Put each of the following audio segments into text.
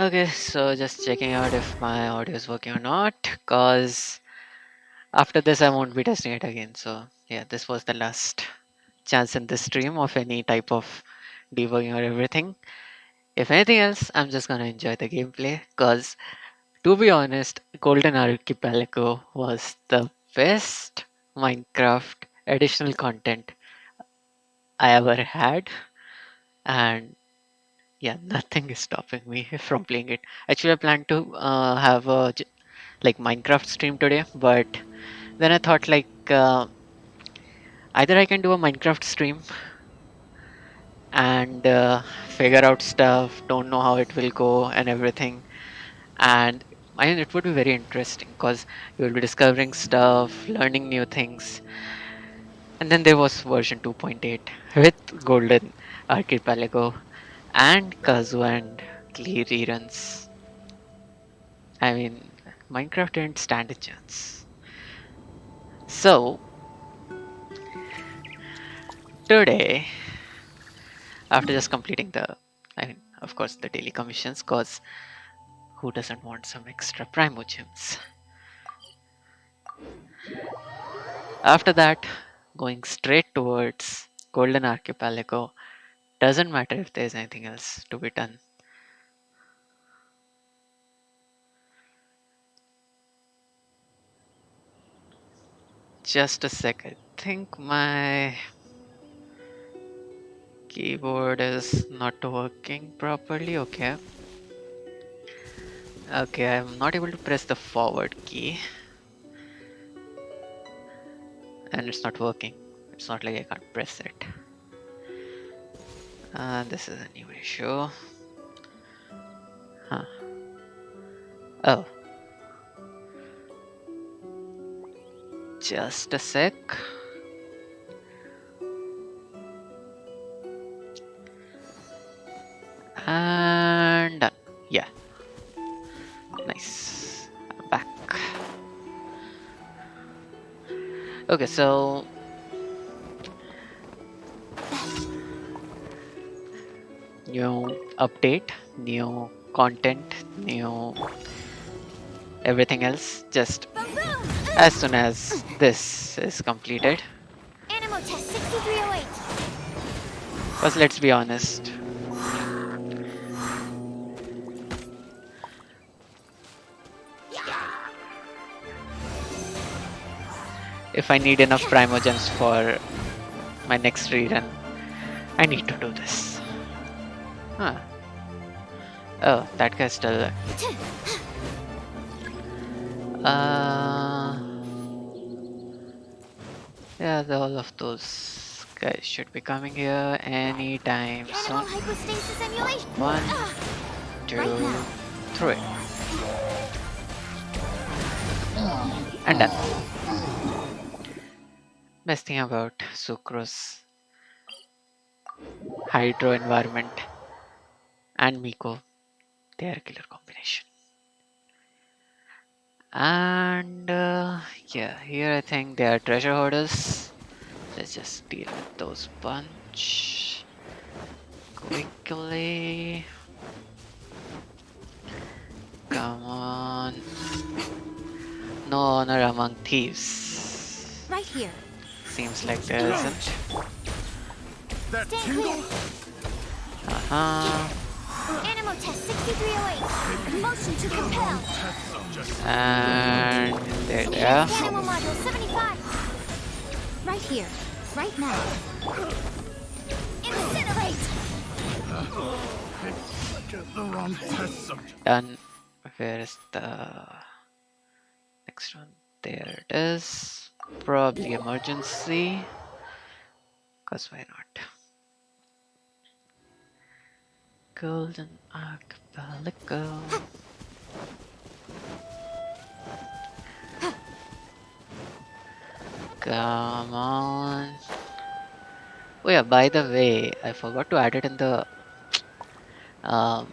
Okay, so just checking out if my audio is working or not, cause after this I won't be testing it again. So yeah, this was the last chance in this stream of any type of debugging or everything. If anything else, I'm just gonna enjoy the gameplay, cause to be honest, Golden Archipelago was the best Minecraft additional content I ever had, and yeah, nothing is stopping me from playing it. Actually, I plan to have a like Minecraft stream today, but then I thought either I can do a Minecraft stream and figure out stuff, don't know how it will go and everything, and I mean it would be very interesting because you will be discovering stuff, learning new things, and then there was version 2.8 with Golden Archipelago and Kazuha and Klee reruns. I mean, Minecraft didn't stand a chance. So today, after just completing I mean, of course, the daily commissions, cause who doesn't want some extra Primo gems? After that, going straight towards Golden Archipelago. Doesn't matter if there's anything else to be done. Just a sec. I think my keyboard is not working properly. Okay. Okay, I'm not able to press the forward key. And it's not working. It's not like I can't press it. This is a new issue. Huh. Oh, just a sec. And done. Yeah, nice. I'm back. Okay, so new update, new content, new everything else. Just as soon as this is completed. Animal test 6308. Because let's be honest, if I need enough Primogems for my next rerun, I need to do this. Huh. Oh, that guy's still there. Yeah, all of those guys should be coming here anytime soon. Animal hypostasis emulation. One, Right two, now. three. And done. Best thing about Sucrose, Hydro environment, and Miko, they are a killer combination. And yeah, here I think they are treasure hoarders. Let's just deal with those bunch quickly. Come on. No honor among thieves. Right here. Seems like there isn't. That Stand tingle? clear. Animal test 6308. Motion to compel. And there they are. Animal module 75. Right here. Right now. Incinerate. Get the wrong test subject. Done. Where is the next one? There it is. Probably emergency. Cause why not? Golden Archipelago. Come on. Oh yeah, by the way, I forgot to add it in the um,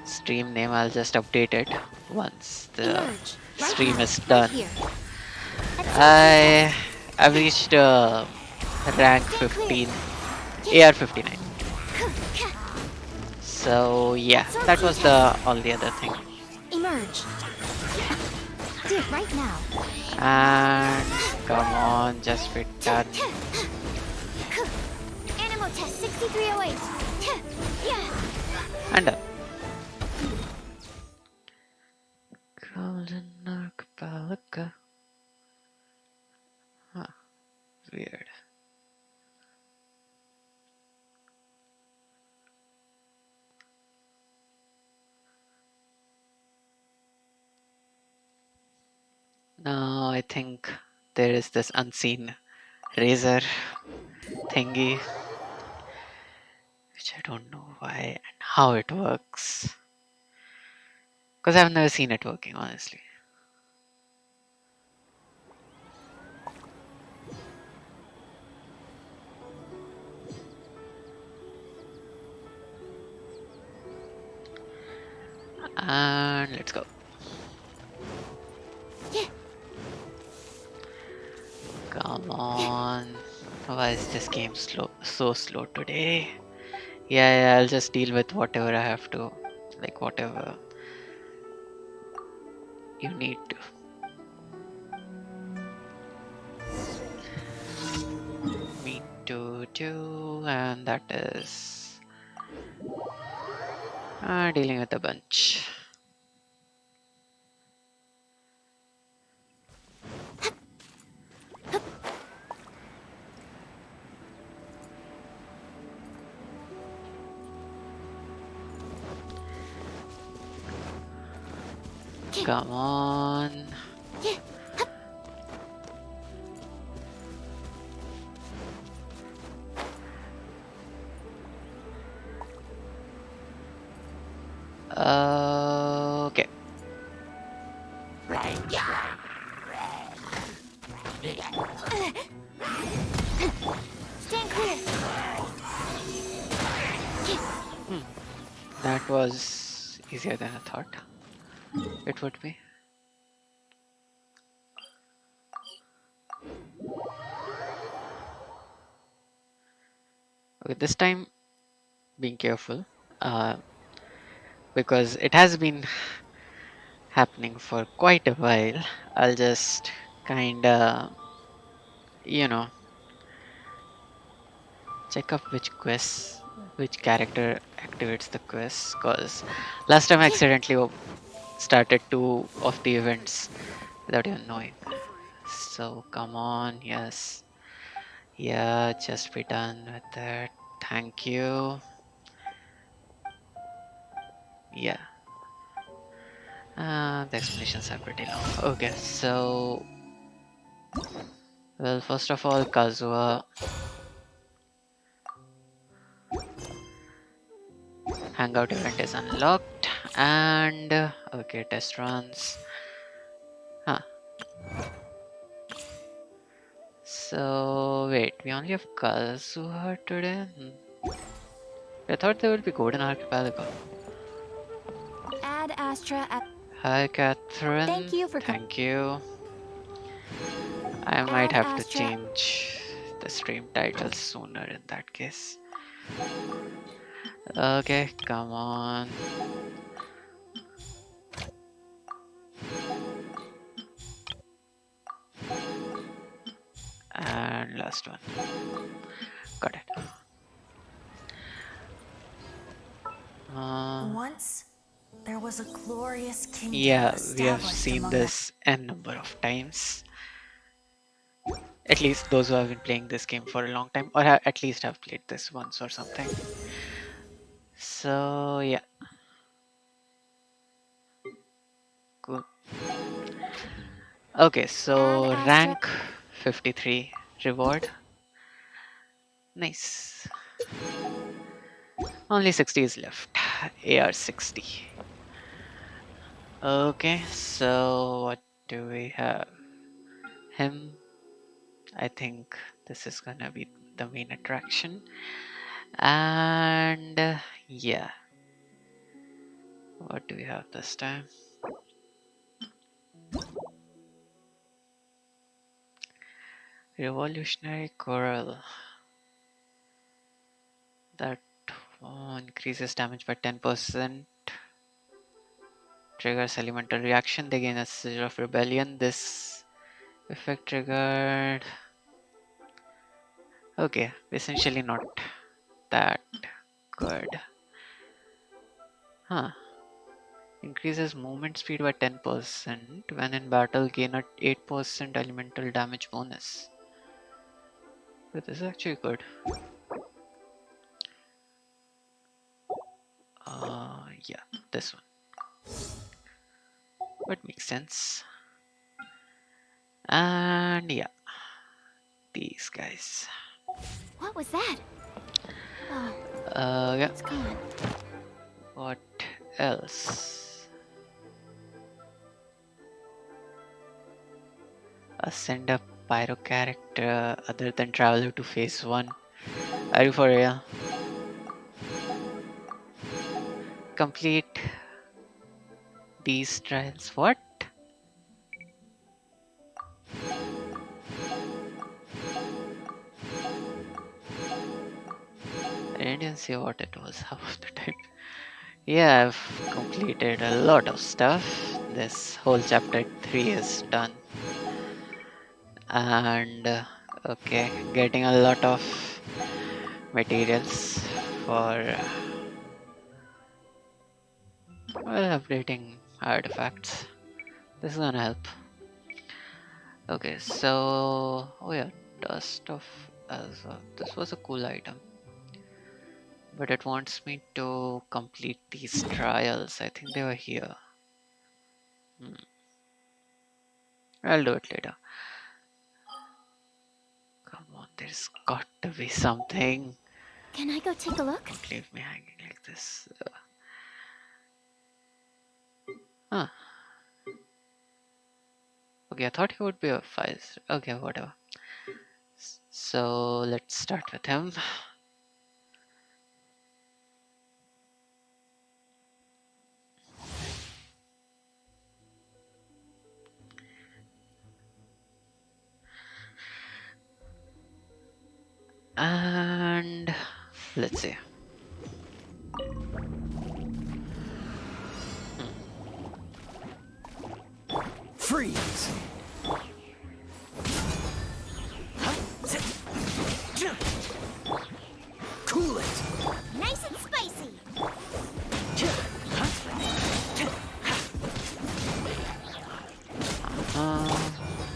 stream name. I'll just update it once the Emerge. Right stream now. is Right done. here. I I've reached rank 15, AR 59. So yeah, Absorb that key was test. the all the other thing. Emerge. Do it right now. And come on, just be done. Animal test 6308. Yeah. And done. Golden Archipelago. Huh, weird. Now I think there is this unseen razor thingy, which I don't know why and how it works. Because I've never seen it working, honestly. And let's go. Yeah. Come on. Why is this game so slow today? Yeah, I'll just deal with whatever I have to. Like, whatever you need to. Me to do, and that is dealing with a bunch. Come on. Yeah. Okay. Stand clear. Hmm. That was easier than I thought it would be. Okay, this time being careful. Uh, because it has been happening for quite a while. I'll just kinda, you know, check up which quest, which character activates the quest. Cause last time I accidentally started two of the events without even knowing. So come on, yes, yeah, just be done with it. Thank you. Yeah, the explanations are pretty long. Okay, so well, first of all, Kazuha hangout event is unlocked, and okay, test runs. Huh. So wait, we only have Kazuha today. I thought there would be Golden Archipelago. Add Astra at. Hi, Thank Catherine. you for Thank you. I might add have to Astra. change the stream title sooner in that case. Okay, come on. And last one. Got it. Uh, Once, there was a glorious kingdom yeah, we have established seen among the. this n number of times. At least those who have been playing this game for a long time, or at least have played this once or something. So yeah, cool. Okay, Add so Astra. rank 53 reward. Nice. Only 60 is left. AR 60. Okay, so what do we have? Him. I think this is gonna be the main attraction. And yeah, what do we have this time? Revolutionary Coral. That Increases damage by 10%. Triggers elemental reaction. They gain a Sigil of Rebellion. This effect triggered. Okay, essentially not that good. Huh. Increases movement speed by 10%. When in battle, gain a 8% elemental damage bonus. But this is actually good. Yeah, this one. But makes sense. And yeah, these guys. What was that? Oh, Yeah. it's gone. What else? Send a pyro character other than traveler to phase 1. Are you for real? Complete these trials. What? I didn't see what it was half of the time. Yeah, I've completed a lot of stuff. This whole chapter 3 is done. And okay, getting a lot of materials for well, updating artifacts. This is gonna help. Okay, so oh yeah, dust of Azov. This was a cool item, but it wants me to complete these trials. I think they were here. Hmm. I'll do it later. Come on, there's got to be something. Can I go take a look? Don't leave me hanging like this. Huh. Okay, I thought he would be a 5. Okay, whatever. So let's start with him. And let's see. Freeze! Cool it! Nice and spicy.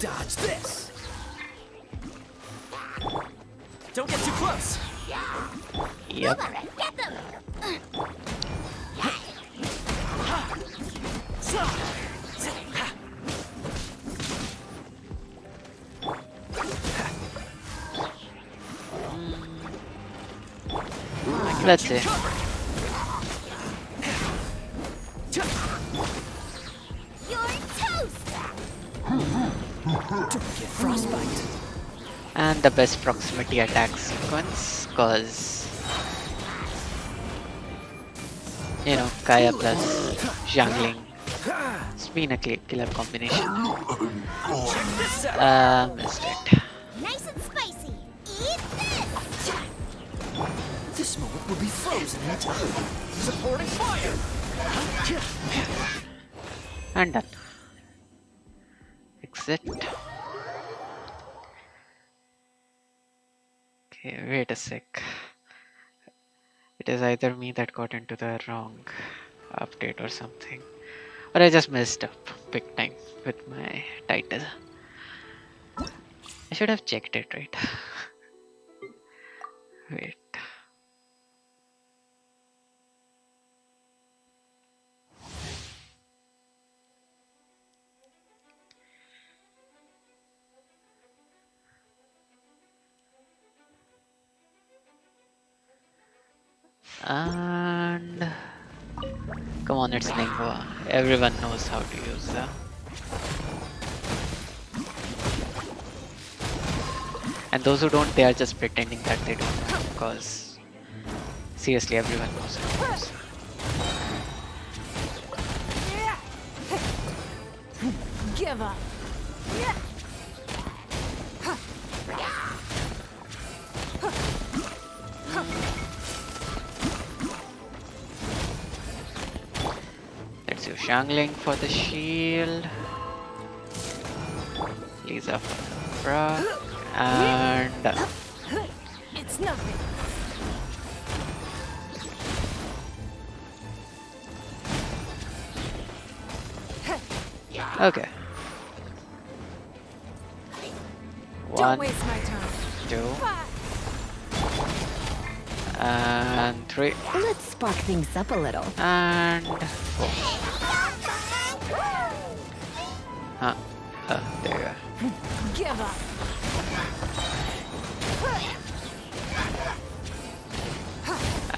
Dodge this! Don't get too close! Yep. Get them. Let's see. You're toast. Don't get frostbite! And the best proximity attack sequence, cause you know Kaya plus Xiangling. It's been a killer combination. Missed it. Nice and spicy. Eat this. This moment will be frozen in time! Supporting fire! And done. Exit. Okay, wait a sec. It is either me that got into the wrong update or something. Or I just messed up big time with my title. I should have checked it, right? Wait. And come on, it's Lingua. Everyone knows how to use them. And those who don't, they are just pretending that they don't know. Because seriously, everyone knows how to use them. Give up. Heizou Shangling for the shield. Lisa for the proc. And It's nothing. okay. Don't 1, waste my time. 2, Fight. and 3, Let's spark things up a little. and 4. Huh. There you go. Give up.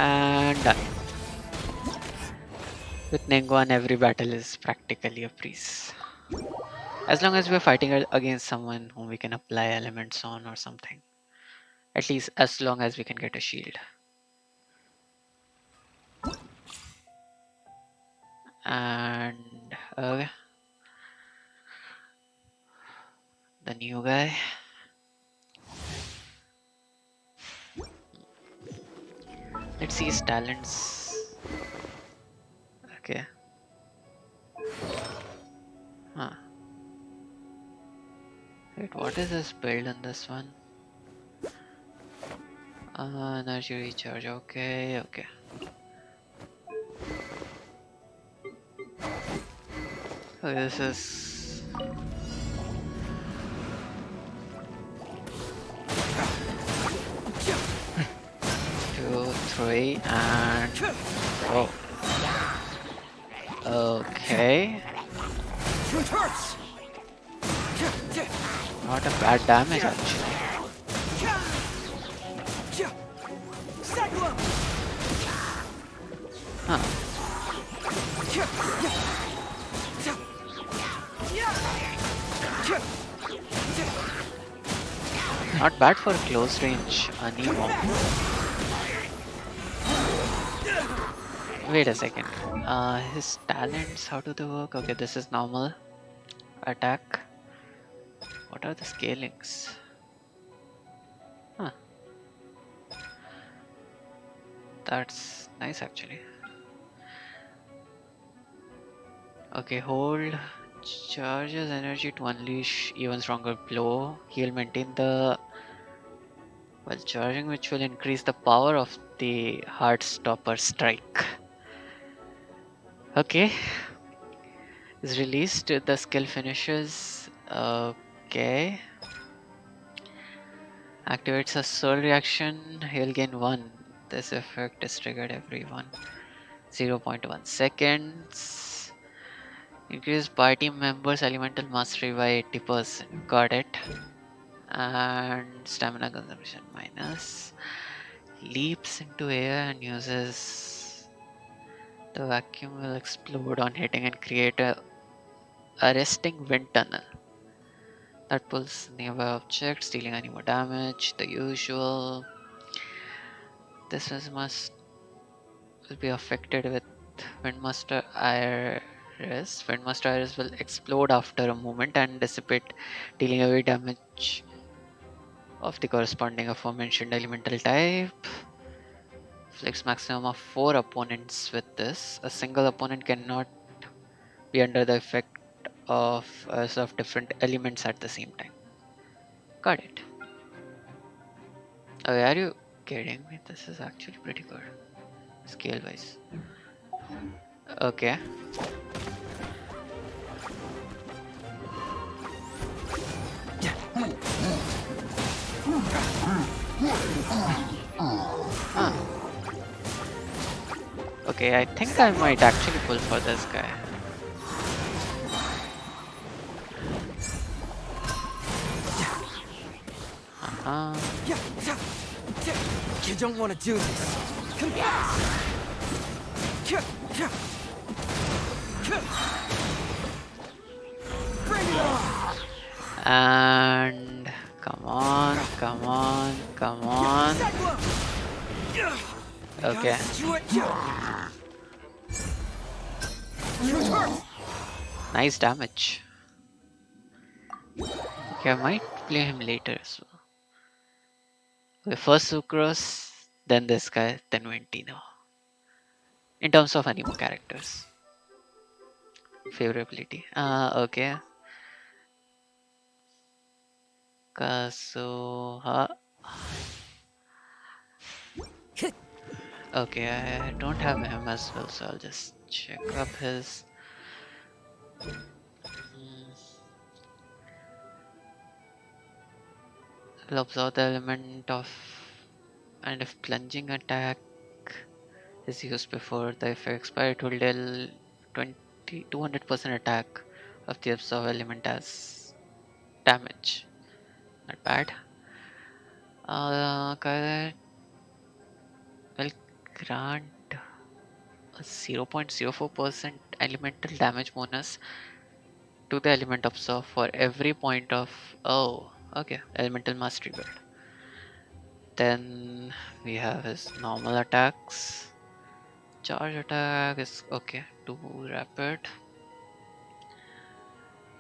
And done. With Ningguang, every battle is practically a breeze. As long as we're fighting against someone whom we can apply elements on or something. At least as long as we can get a shield. And the new guy. Let's see his talents. Okay. Huh. Wait, what is his build on this one? Energy recharge. Okay, okay. So this is 2, 3, and oh, okay. Truth hurts! Not a bad damage actually. Huh. Not bad for close range Anemo. Wait a second. His talents, how do they work? Okay, this is normal attack. What are the scalings? Huh. That's nice actually. Okay, hold charges energy to unleash even stronger blow. He'll maintain the while charging, which will increase the power of the Heartstopper strike. Okay, is released. The skill finishes. Okay, activates a soul reaction. He'll gain 1. This effect is triggered every 0.1 seconds. Increase party members' elemental mastery by 80%. Got it. And stamina consumption minus. Leaps into air and uses the vacuum will explode on hitting and create a arresting wind tunnel that pulls nearby objects, dealing any more damage. The usual. This is must will be affected with Windmaster Iris. Windmaster Iris will explode after a moment and dissipate, dealing away damage of the corresponding aforementioned elemental type. Flicks maximum of 4 opponents with this. A single opponent cannot be under the effect of different elements at the same time. Got it. Oh, are you kidding me? This is actually pretty good. Scale wise. Okay. Huh. Okay, I think I might actually pull for this guy. Uh-huh. You don't want to do this. Bring it on! And come on, come on, come on. Okay. Nice damage. Okay, I might play him later as well. Okay, first Sucrose, then this guy, then Ventino. In terms of anime characters. Favorability. Okay. Kazuha. Okay, I don't have him as well, so I'll just check up his. Mm, will absorb the element of, and if plunging attack is used before the effect expire, it will deal 200% attack of the absorb element as damage. Not bad. Okay, will grant a 0.04% elemental damage bonus to the element absorb for every point of. Oh, okay, elemental mastery build. Then we have his normal attacks. Charge attack is okay, too rapid.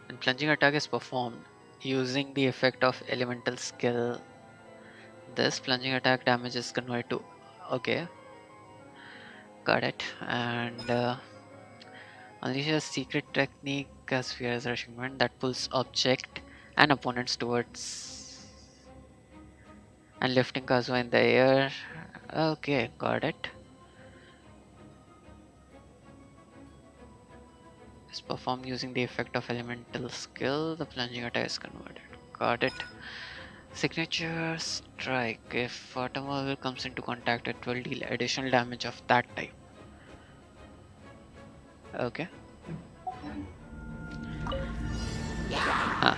And plunging attack is performed using the effect of elemental skill. This plunging attack damage is converted to. Okay, got it. And unleash a secret technique as fear as rushing wind that pulls object and opponents towards and lifting Kazuha in the air. Okay, got it. Is performed using the effect of elemental skill. The plunging attack is converted. Got it. Signature strike. If automobile comes into contact, it will deal additional damage of that type. Okay. Huh.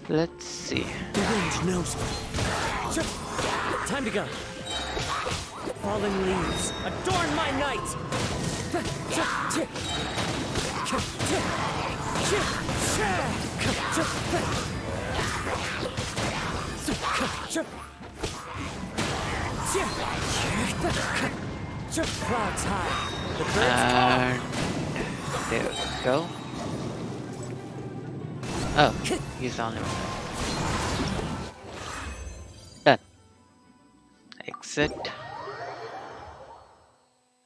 Let's see. The wind knows me. Time to go. Fallen leaves, adorn my night! Clouds high. The birds call. And there we go. Oh, he's the only one. Done. Exit.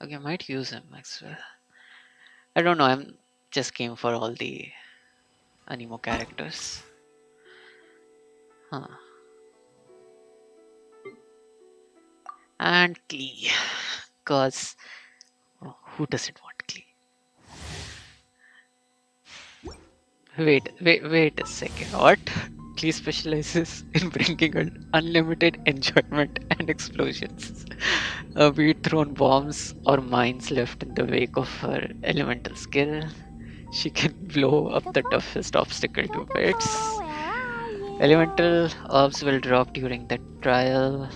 Okay, I might use him as well. I don't know, I'm just game for all the animo characters. Huh. And Klee. Cause who doesn't want Klee? Wait a second. What? Klee specializes in bringing unlimited enjoyment and explosions. Be it thrown bombs or mines left in the wake of her elemental skill. She can blow up the toughest obstacle to bits. Where are you? Elemental orbs will drop during the trial.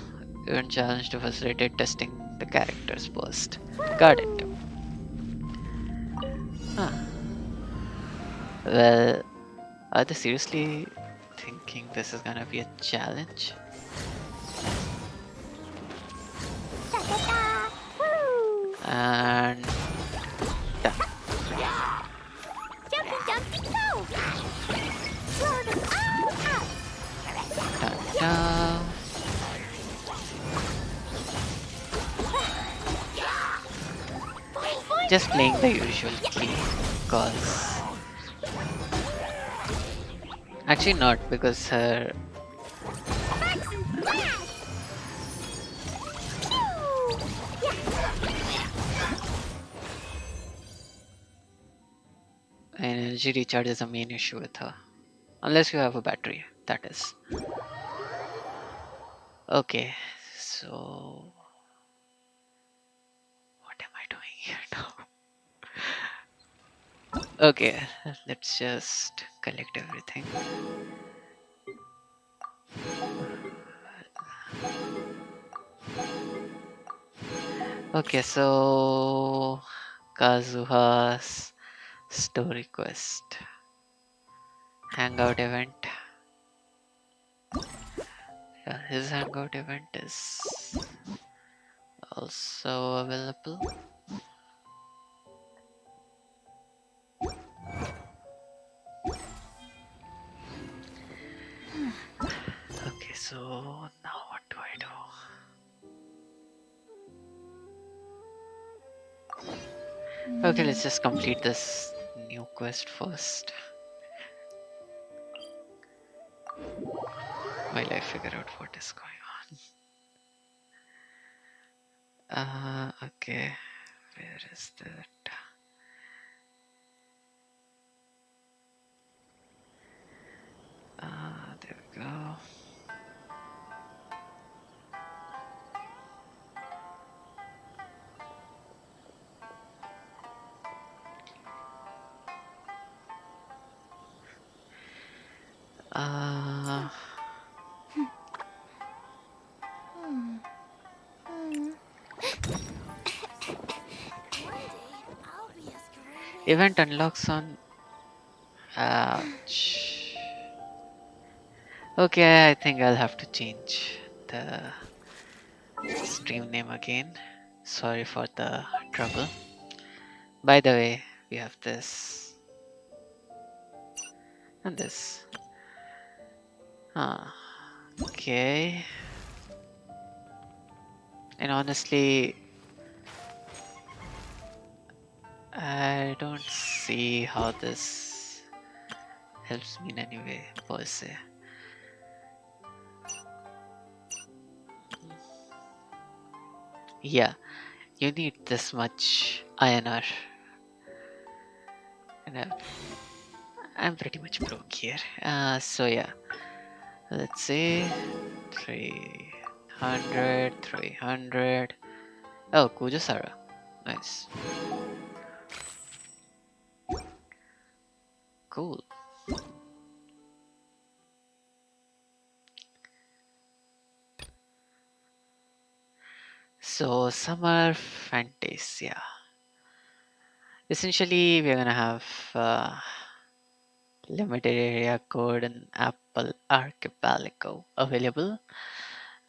Even challenge to facilitate testing the characters first. Got it. Huh. Well, are they seriously thinking this is gonna be a challenge? Ta-ta-ta. Woo! And done. Jumpy, jumpy, go! Throw them all out! Ta-ta. Just playing the usual key, cause actually not because her Sparks and flash! Pew! energy recharge is a main issue with her. Unless you have a battery, that is. Okay, so what am I doing here now? Okay, let's just collect everything. Okay, so Kazuha's story quest hangout event. Yeah, his hangout event is also available. Okay, so now what do I do? Okay, let's just complete this new quest first while I figure out what is going on. Okay, where is that? There we go. Uh, I'll be as great as. event unlocks on. Ouch. Okay, I think I'll have to change the stream name again. Sorry for the trouble. By the way, we have this and this. Okay. And honestly, I don't see how this helps me in any way per se. Yeah, you need this much INR. And I'm pretty much broke here. So yeah, let's see. 300, 300. Oh, Kujasara. Nice. Cool. So, Summer Fantasia. Essentially, we're gonna have limited area code and Apple Archipelago available,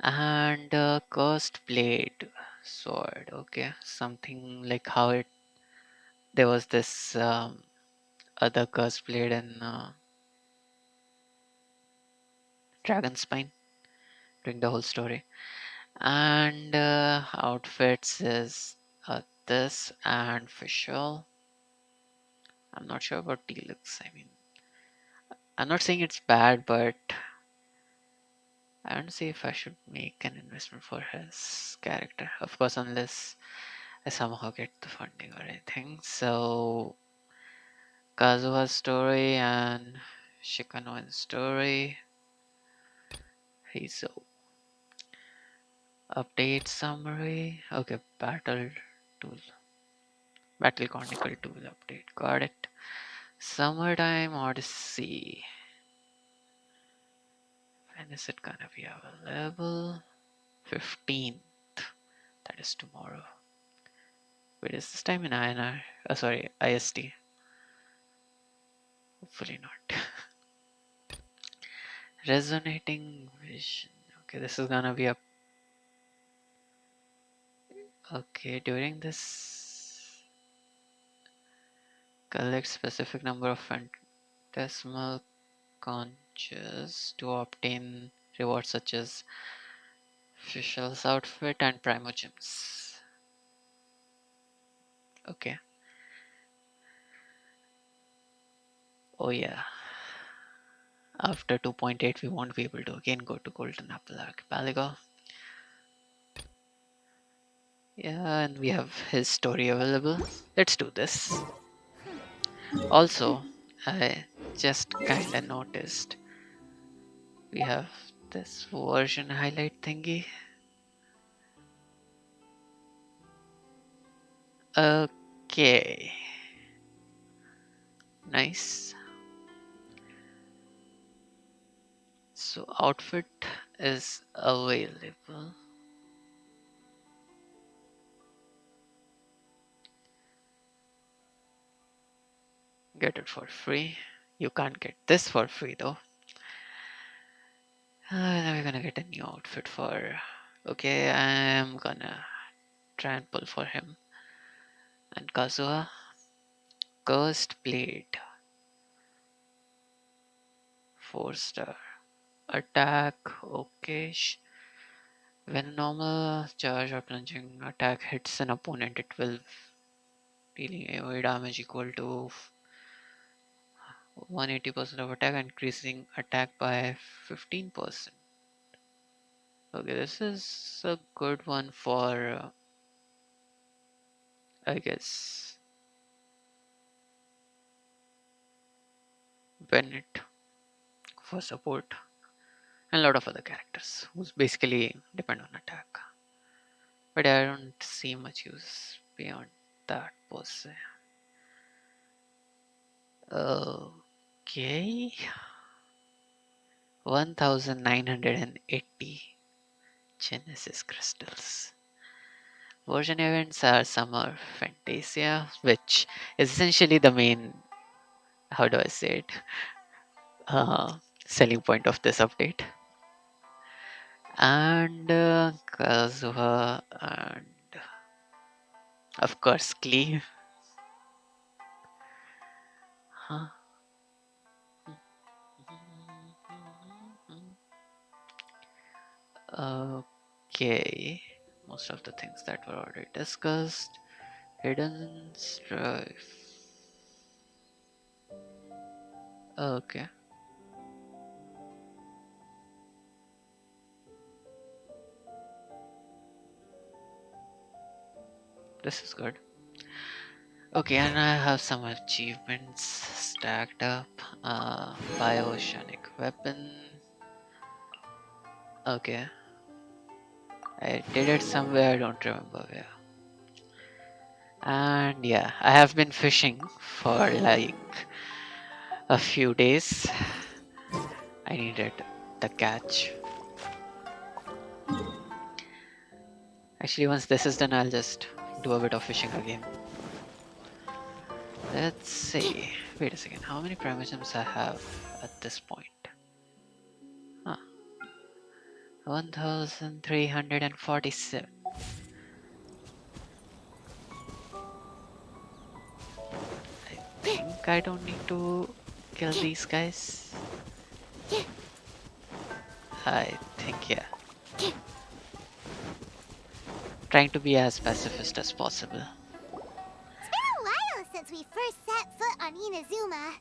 and cursed blade sword. Okay, something like how it there was this other cursed blade in Dragon Spine during the whole story. And outfits is this and facial. I'm not sure about deluxe. I mean, I'm not saying it's bad, but I don't see if I should make an investment for his character. Of course, unless I somehow get the funding or anything. So, Kazuha's story and Shikano's story. Heizou. Update summary. Okay, tool. Battle Chronicle tool update. Got it. Summertime Odyssey. When is it gonna be available? 15th. That is tomorrow. Wait, is this time in INR? Sorry, IST. Hopefully not. Resonating vision. Okay, this is gonna be a. Okay, during this. Collect specific number of phantasmal conches to obtain rewards such as Fishel's outfit and Primogems. Okay. Oh yeah. After 2.8, we won't be able to again go to Golden Apple Archipelago. Yeah, and we have his story available. Let's do this. Also, I just kinda noticed we have this version highlight thingy. Okay, nice. So, outfit is available. Get it for free. You can't get this for free though. Now we're gonna get a new outfit for. Okay, I'm gonna try and pull for him. And Kazuha, Cursed Blade, 4 star. Attack, okay. When a normal charge or plunging attack hits an opponent, it will dealing AoE damage equal to 180% of attack, increasing attack by 15%. Okay, this is a good one for, I guess, Bennett for support, and a lot of other characters who's basically depend on attack. But I don't see much use beyond that per se. Okay, 1980 Genesis crystals. Version events are Summer Fantasia, which is essentially the main, how do I say it, uh, selling point of this update. And Kazuha, and of course Klee. Huh? Okay, most of the things that were already discussed. Hidden strife. Okay, this is good. Okay, and I have some achievements stacked up. Bioceanic weapon. Okay, I did it somewhere, I don't remember where. And yeah, I have been fishing for like a few days. I needed the catch. Actually, once this is done, I'll just do a bit of fishing again. Let's see. Wait a second. How many primogems I have at this point? Huh. 1347. I think I don't need to kill these guys. I think, yeah. Trying to be as pacifist as possible. It's been a while since we first set foot on Inazuma.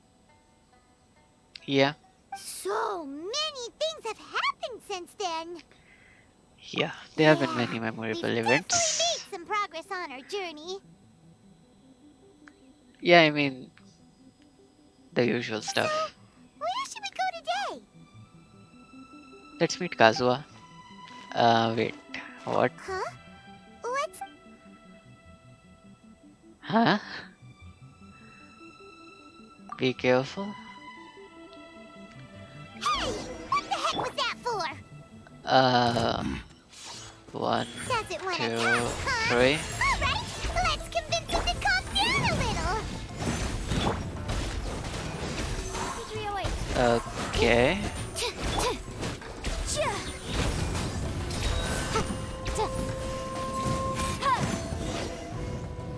Yeah, So many things have happened since then. yeah. There have been Yeah, many we've memorable definitely events. made some progress on our journey. Yeah, I mean, the usual So, stuff. where should we go today? Let's meet Kazuha. Wait. What? Huh? What's... Huh? Be careful. Hey! What the heck was that for? Uh, one, Doesn't want to two, talk, huh? three. Alright, let's convince him to calm down a little. 308. Okay.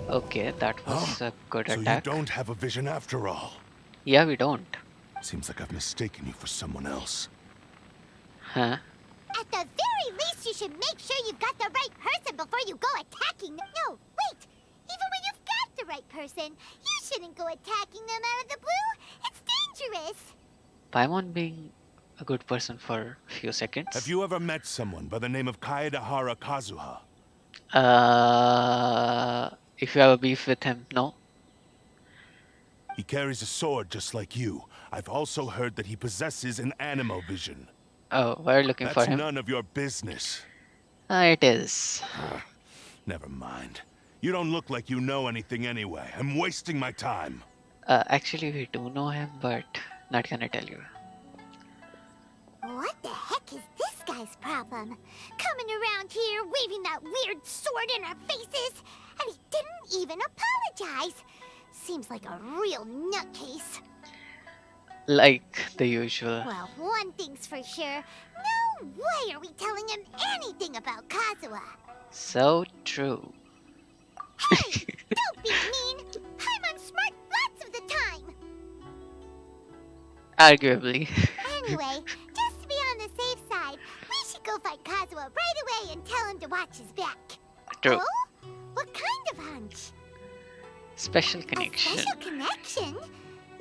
Okay, that was a good So you attack. don't have a vision after all. Yeah, we don't. Seems like I've mistaken you for someone else. Huh? At the very least, you should make sure you've got the right person before you go attacking them. No, wait! Even when you've got the right person, you shouldn't go attacking them out of the blue. It's dangerous. Paimon being a good person for a few seconds. Have you ever met someone by the name of Kaedahara Kazuha? If you have a beef with him, no? He carries a sword just like you. I've also heard that he possesses an animo vision. Oh, we're looking for That's him. none of your business. It is. Never mind. You don't look like you know anything anyway. I'm wasting my time. Actually, we do know him, but not gonna tell you. What the heck is this guy's problem? Coming around here, waving that weird sword in our faces, and he didn't even apologize. Seems like a real nutcase. Like the usual. Well, one thing's for sure. No way are we telling him anything about Kazuha. So true. Hey, don't be mean. Paimon smart lots of the time. Arguably. Anyway, just to be on the safe side, we should go find Kazuha right away and tell him to watch his back. True. Oh? What kind of hunch? Special A connection. special connection?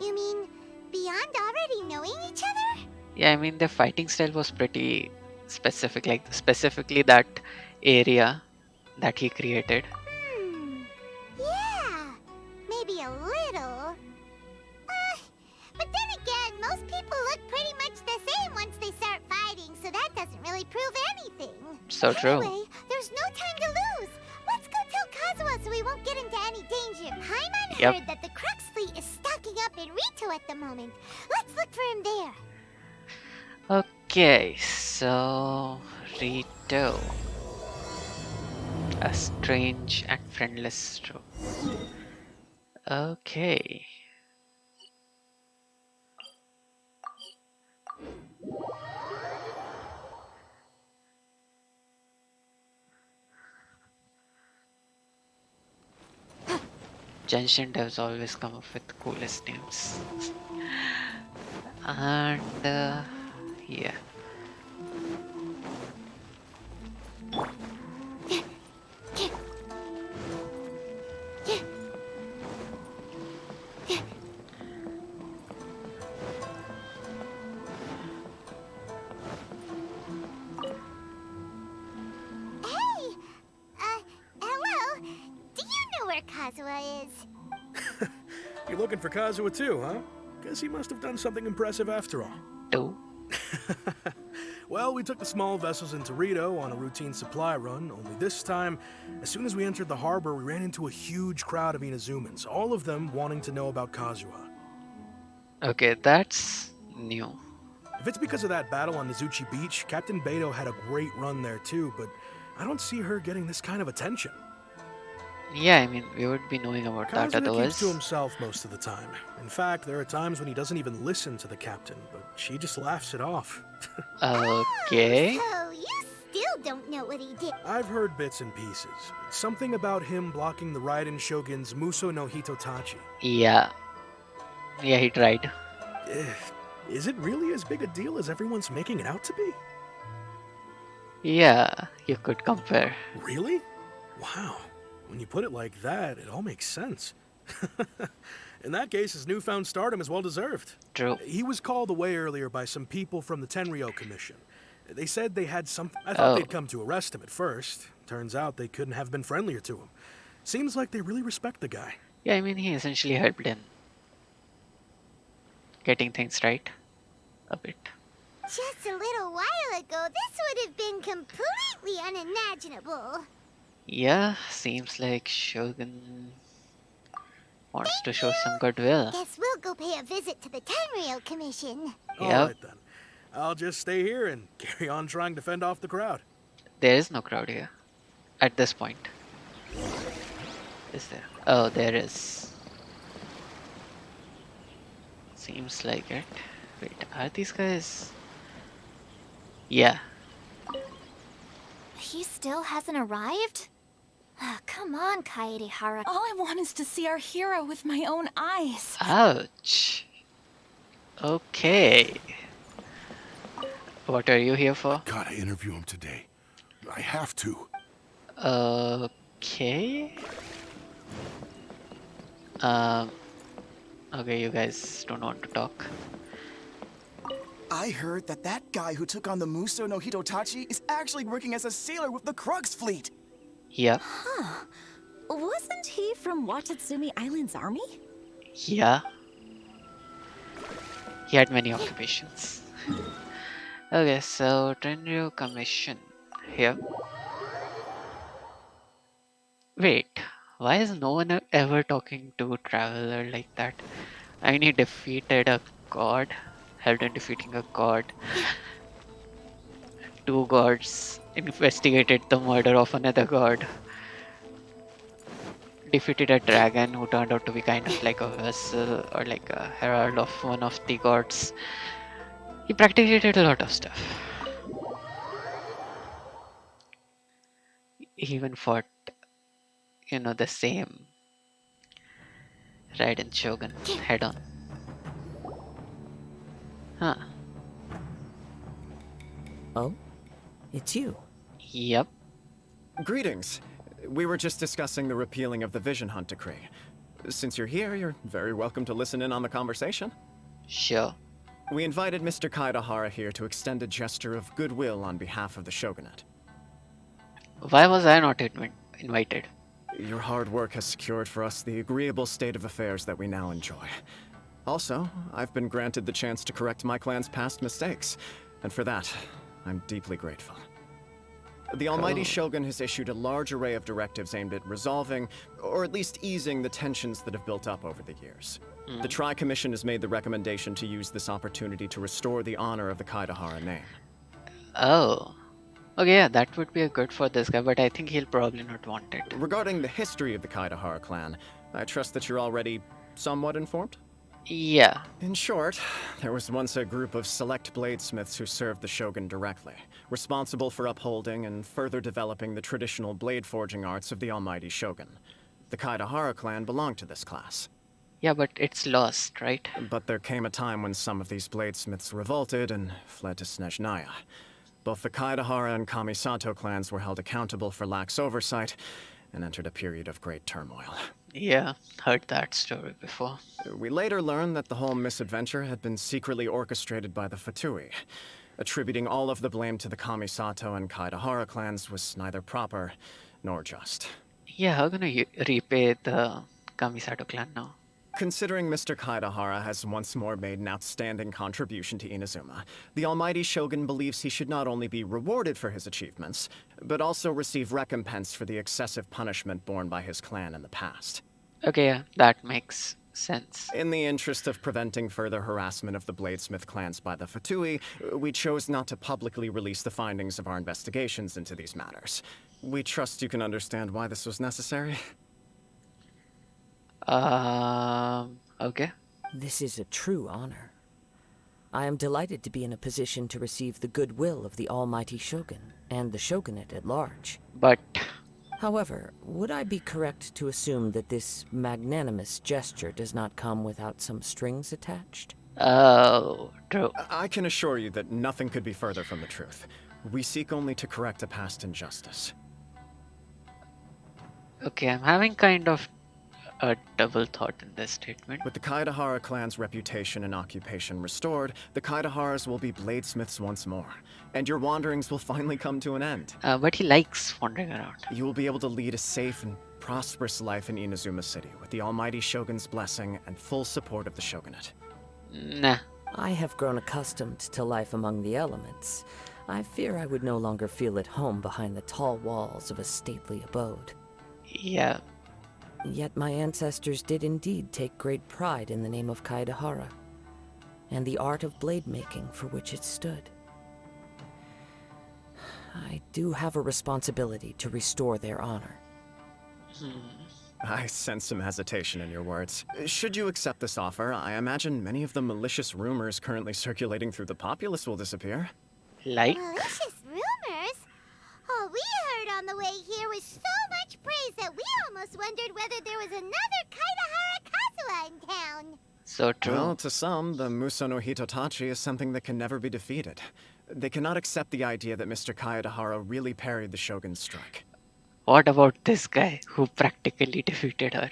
You mean beyond already knowing each other? Yeah, I mean the fighting style was pretty specific, like specifically that area that he created. Hmm. Yeah. Maybe a little. But then again, most people look pretty much the same once they start fighting, so that doesn't really prove anything. So true. Anyway, there's no time to lose. Let's go tell Kazuha so we won't get into any danger. Paimon Yep. heard that the Crux fleet is stocking up in Rito at the moment. Let's look for him there. Okay, so Rito. A strange and friendless troop. Okay. Genshin devs always come up with the coolest names. And yeah. Hey! Hello? Do you know where Kazuha is? You're looking for Kazuha too, huh? Guess he must have done something impressive after all. Two. Well, we took the small vessels into Rito on a routine supply run, only this time, as soon as we entered the harbor, we ran into a huge crowd of Inazumans, all of them wanting to know about Kazuha. Okay, that's new. If it's because of that battle on Nizuchi Beach, Captain Beto had a great run there too, but I don't see her getting this kind of attention. Yeah, I mean, we would be knowing about that Kazuha keeps otherwise. to himself most of the time. In fact, there are times when he doesn't even listen to the captain, but she just laughs it off. Okay. So you still don't know what he did. I've heard bits and pieces. Something about him blocking the Raiden Shogun's Muso no Hitotachi. Yeah. Yeah, he tried. Eh, Is it really as big a deal as everyone's making it out to be? Yeah, you could compare. Really? Wow. When you put it like that, it all makes sense. In that case, his newfound stardom is well deserved. True. He was called away earlier by some people from the Tenryo Commission. They said they had something. I thought they'd come to arrest him at first. Turns out they couldn't have been friendlier to him. Seems like they really respect the guy. Yeah, I mean, he essentially helped in getting things right. A bit. Just a little while ago, this would have been completely unimaginable. Yeah, seems like Shogun wants to show some goodwill. Guess we'll go pay a visit to the Tenryo Commission. Yep. All right then. I'll just stay here and carry on trying to fend off the crowd. There is no crowd here. At this point. Is there? Oh, there is. Seems like it. Wait, are these guys? Yeah. He still hasn't arrived? Ah, come on, Kaedehara. All I want is to see our hero with my own eyes. Ouch. Okay. What are you here for? Gotta interview him today. I have to. Okay. Okay, you guys don't want to talk. I heard that that guy who took on the Muso no Hitotachi is actually working as a sailor with the Crux fleet. Yeah. Wasn't he from Watatsumi Island's army? Yeah. He had many occupations. Okay, so Tenryo Commission here. Wait, why is no one ever talking to Traveler like that? I mean, he defeated a god, helped in defeating a god. Two gods investigated the murder of another god. Defeated a dragon who turned out to be kind of like a vessel or like a herald of one of the gods. He practically did a lot of stuff. He even fought, the same Raiden Shogun head on. Huh. Oh? It's you. Yep. Greetings. We were just discussing the repealing of the Vision Hunt decree. Since you're here, you're very welcome to listen in on the conversation. Sure. We invited Mr. Kaidahara here to extend a gesture of goodwill on behalf of the shogunate. Why was I not invited? Your hard work has secured for us the agreeable state of affairs that we now enjoy. Also, I've been granted the chance to correct my clan's past mistakes, and for that, I'm deeply grateful. The Almighty Shogun has issued a large array of directives aimed at resolving, or at least easing, the tensions that have built up over the years. The Tri-Commission has made the recommendation to use this opportunity to restore the honor of the Kaidahara name. Oh. Okay, yeah, that would be good for this guy, but I think he'll probably not want it. Regarding the history of the Kaidahara clan, I trust that you're already somewhat informed? Yeah. In short, there was once a group of select bladesmiths who served the shogun directly, responsible for upholding and further developing the traditional blade forging arts of the Almighty Shogun. The Kaidahara clan belonged to this class. Yeah, but it's lost, right? But there came a time when some of these bladesmiths revolted and fled to Snezhnaya. Both the Kaidahara and Kamisato clans were held accountable for lax oversight and entered a period of great turmoil. Yeah, heard that story before. We later learned that the whole misadventure had been secretly orchestrated by the Fatui. Attributing all of the blame to the Kamisato and Kaidahara clans was neither proper nor just. Yeah, how gonna repay the Kamisato clan now? Considering Mr. Kaidahara has once more made an outstanding contribution to Inazuma, the Almighty Shogun believes he should not only be rewarded for his achievements, but also receive recompense for the excessive punishment borne by his clan in the past. Okay, yeah, that makes sense. In the interest of preventing further harassment of the Bladesmith clans by the Fatui, we chose not to publicly release the findings of our investigations into these matters. We trust you can understand why this was necessary. Okay. This is a true honor. I am delighted to be in a position to receive the goodwill of the Almighty Shogun and the shogunate at large. But... However, would I be correct to assume that this magnanimous gesture does not come without some strings attached? Oh, true. I can assure you that nothing could be further from the truth. We seek only to correct a past injustice. Okay, I'm having kind of a double thought in this statement. With the Kaidahara clan's reputation and occupation restored, the Kaidaharas will be bladesmiths once more, and your wanderings will finally come to an end. But he likes wandering around. You will be able to lead a safe and prosperous life in Inazuma City, with the Almighty Shogun's blessing and full support of the shogunate. Nah. I have grown accustomed to life among the elements. I fear I would no longer feel at home behind the tall walls of a stately abode. Yeah. Yet my ancestors did indeed take great pride in the name of Kaidahara, and the art of blade making for which it stood. I do have a responsibility to restore their honor. I sense some hesitation in your words. Should you accept this offer, I imagine many of the malicious rumors currently circulating through the populace will disappear. Like? Malicious rumors? All we heard on the way here was so much praise that we almost wondered whether there was another Kaidahara Kazuha in town. So true. Well, to some, the Muso no Hitotachi is something that can never be defeated. They cannot accept the idea that Mr. Kaidahara really parried the Shogun's strike. What about this guy who practically defeated her?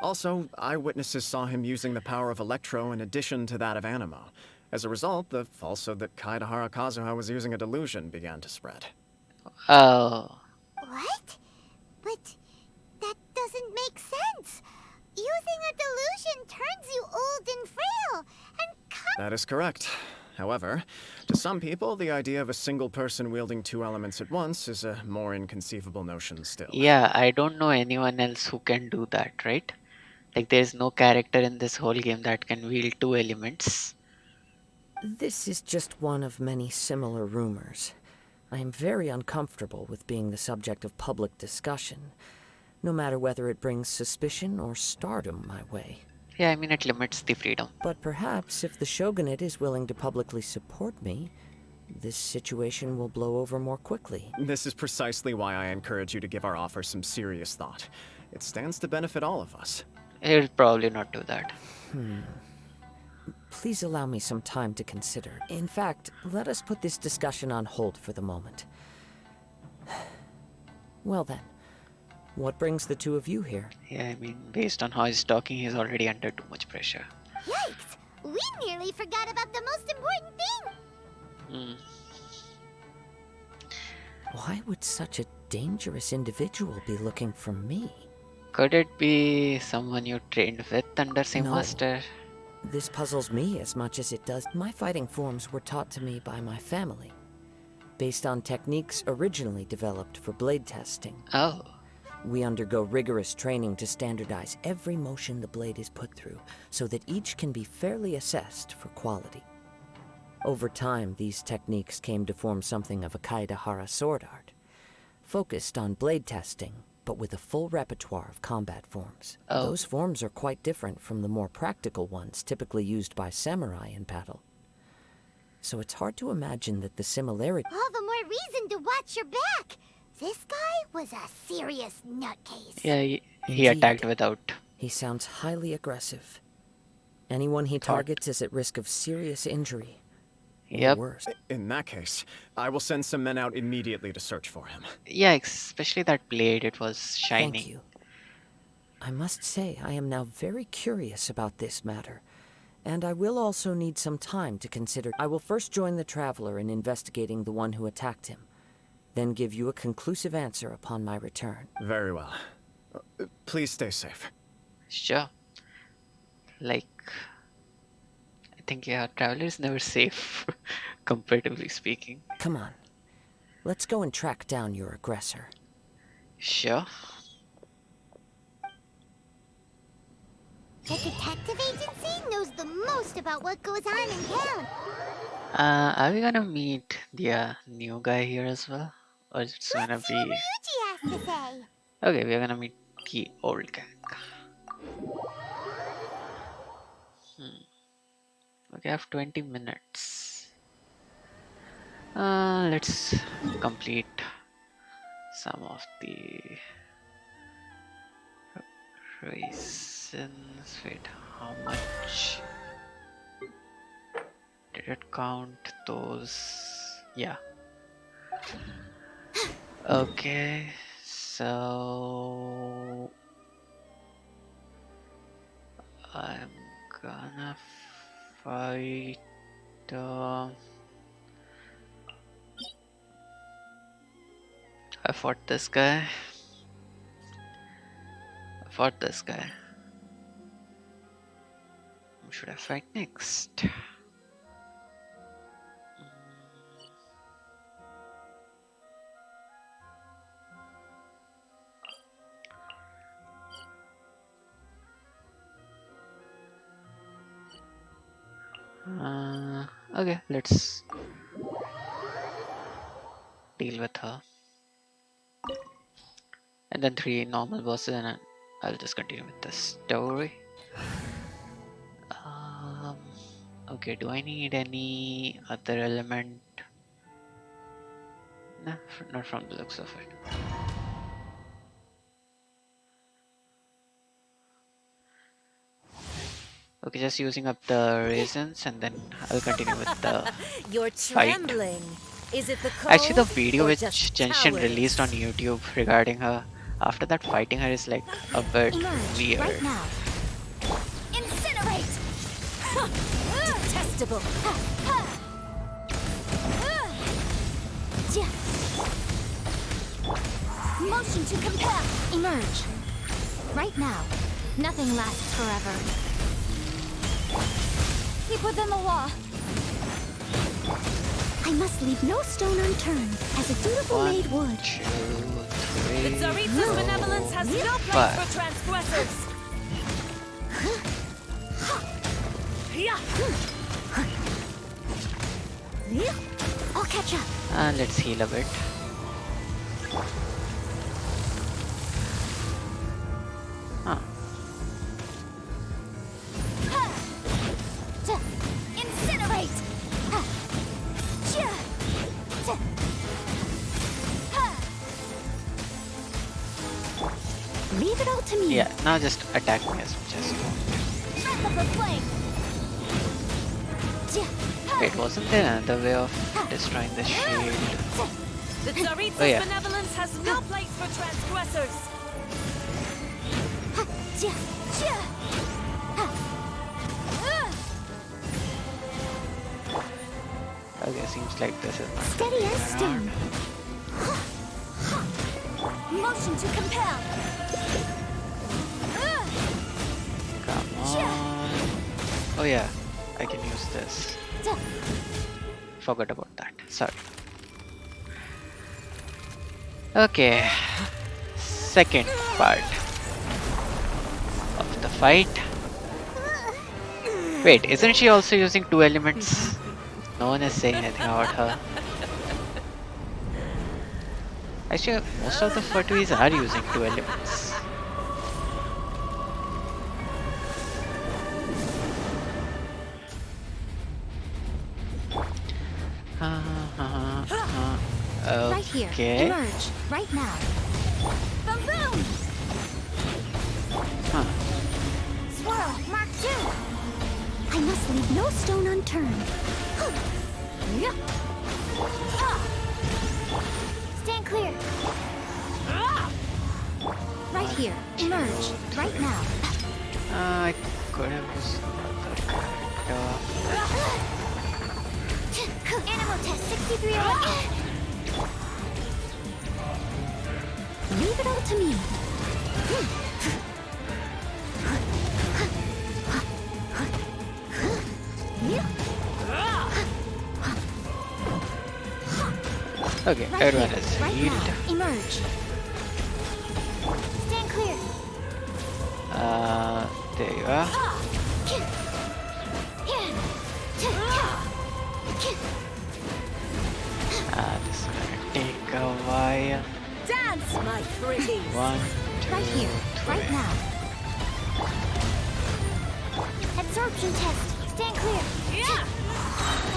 Also, eyewitnesses saw him using the power of Electro in addition to that of Animo. As a result, the falsehood that Kaidahara Kazuha was using a delusion began to spread. Oh. What? But that doesn't make sense. Using a delusion turns you old and frail, and That is correct. However, to some people, the idea of a single person wielding two elements at once is a more inconceivable notion still. Yeah, I don't know anyone else who can do that, right? Like, there's no character in this whole game that can wield two elements. This is just one of many similar rumors. I am very uncomfortable with being the subject of public discussion, no matter whether it brings suspicion or stardom my way. Yeah, I mean, it limits the freedom. But perhaps if the shogunate is willing to publicly support me, this situation will blow over more quickly. This is precisely why I encourage you to give our offer some serious thought. It stands to benefit all of us. He'll probably not do that. Please allow me some time to consider. In fact, let us put this discussion on hold for the moment. Well then, What brings the two of you here? Yeah, I mean, based on how he's talking, he's already under too much pressure. Yikes! We nearly forgot about the most important thing! Hmm. Why would such a dangerous individual be looking for me? Could it be someone you trained with under same No. master? This puzzles me as much as it does. My fighting forms were taught to me by my family, based on techniques originally developed for blade testing. Oh. We undergo rigorous training to standardize every motion the blade is put through, so that each can be fairly assessed for quality. Over time, these techniques came to form something of a Kaidahara sword art, focused on blade testing, but with a full repertoire of combat forms. Oh. Those forms are quite different from the more practical ones typically used by samurai in battle. So it's hard to imagine that the similarity... All the more reason to watch your back! This guy was a serious nutcase. Yeah, he Indeed. attacked without... He sounds highly aggressive. Anyone he targets is at risk of serious injury. Or Yep. worse. In that case, I will send some men out immediately to search for him. Yeah, especially that blade, it was shiny. Thank you. I must say, I am now very curious about this matter, and I will also need some time to consider. I will first join the Traveler in investigating the one who attacked him, then give you a conclusive answer upon my return. Very well. Please stay safe. Sure. Like, I think, yeah, Traveler is never safe, comparatively speaking. Come on. Let's go and track down your aggressor. Sure. The detective agency knows the most about what goes on in town. Are we gonna meet the new guy here as well? Or it's gonna Let's see what be... Ryuji has to say. Okay, we're gonna meet the old gang. Okay, I have 20 minutes. Let's complete some of the raisins. Wait, how much did it count those? Yeah. Okay, so I'm gonna fight. I fought this guy. Who should I fight next? Okay, let's deal with her. And then 3 normal bosses, and I'll just continue with the story. Okay, do I need any other element? Nah, not from the looks of it. Okay, just using up the raisins, and then I'll continue with the You're fight. trembling. Is it the cold Actually, the video or which just Genshin cowardice? released on YouTube regarding her, after that fighting her is like a bit Emerge weird. right now. Incinerate! Detestable. Motion to compel. Emerge. Right now. Nothing lasts forever. Keep within the law. I must leave no stone unturned, as a dutiful 1, maid would. 2, The 3, Tsaritsa's benevolence has no place 5. for transgressors. I'll catch up. And let's heal a bit. Huh. Incinerate! Leave it all to me. Yeah, now just attack me as much as you want. Breath of the flame! Wait, wasn't there another way of destroying the shield? The Tsaritsa's Oh, yeah. benevolence has no place for transgressors. Okay, seems like this is not Steady as stone. Motion to compel. Come on. Oh yeah, I can use this. Forgot about that. Sorry. Okay. Second part of the fight. Wait, isn't she also using two elements? No one is saying anything about her. Actually, most of the Fatuis are using two elements. Right here. Okay. Emerge. Right now. Boom boom. Huh. Swirl. Mark 2. I must leave no stone unturned. Stand clear. Right here. Emerge. Right now. I could have used another character. Animal test 6301. Leave it all to me. Okay, Right everyone here. is Right healed. now. Emerge. Stand clear. There you are. This is gonna take a while. Dance, my pretties. 1, 2, Right here. 3. Right now. Absorption test. Stand clear.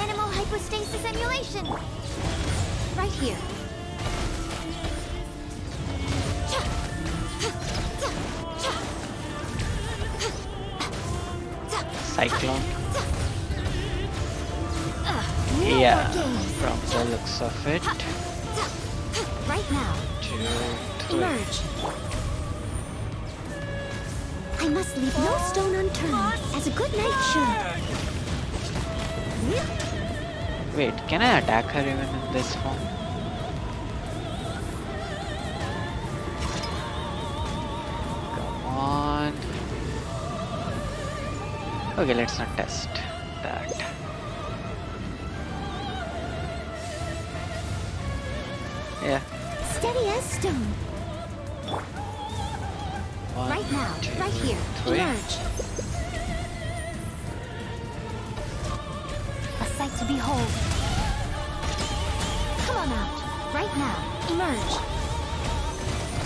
Animal hypostasis emulation. Right here. Cyclone. No Yeah, more games. from the looks of it. Right now. 2, 3. Emerge. I must leave no stone unturned, as a good knight should. Wait, can I attack her even in this form? Come on. Okay, let's not test that. Yeah. Steady as stone. 1, Right now. 2, Right here. 3. Emerge. A sight to behold. Come on out. Right now. Emerge.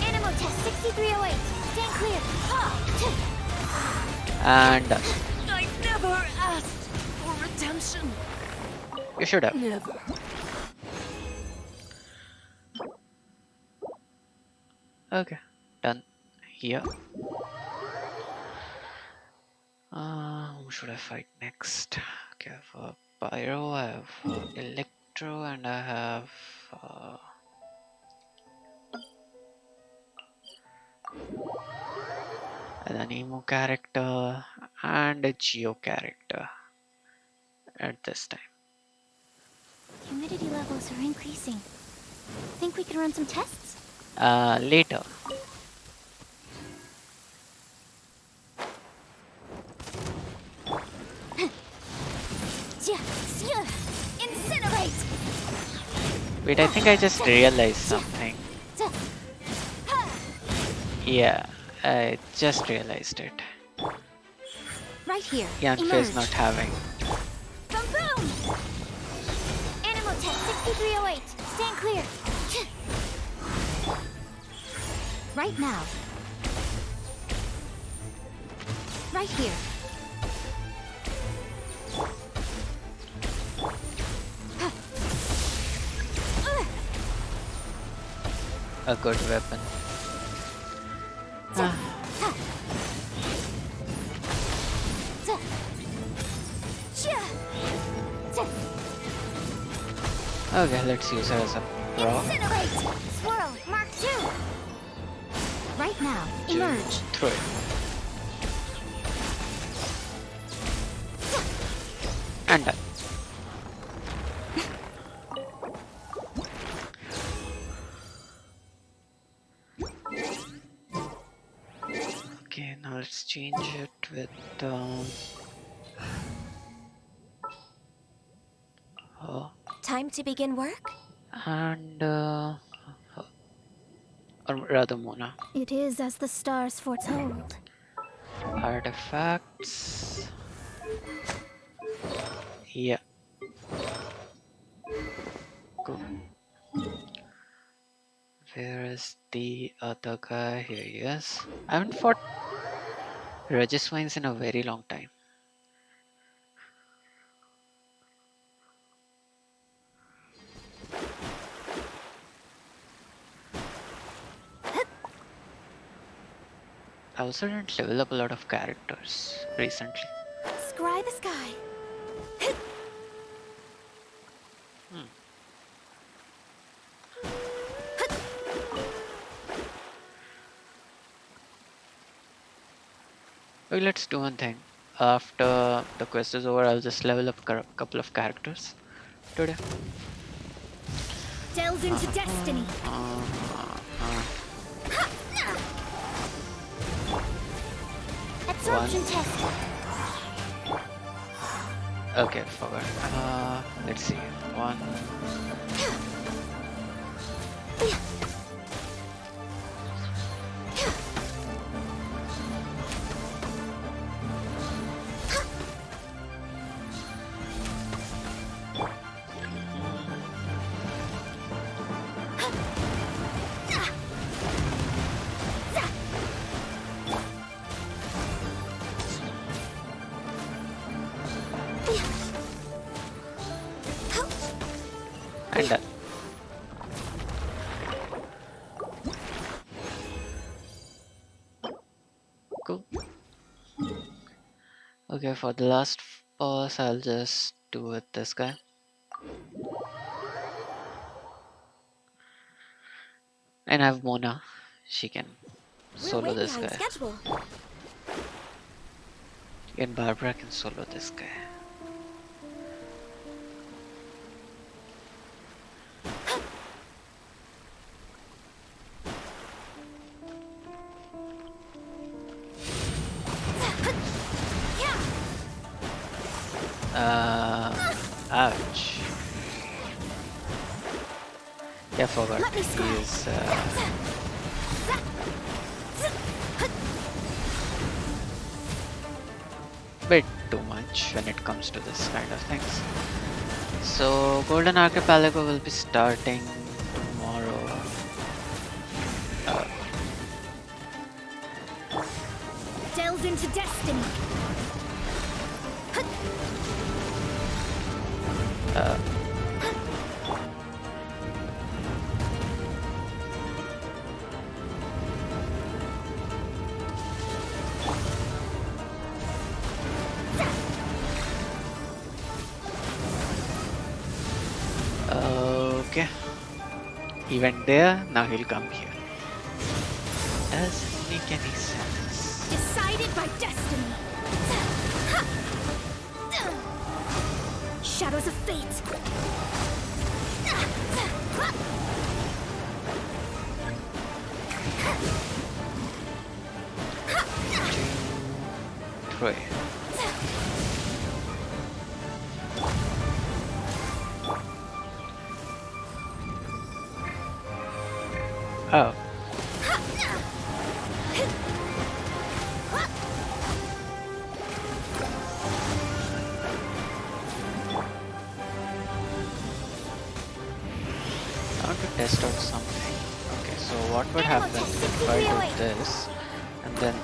Animal test 6308. Stand clear. And I never asked for redemption. you should have. Never. Okay, done. Here. Who should I fight next? Okay, I have Pyro, I have Electro, and I have an Emo character and a Geo character at this time. Humidity levels are increasing. Think we can run some tests? Later. Incinerate! Wait, I think I just realized something. Yeah, I just realized it. Right here. Yanfei is Emerge. not having. Boom boom! Animal test 6308. Stand clear. Right now. Right here. A good weapon. Okay, let's use her as a rock. Incinerate! Swirl! Mark 2! Right now. 2, Emerge. 3. And done. Okay, now let's change it with her Time to begin work? and or rather Mona. It is as the stars foretold. Artifacts. Yeah, cool. Where is the other guy? Here he is. I haven't fought Regiswines in a very long time. I also didn't level up a lot of characters recently. Scry the sky. Hmm. Okay, let's do one thing. After the quest is over, I'll just level up a couple of characters today. Delve into destiny. Absorption test. Okay, forgot. Let's see. One. And done. Cool. Okay, for the last boss, I'll just do with this guy. And I have Mona. She can We're solo way this behind guy. schedule. And Barbara can solo this guy. Ouch. Yeah, I forgot. Let me scry. He is bit too much when it comes to this kind of things. So Golden Archipelago will be starting tomorrow. Delve into destiny. Okay. He went there, now he'll come here. Doesn't make any sense. Decided by destiny. Shadows of fate. Three. Oh. I want to test out something. Okay, so what would happen if I do this and then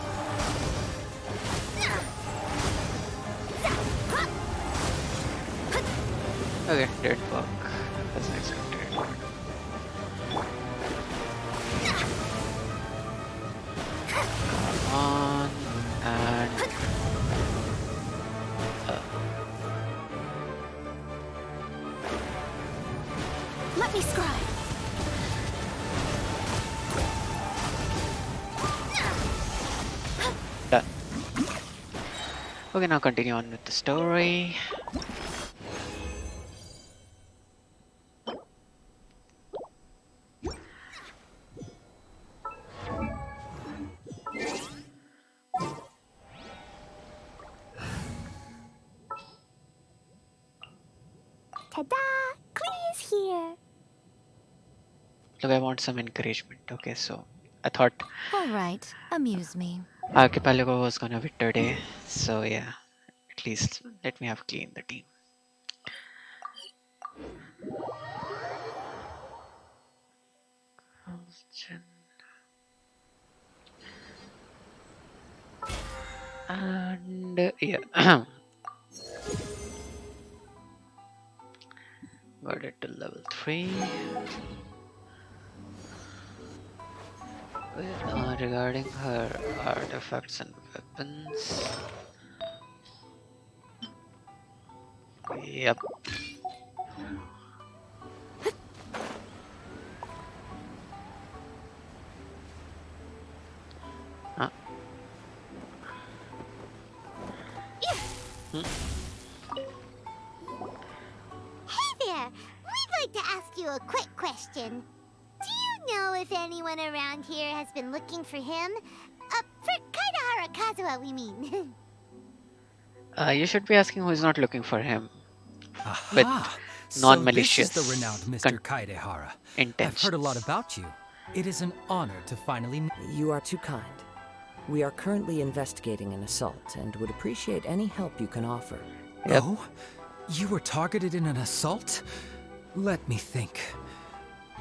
okay, did work as expected. Come on and Let me scry. done. Okay, now continue on with the story. Ta-da! Clee's here. Look, I want some encouragement. Okay, so I thought All right, amuse me. Archipelago was gonna be today. So yeah, at least let me have cleaned the team. And yeah, got it to level 3. Regarding her artifacts and weapons. Yep. Huh? Hmm? Hey there! We'd like to ask you a quick question. Do you know if anyone around here has been looking for him? For Kaidahara Kazuha, we mean. You should be asking who is not looking for him with Aha! So this is non-malicious the renowned Mr. Kaidehara. I've heard a lot intentions. about you. It is an honor to finally meet. You are too kind. We are currently investigating an assault and would appreciate any help you can offer. Yep. Oh? You were targeted in an assault? Let me think.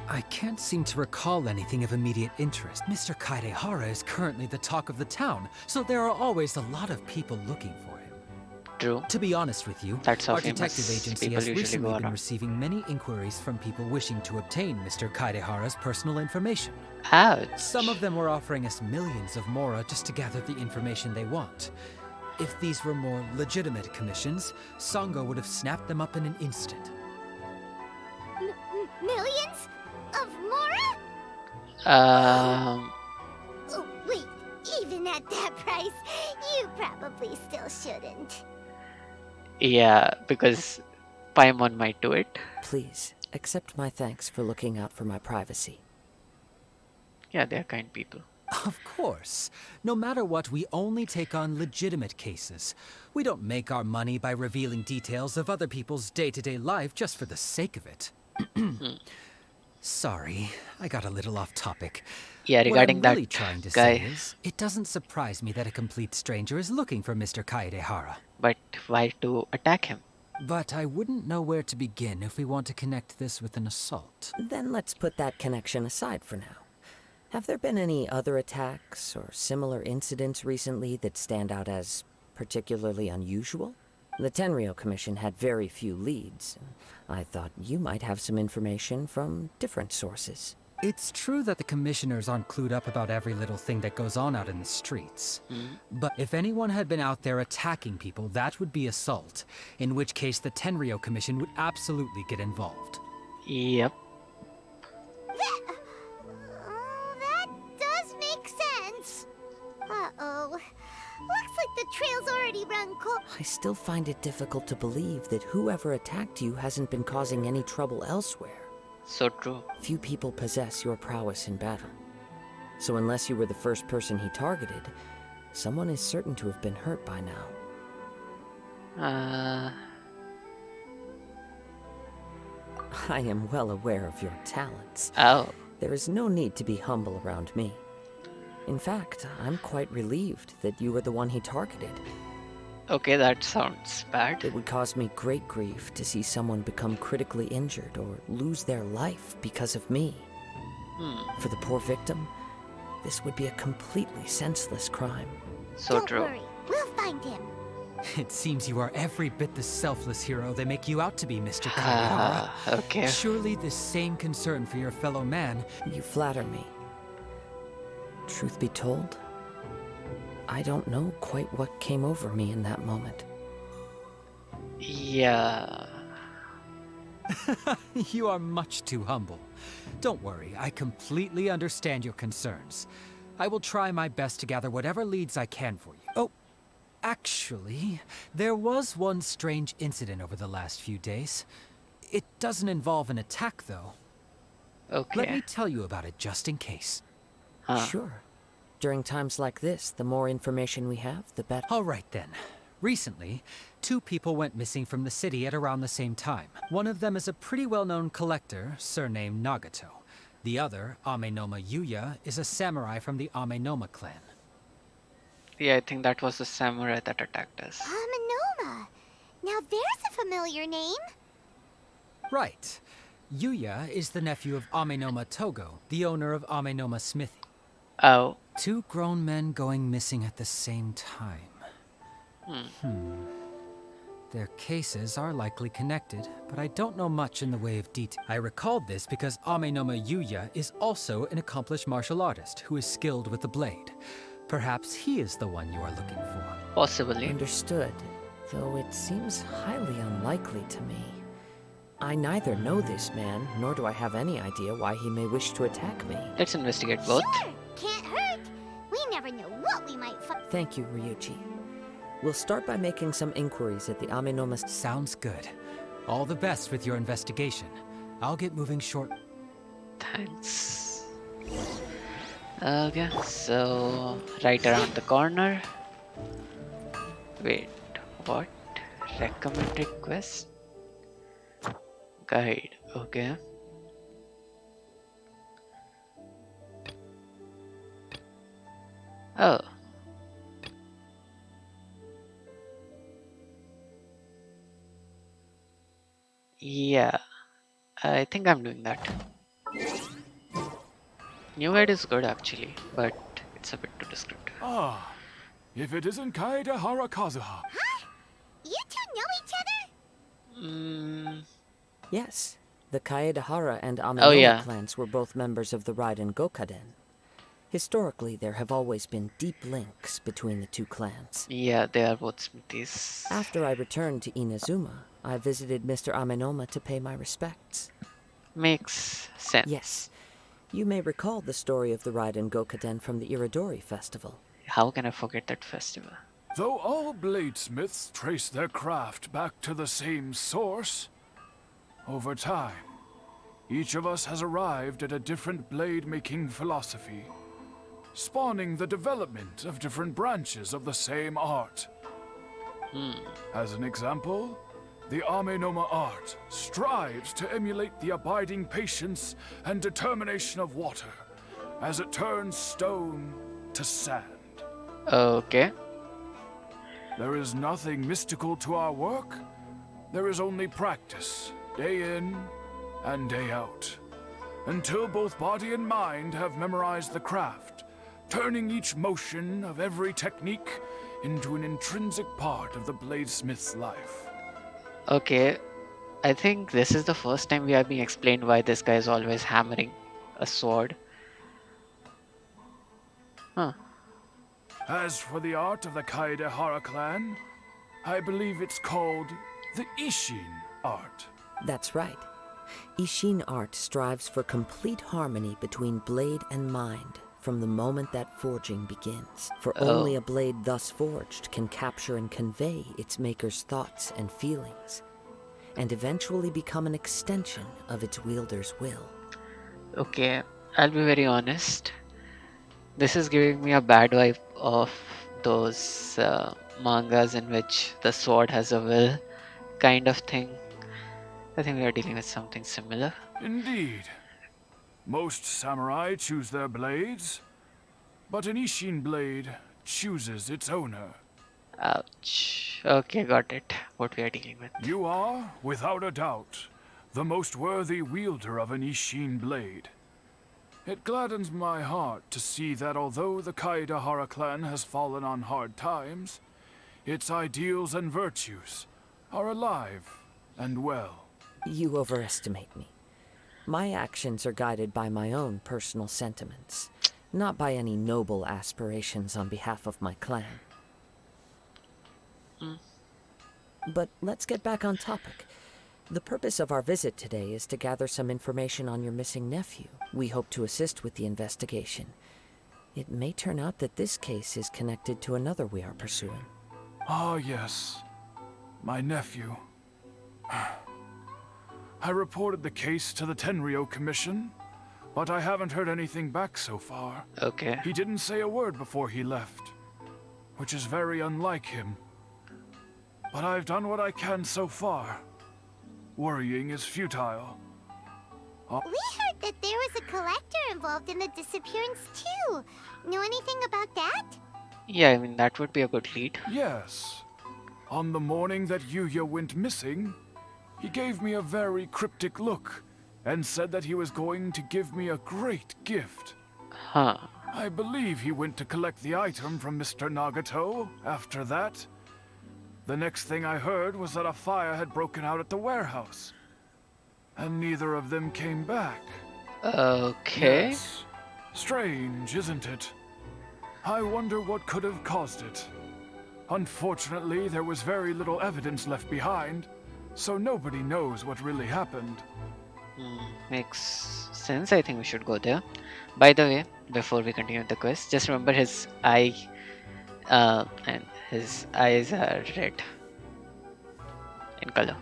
I can't seem to recall anything of immediate interest. Mr. Kaidehara is currently the talk of the town, so there are always a lot of people looking for him. True. To be honest with you, That's how our famous detective agency people has usually recently go been around. receiving many inquiries from people wishing to obtain Mr. Kaidehara's personal information. Ouch. Some of them were offering us millions of mora just to gather the information they want. If these were more legitimate commissions, Sango would have snapped them up in an instant. Millions? Of Mora? Um. Oh, wait. Even at that price, you probably still shouldn't. Yeah, because Paimon might do it. Please, accept my thanks for looking out for my privacy. Yeah, they're kind people. Of course. No matter what, we only take on legitimate cases. We don't make our money by revealing details of other people's day-to-day life just for the sake of it. Sorry, I got a little off topic. Yeah, What regarding I'm that really trying to guy. say is, it doesn't surprise me that a complete stranger is looking for Mr. Kaedehara. But why to attack him? But I wouldn't know where to begin if we want to connect this with an assault. Then let's put that connection aside for now. Have there been any other attacks or similar incidents recently that stand out as particularly unusual? The Tenryou Commission had very few leads. I thought you might have some information from different sources. It's true that the commissioners aren't clued up about every little thing that goes on out in the streets. But if anyone had been out there attacking people, that would be assault, in which case the Tenryou Commission would absolutely get involved. Yep. That does make sense. Uh-oh. Looks like the trail's already run cold. I still find it difficult to believe that whoever attacked you hasn't been causing any trouble elsewhere. So true. Few people possess your prowess in battle. So unless you were the first person he targeted, someone is certain to have been hurt by now. I am well aware of your talents. Oh. There is no need to be humble around me. In fact, I'm quite relieved that you were the one he targeted. Okay, that sounds bad. It would cause me great grief to see someone become critically injured or lose their life because of me. For the poor victim, this would be a completely senseless crime. So Don't true. worry, we'll find him. It seems you are every bit the selfless hero they make you out to be, Mr. Kaedehara. Okay. Surely this same concern for your fellow man... You flatter me. Truth be told, I don't know quite what came over me in that moment. Yeah. You are much too humble. Don't worry, I completely understand your concerns. I will try my best to gather whatever leads I can for you. Oh, actually, there was one strange incident over the last few days. It doesn't involve an attack, though. Okay. Let me tell you about it just in case. Sure. During times like this, the more information we have, the better. All right then. Recently, two people went missing from the city at around the same time. One of them is a pretty well-known collector, surnamed Nagato. The other, Amenoma Yuya, is a samurai from the Amenoma clan. Yeah, I think that was the samurai that attacked us. Amanoma. Now there's a familiar name. Right. Yuya is the nephew of Amenoma Togo, the owner of Amenoma Smithy. Oh. Two grown men going missing at the same time. Their cases are likely connected, but I don't know much in the way of detail. I recalled this because Amenoma Yuya is also an accomplished martial artist who is skilled with the blade. Perhaps he is the one you are looking for. Possibly. Understood, though it seems highly unlikely to me. I neither know this man, nor do I have any idea why he may wish to attack me. Let's investigate both. Sure, can't hurt. We never know what we might find. Thank you, Ryuji. We'll start by making some inquiries at the Amenoma. Sounds good. All the best with your investigation. I'll get moving short. Thanks. Okay, so right around the corner. Wait, what? Recommended quest? Guide, okay. Oh. Yeah, I think I'm doing that. New guide is good actually, but it's a bit too descriptive. Ah, if it isn't Kaedehara Kazuha. Huh? You two know each other? Yes, the Kaedehara and Amenoma Oh, yeah. clans were both members of the Raiden Gokaden. Historically, there have always been deep links between the two clans. Yeah, they are both smithies. After I returned to Inazuma, I visited Mr. Amenoma to pay my respects. Makes sense. Yes. You may recall the story of the Raiden Gokaden from the Iridori festival. How can I forget that festival? Though all bladesmiths trace their craft back to the same source, over time, each of us has arrived at a different blade-making philosophy, spawning the development of different branches of the same art. As an example, the Amenoma art strives to emulate the abiding patience and determination of water as it turns stone to sand. Okay. There is nothing mystical to our work. There is only practice, day in and day out, until both body and mind have memorized the craft, turning each motion of every technique into an intrinsic part of the bladesmith's life. Okay. I think this is the first time we are being explained why this guy is always hammering a sword. Huh. As for the art of the Kaedehara clan, I believe it's called the Ishin art. That's right. Ishin art strives for complete harmony between blade and mind from the moment that forging begins. For only a blade thus forged can capture and convey its maker's thoughts and feelings, and eventually become an extension of its wielder's will. Okay, I'll be very honest. This is giving me a bad vibe of those mangas in which the sword has a will kind of thing. I think we are dealing with something similar. Indeed. Most samurai choose their blades, but an Ishin blade chooses its owner. Ouch. Okay, got it. What we are dealing with. You are, without a doubt, the most worthy wielder of an Ishin blade. It gladdens my heart to see that although the Kaedehara clan has fallen on hard times, its ideals and virtues are alive and well. You overestimate me. My actions are guided by my own personal sentiments, not by any noble aspirations on behalf of my clan. But let's get back on topic. The purpose of our visit today is to gather some information on your missing nephew. We hope to assist with the investigation. It may turn out that this case is connected to another we are pursuing. Ah, yes. My nephew. I reported the case to the Tenryo Commission, but I haven't heard anything back so far. Okay. He didn't say a word before he left, which is very unlike him. but I've done what I can so far. Worrying is futile. We heard that there was a collector involved in the disappearance too. Know anything about that? Yeah, I mean, that would be a good lead. Yes. On the morning that Yuya went missing, he gave me a very cryptic look and said that he was going to give me a great gift. Huh. I believe he went to collect the item from Mr. Nagato after that. The next thing I heard was that a fire had broken out at the warehouse. And neither of them came back. Okay. Yes. Strange, isn't it? I wonder what could have caused it. Unfortunately, there was very little evidence left behind, so nobody knows what really happened. Makes sense. I think we should go there. By the way, before we continue the quest, just remember his eye, and his eyes are red in color.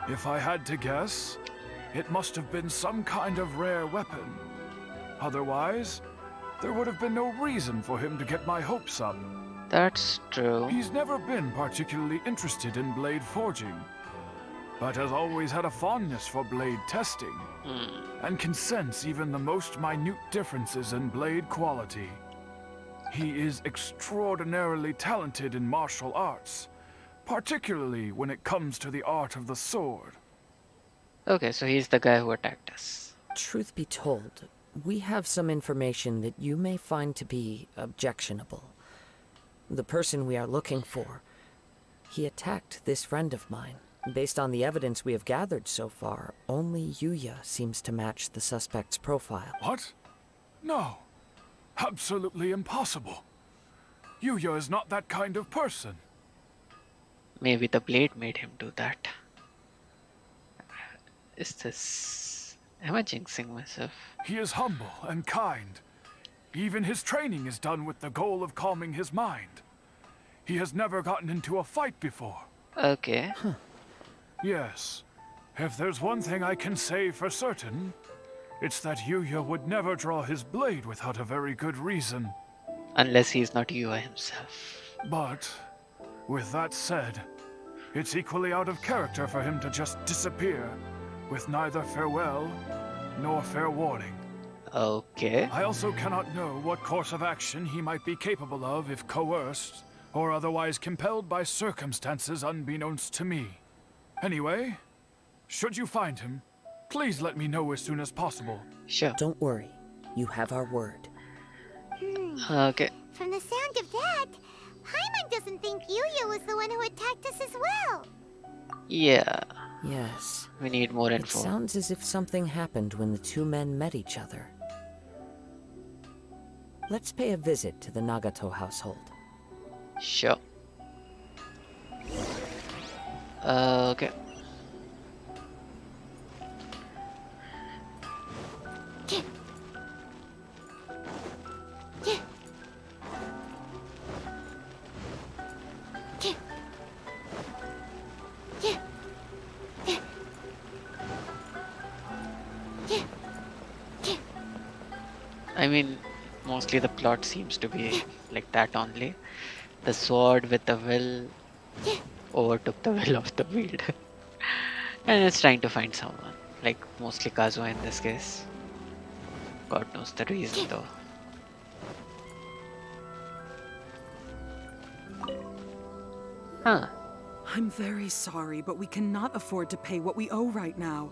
If I had to guess, it must have been some kind of rare weapon. Otherwise, there would have been no reason for him to get my hopes up. That's true. He's never been particularly interested in blade forging, but has always had a fondness for blade testing, and can sense even the most minute differences in blade quality. He is extraordinarily talented in martial arts, particularly when it comes to the art of the sword. Okay, so he's the guy who attacked us. Truth be told, we have some information that you may find to be objectionable. The person we are looking for, he attacked this friend of mine. Based on the evidence we have gathered so far, only Yuya seems to match the suspect's profile. What? No. Absolutely impossible. Yuya is not that kind of person. Maybe the blade made him do that. Is this... Am I jinxing myself? He is humble and kind. Even his training is done with the goal of calming his mind. He has never gotten into a fight before. Okay. Yes. If there's one thing I can say for certain, it's that Yuya would never draw his blade without a very good reason. Unless he's not Yuya himself. But, with that said, it's equally out of character for him to just disappear, with neither farewell nor fair warning. Okay. I also cannot know what course of action he might be capable of if coerced, or otherwise compelled by circumstances unbeknownst to me. Anyway, should you find him, please let me know as soon as possible. Sure. Don't worry, you have our word. Okay. From the sound of that, Paimon doesn't think Yuya was the one who attacked us as well. Yeah. Yes. We need more It info. sounds as if something happened when the two men met each other. Let's pay a visit to the Nagato household. Sure. Okay. I mean, mostly the plot seems to be like that only. The sword with the will overtook the will of the wield. And it's trying to find someone. Like mostly Kazuha in this case. God knows the reason though. Huh. I'm very sorry, but we cannot afford to pay what we owe right now.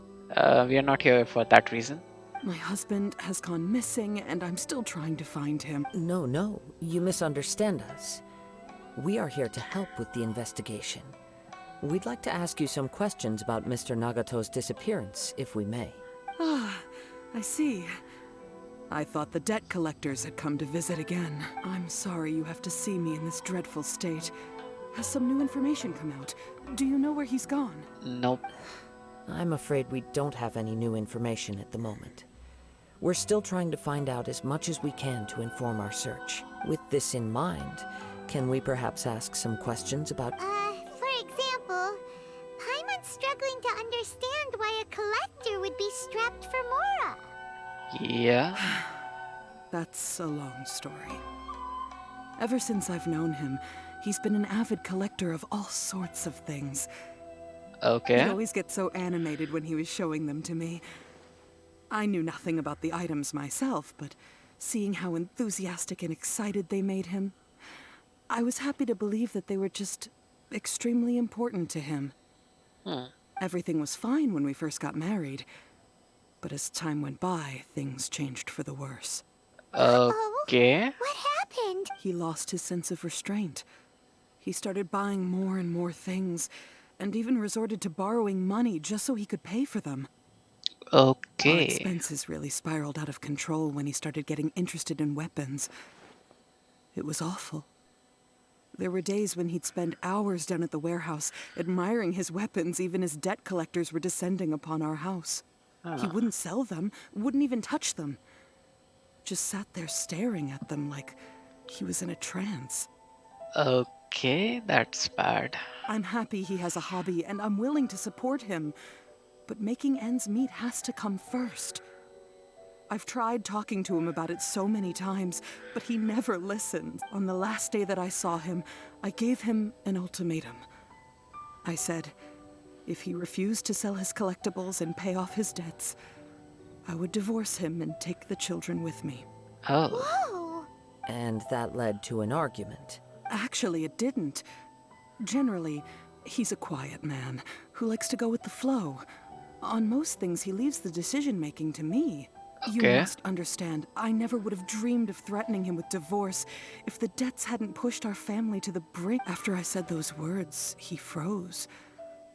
We are not here for that reason. My husband has gone missing, and I'm still trying to find him. No, you misunderstand us. We are here to help with the investigation. We'd like to ask you some questions about Mr. Nagato's disappearance, if we may. Ah, I see. I thought the debt collectors had come to visit again. I'm sorry you have to see me in this dreadful state. Has some new information come out? Do you know where he's gone? Nope. I'm afraid we don't have any new information at the moment. We're still trying to find out as much as we can to inform our search. With this in mind, can we perhaps ask some questions about... For example, Paimon's struggling to understand why a collector would be strapped for Mora. Yeah. That's a long story. Ever since I've known him, He's been an avid collector of all sorts of things. He'd Okay. always get so animated when he was showing them to me. I knew nothing about the items myself, but seeing how enthusiastic and excited they made him, I was happy to believe that they were just extremely important to him. Everything was fine when we first got married, but as time went by, things changed for the worse. Okay. What happened? He lost his sense of restraint. He started buying more and more things, and even resorted to borrowing money just so he could pay for them. Our Okay. expenses really spiraled out of control when he started getting interested in weapons. It was awful. There were days when he'd spend hours down at the warehouse, admiring his weapons even as debt collectors were descending upon our house. He wouldn't sell them, wouldn't even touch them. Just sat there staring at them like he was in a trance. Okay, that's bad. I'm happy he has a hobby, and I'm willing to support him. But making ends meet has to come first. I've tried talking to him about it so many times, but he never listened. On the last day that I saw him, I gave him an ultimatum. I said, if he refused to sell his collectibles and pay off his debts, I would divorce him and take the children with me. Oh. Whoa! And that led to an argument. Actually, it didn't. Generally, he's a quiet man who likes to go with the flow. On most things, he leaves the decision-making to me. You Okay. must understand, I never would have dreamed of threatening him with divorce if the debts hadn't pushed our family to the brink. After I said those words, he froze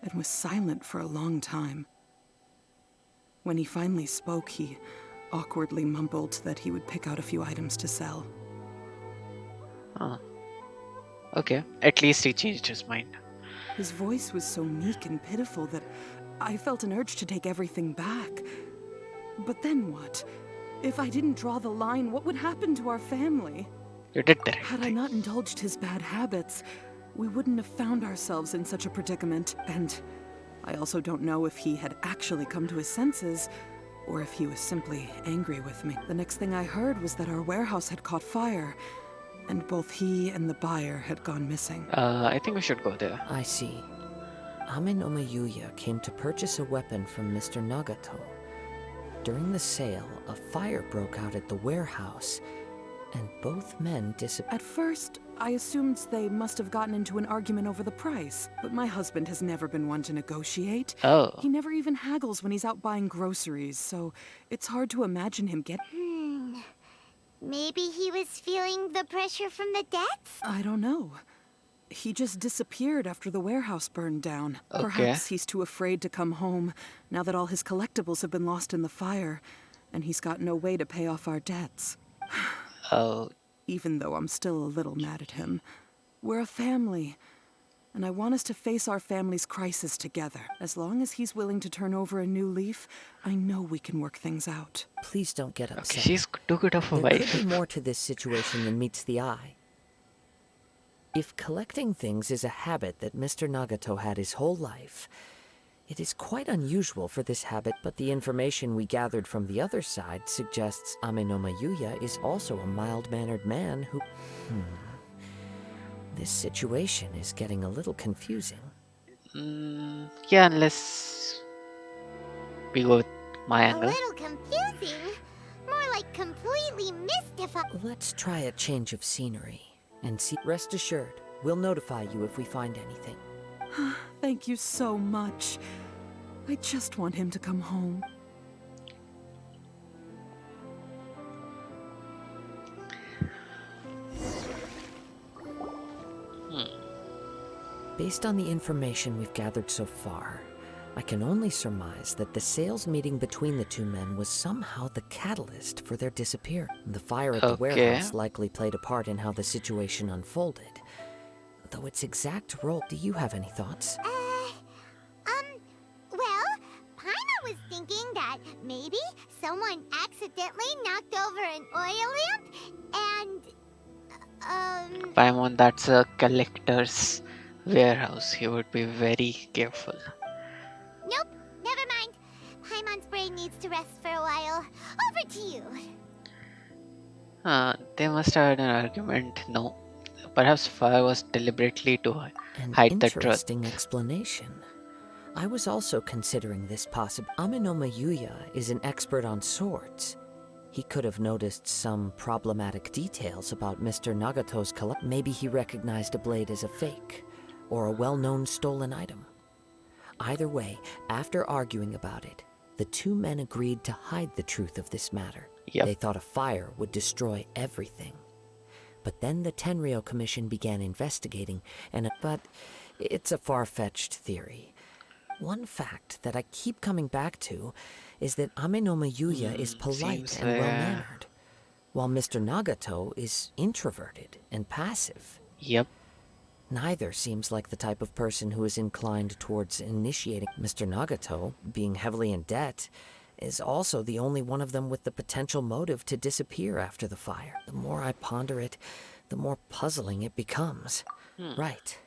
and was silent for a long time. When he finally spoke, he awkwardly mumbled that he would pick out a few items to sell. Huh. Okay. At least he changed his mind. His voice was so meek and pitiful that I felt an urge to take everything back. But then what? If I didn't draw the line, what would happen to our family? You did the right Had I thing. not indulged his bad habits, we wouldn't have found ourselves in such a predicament. And I also don't know if he had actually come to his senses, or if he was simply angry with me. The next thing I heard was that our warehouse had caught fire, and both he and the buyer had gone missing. I think we should go there. I see. Ame no Mayuya came to purchase a weapon from Mr. Nagato. During the sale, a fire broke out at the warehouse, and both men disappeared. At first, I assumed they must have gotten into an argument over the price, but my husband has never been one to negotiate. Oh. He never even haggles when he's out buying groceries, so it's hard to imagine him get... Maybe he was feeling the pressure from the debts? I don't know. He just disappeared after the warehouse burned down. Okay. Perhaps he's too afraid to come home, now that all his collectibles have been lost in the fire, and he's got no way to pay off our debts. Oh. Even though I'm still a little mad at him. We're a family, and I want us to face our family's crisis together. As long as he's willing to turn over a new leaf, I know we can work things out. Please don't get upset. Okay, she's too good of a There could wife. be more to this situation than meets the eye. If collecting things is a habit that Mr. Nagato had his whole life, it is quite unusual for this habit, but the information we gathered from the other side suggests Ame no Mayuya is also a mild-mannered man who... This situation is getting a little confusing. Yeah, unless we go with my A angle. little confusing. More like completely mystifying. Let's try a change of scenery and see. Rest assured, we'll notify you if we find anything. Thank you so much. I just want him to come home. Based on the information we've gathered so far, I can only surmise that the sales meeting between the two men was somehow the catalyst for their disappearance. The fire at the warehouse likely played a part in how the situation unfolded. Though its exact role... Do you have any thoughts? Well, Paimon was thinking that maybe someone accidentally knocked over an oil lamp and, Paimon, that's a collector's warehouse. He would be very careful. Nope, never mind. Paimon's brain needs to rest for a while. Over to you. They must have had an argument. No. Perhaps fire was deliberately to An hide the truth. interesting explanation. I was also considering this possible. Aminoma Yuya is an expert on swords. He could have noticed some problematic details about Mr. Nagato's collect. Maybe he recognized a blade as a fake, or a well-known stolen item. Either way, after arguing about it, the two men agreed to hide the truth of this matter. Yep. They thought a fire would destroy everything. But then the Tenryo Commission began investigating, but it's a far-fetched theory. One fact that I keep coming back to is that Aminoma Yuya is polite and well-mannered, while Mr. Nagato is introverted and passive. Yep. Neither seems like the type of person who is inclined towards initiating. Mr. Nagato, being heavily in debt, is also the only one of them with the potential motive to disappear after the fire. The more I ponder it, the more puzzling it becomes. Right.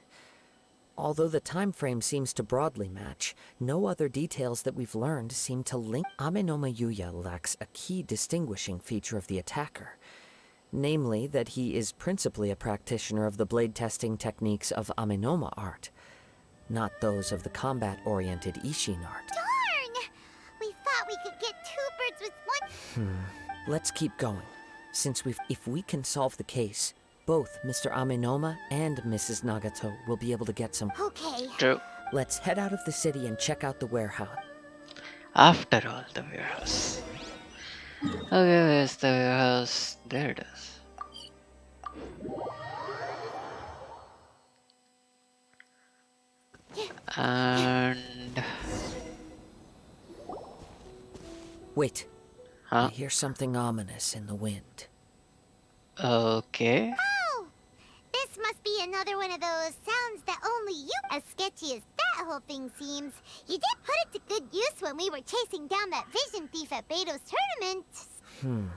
Although the time frame seems to broadly match, no other details that we've learned seem to link. Aminoma Yuya lacks a key distinguishing feature of the attacker, namely that he is principally a practitioner of the blade testing techniques of Aminoma art, not those of the combat-oriented Ishin art. Darn! We thought we could get two birds with one. Let's keep going, since if we can solve the case, both Mr. Aminoma and Mrs. Nagato will be able to get some. Okay. True. Let's head out of the city and check out the warehouse. After all, the warehouse. Okay, where's the warehouse? There it is. And... Wait. Huh? I hear something ominous in the wind. Okay. Oh! This must be another one of those sounds that only you... As sketchy as that whole thing seems, you did put it to good use when we were chasing down that vision thief at Beto's tournament.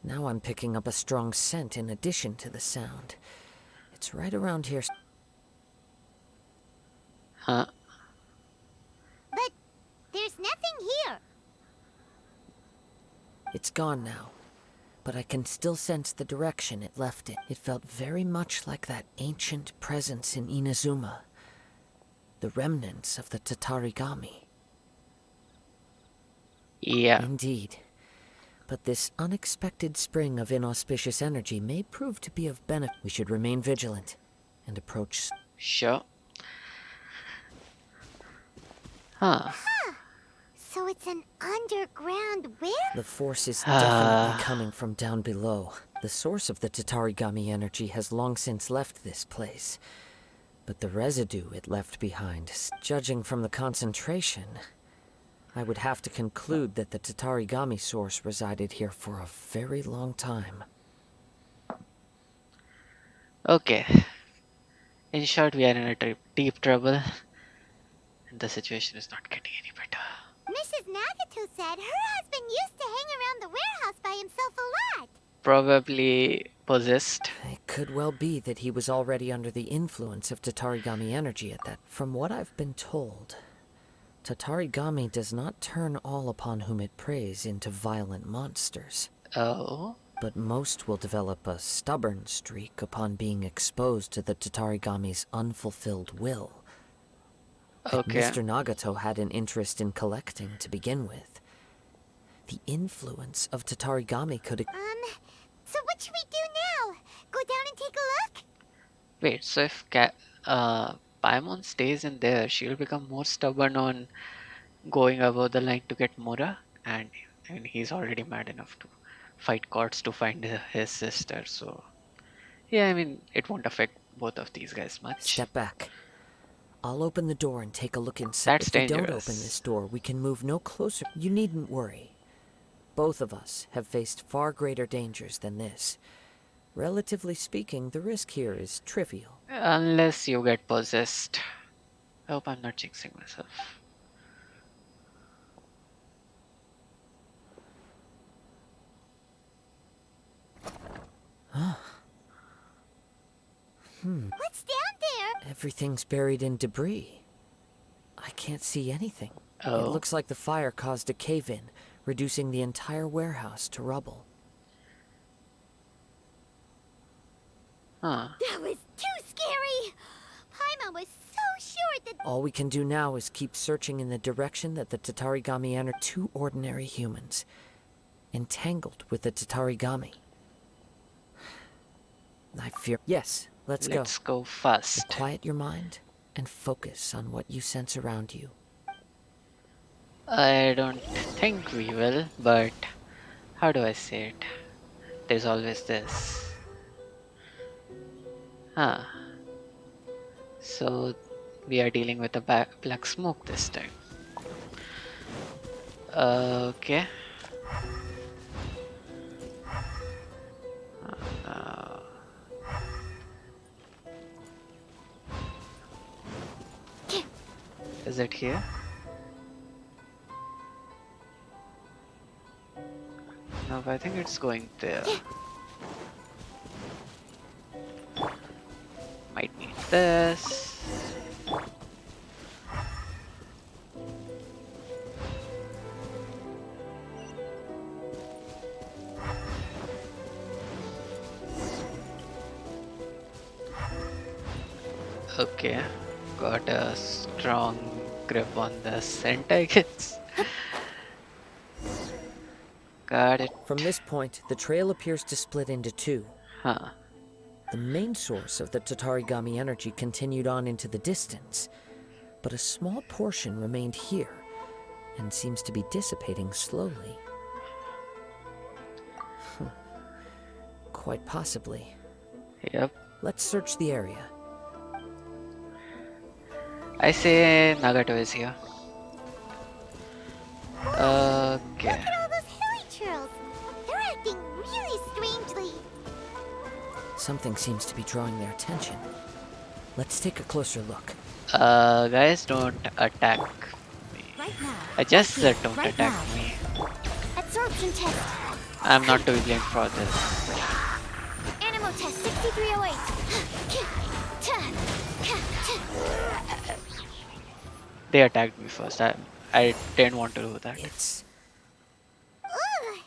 Now I'm picking up a strong scent in addition to the sound. It's right around here. Huh? But there's nothing here. It's gone now, but I can still sense the direction it left it. It felt very much like that ancient presence in Inazuma. The remnants of the Tatarigami. Yeah. Indeed. But this unexpected spring of inauspicious energy may prove to be of benefit. We should remain vigilant and approach... Sure. Huh. So it's an underground where? The force is definitely coming from down below. The source of the Tatarigami energy has long since left this place. But the residue it left behind, judging from the concentration, I would have to conclude that the Tatarigami source resided here for a very long time. Okay. In short, we are in a deep trouble. And the situation is not getting any better. Mrs. Nagato said her husband used to hang around the warehouse by himself a lot. Probably possessed. It could well be that he was already under the influence of Tatarigami energy at that. From what I've been told, Tatarigami does not turn all upon whom it preys into violent monsters. Oh? But most will develop a stubborn streak upon being exposed to the Tatarigami's unfulfilled will. That Okay. Mr. Nagato had an interest in collecting to begin with. The influence of Tatarigami could... So what should we do now? Go down and take a look? Wait, so if Paimon stays in there, she'll become more stubborn on going above the line to get Mura, and he's already mad enough to fight courts to find his sister, so yeah, I mean, it won't affect both of these guys much. Step back. I'll open the door and take a look inside. That's if we don't dangerous. open this door, we can move no closer. You needn't worry. Both of us have faced far greater dangers than this. Relatively speaking, the risk here is trivial. Unless you get possessed. I hope I'm not jinxing myself. What's down there? Everything's buried in debris. I can't see anything. It Oh. looks like the fire caused a cave-in, reducing the entire warehouse to rubble. Huh. That was too scary! Paimon was so sure that... All we can do now is keep searching in the direction that the Tatarigami entered. Two ordinary humans, entangled with the Tatarigami. I fear... Yes, let's go. Let's go fast. Quiet your mind and focus on what you sense around you. I don't think we will, but how do I say it? There's always this. Huh. So we are dealing with a black smoke this time. Okay. Uh, is it here? No, I think it's going there. Might need this. Okay, got a strong grip on the scent, I guess. Got it. From this point, the trail appears to split into two. Huh. The main source of the Tatarigami energy continued on into the distance, but a small portion remained here and seems to be dissipating slowly. Quite possibly. Yep. Let's search the area. I say Nagato is here. Okay. Look at all those hilly churls! They're acting really strangely. Something seems to be drawing their attention. Let's take a closer look. Guys, don't attack me. Right now. I just said Here, don't right attack now. me. Absorption test. I'm not to be blamed for this. Animal test 6308. They attacked me first. I didn't want to do that. It's... Ugh!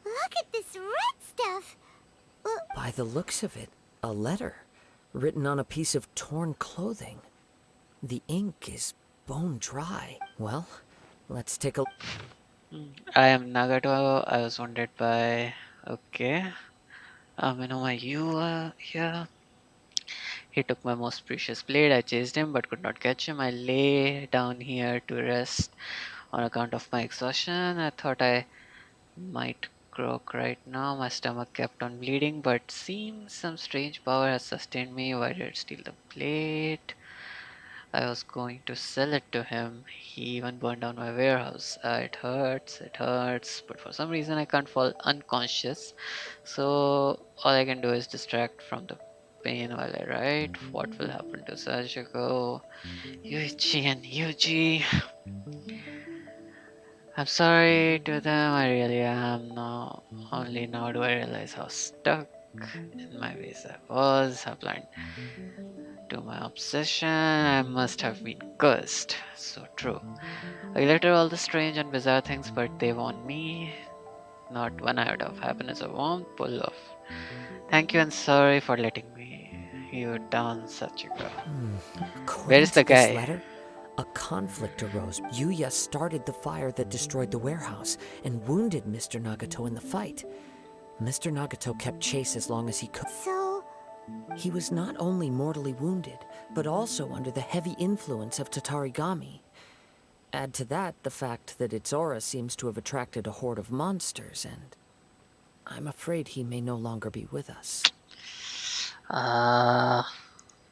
Look at this red stuff! By the looks of it, a letter written on a piece of torn clothing. The ink is bone dry. Well, let's take a... I am Nagato. I was wounded by... Okay. You are here. He took my most precious blade. I chased him but could not catch him. I lay down here to rest on account of my exhaustion. I thought I might croak right now. My stomach kept on bleeding, but seems some strange power has sustained me. Why did it steal the blade? I was going to sell it to him. He even burned down my warehouse. It hurts, but for some reason I can't fall unconscious. So all I can do is distract from the pain while I write. What will happen to Sachiko, Yuichi, and Yuji? I'm sorry to them, I really am. Now, only now do I realize how stuck in my ways I was. I blind to my obsession. I must have been cursed. So true. I glitter all the strange and bizarre things, but they want me. Not one iota of happiness or warmth. Pull off. Thank you and sorry for letting me you down, Sachiko. Where is the According to this guy? letter, a conflict arose. Yuya started the fire that destroyed the warehouse and wounded Mr. Nagato in the fight. Mr. Nagato kept chase as long as he could. So... He was not only mortally wounded, but also under the heavy influence of Tatarigami. Add to that the fact that its aura seems to have attracted a horde of monsters, and I'm afraid he may no longer be with us.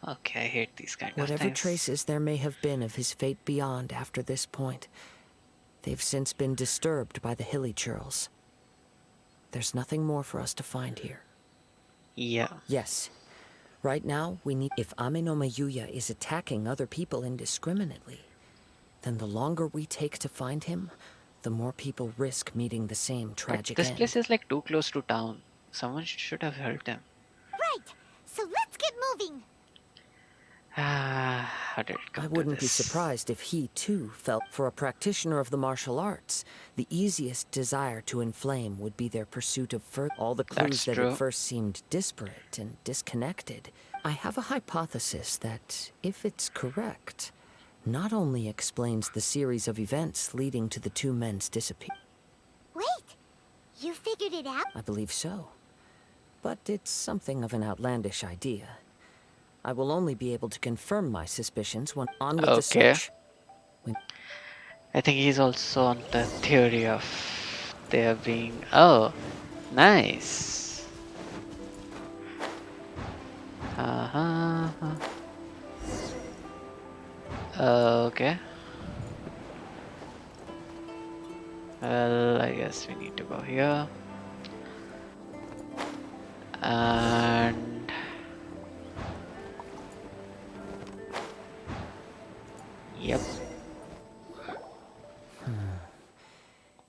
Okay, I hate these kind of Whatever things. traces there may have been of his fate beyond after this point, they've since been disturbed by the hilly churls. There's nothing more for us to find here. Yeah. Yes. Right now, we need... If Amenoma Yuya is attacking other people indiscriminately, then the longer we take to find him, the more people risk meeting the same But tragic this end. place is like too close to town. Someone should have helped him. Right! So let's get moving! How did it come I to wouldn't be this? surprised if he, too, felt for a practitioner of the martial arts. The easiest desire to inflame would be their pursuit of all the clues That's that at true. first seemed disparate and disconnected. I have a hypothesis that, if it's correct, not only explains the series of events leading to the two men's disappearance. Wait, you figured it out? I believe so. But it's something of an outlandish idea. I will only be able to confirm my suspicions when on with the Okay. search. I think he's also on the theory of there being. Oh, nice. Uh huh. Okay. Well, I guess we need to go here. And yep.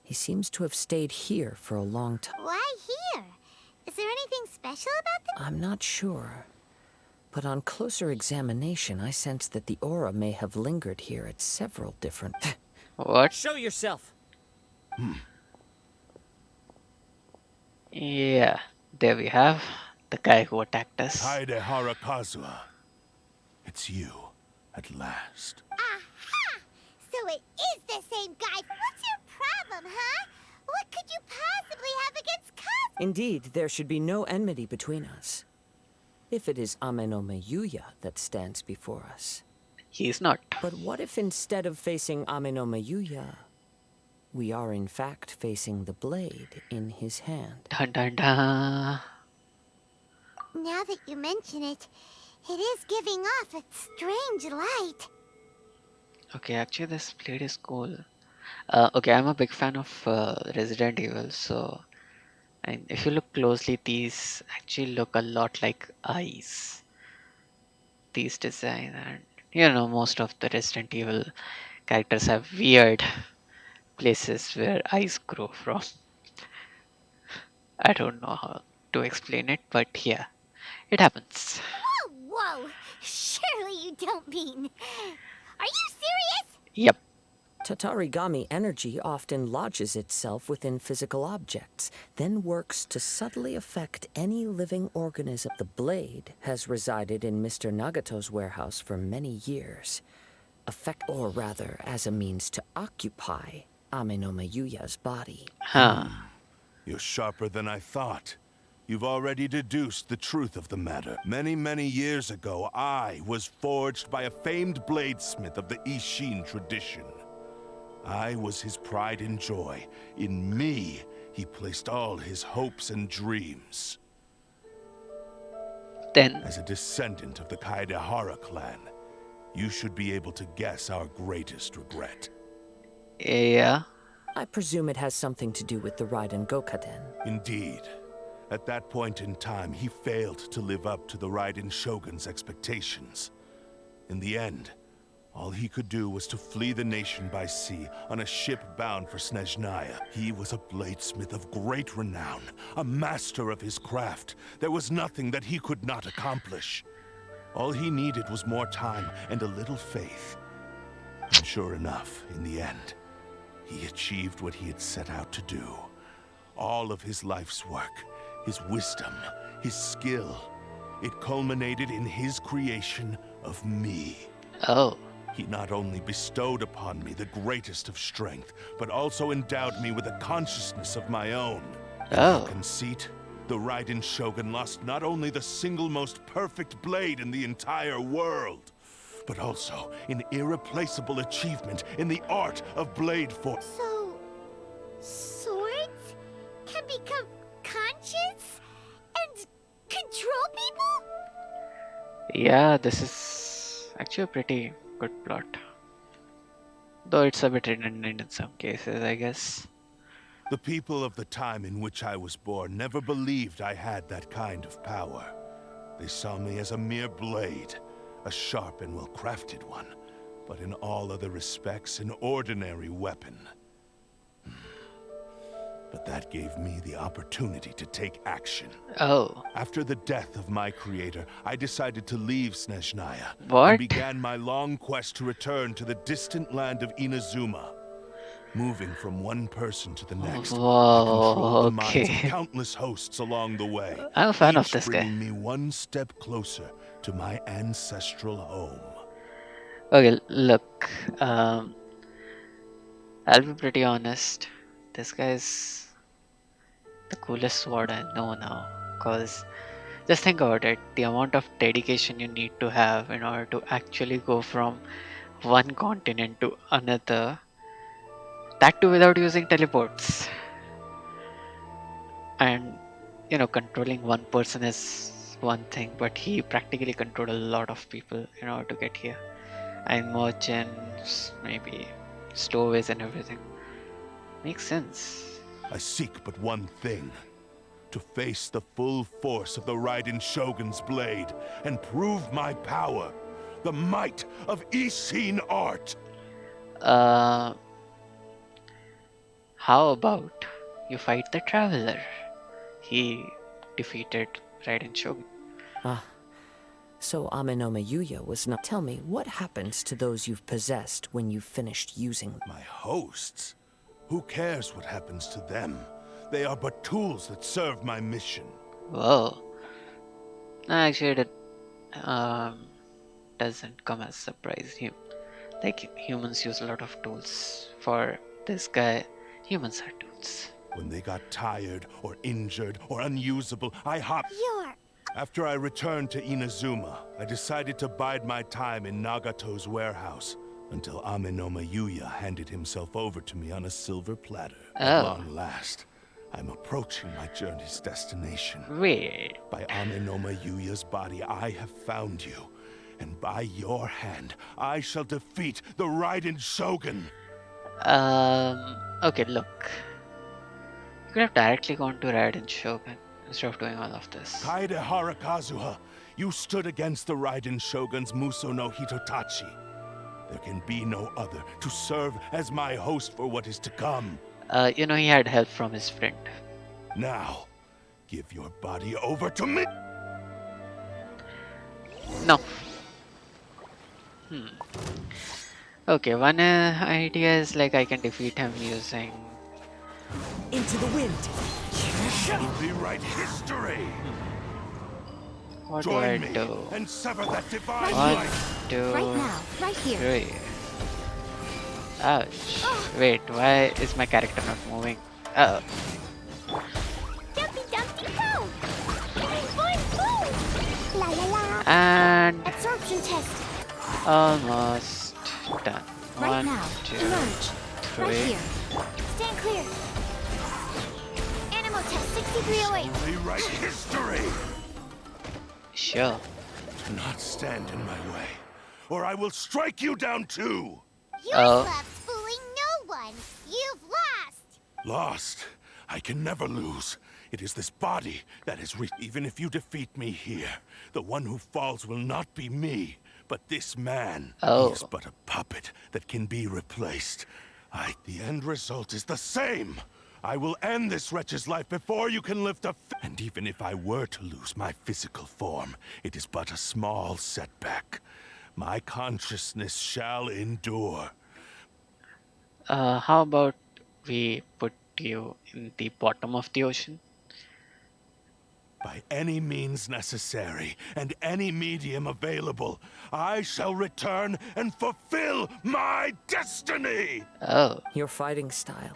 He seems to have stayed here for a long time. Why here? Is there anything special about the... I'm not sure. But on closer examination, I sense that the aura may have lingered here at several different... What? Show yourself! Yeah, there we have the guy who attacked us. Kazuha. It's you, at last. Aha! So it is the same guy. What's your problem, huh? What could you possibly have against Kazuha? Indeed, there should be no enmity between us. If it is Amenome Yuya that stands before us. He's not. But what if instead of facing Amenome Yuya, we are in fact facing the blade in his hand? Dun dun dun. Now that you mention it, it is giving off a strange light. Okay, actually this blade is cool. Okay, I'm a big fan of Resident Evil, so and if you look closely, these actually look a lot like eyes. These design, and you know, most of the Resident Evil characters have weird places where eyes grow from. I don't know how to explain it, but yeah, it happens. Whoa, whoa! Surely you don't mean... Are you serious? Yep. Tatarigami energy often lodges itself within physical objects, then works to subtly affect any living organism. The blade has resided in Mr. Nagato's warehouse for many years. Or rather, as a means to occupy Amenome Yuya's body. Huh. You're sharper than I thought. You've already deduced the truth of the matter. Many, many years ago, I was forged by a famed bladesmith of the Ishin tradition. I was his pride and joy. In me, he placed all his hopes and dreams. Then, as a descendant of the Kaidehara clan, you should be able to guess our greatest regret. Yeah. I presume it has something to do with the Raiden Gokaden. Indeed. At that point in time, he failed to live up to the Raiden Shogun's expectations. In the end, all he could do was to flee the nation by sea on a ship bound for Snezhnaya. He was a bladesmith of great renown, a master of his craft. There was nothing that he could not accomplish. All he needed was more time and a little faith. And sure enough, in the end, he achieved what he had set out to do. All of his life's work, his wisdom, his skill, it culminated in his creation of me. Oh. He not only bestowed upon me the greatest of strength, but also endowed me with a consciousness of my own. Oh. In conceit, the Raiden Shogun lost not only the single most perfect blade in the entire world, but also an irreplaceable achievement in the art of blade force. So, swords can become conscious and control people? Yeah, this is actually a pretty good plot. Though it's a bit redundant in some cases, I guess. The people of the time in which I was born never believed I had that kind of power. They saw me as a mere blade, a sharp and well-crafted one, but in all other respects an ordinary weapon. But that gave me the opportunity to take action. Oh. After the death of my creator, I decided to leave Snezhnaya What? and began my long quest to return to the distant land of Inazuma. Moving from one person to the next, I controlled Whoa, the minds of okay. countless hosts along the way, I'm a fan of each this guy. bringing me one step closer to my ancestral home. Okay, look, um, I'll be pretty honest. This guy's the coolest sword I know now. Cause just think about it, the amount of dedication you need to have in order to actually go from one continent to another. That too without using teleports. And controlling one person is one thing, but he practically controlled a lot of people in order to get here. And merchants, maybe stowaways and everything. Makes sense. I seek but one thing. To face the full force of the Raiden Shogun's blade and prove my power. The might of Ishin art. How about you fight the Traveler? He defeated Raiden Shogun. Ah, so Amenoma Yuya was not. Tell me, what happens to those you've possessed when you've finished using them? My hosts? Who cares what happens to them? They are but tools that serve my mission. Whoa. Actually, that doesn't come as a surprise. Like humans use a lot of tools. For this guy, humans are tools. When they got tired or injured or unusable, I hopped. You're... After I returned to Inazuma, I decided to bide my time in Nagato's warehouse until Amenoma Yuya handed himself over to me on a silver platter. At long last, I'm approaching my journey's destination. Wait. By Amenoma Yuya's body, I have found you. And by your hand, I shall defeat the Raiden Shogun. Okay, look. You could have directly gone to Raiden Shogun instead of doing all of this. Kaedehara Kazuha, you stood against the Raiden Shogun's Muso no Hitotachi. There can be no other to serve as my host for what is to come. He had help from his friend. Now, give your body over to me. No. Okay, one idea is like I can defeat him using... Into the wind. Rewrite history. What Join do I me do? and sever that divine One, light. two, Right now, right here. three. Ouch. Wait, why is my character not moving? Oh. Dumpty Dumpty Go! Boing boing! La la la! And Absorption test! almost done. Right One, now, two, emerge. Right three. here. Stand clear! Animal test 6308! Rewrite history. Sure. Do not stand in my way, or I will strike you down too. Your club's fooling no one! You've lost! Lost? I can never lose. It is this body that is even if you defeat me here, the one who falls will not be me, but this man. Oh. He is but a puppet that can be replaced. The end result is the same. I will end this wretch's life before you can lift a and even if I were to lose my physical form, it is but a small setback. My consciousness shall endure. How about we put you in the bottom of the ocean? By any means necessary, and any medium available, I shall return and fulfill my destiny! Oh. Your fighting style.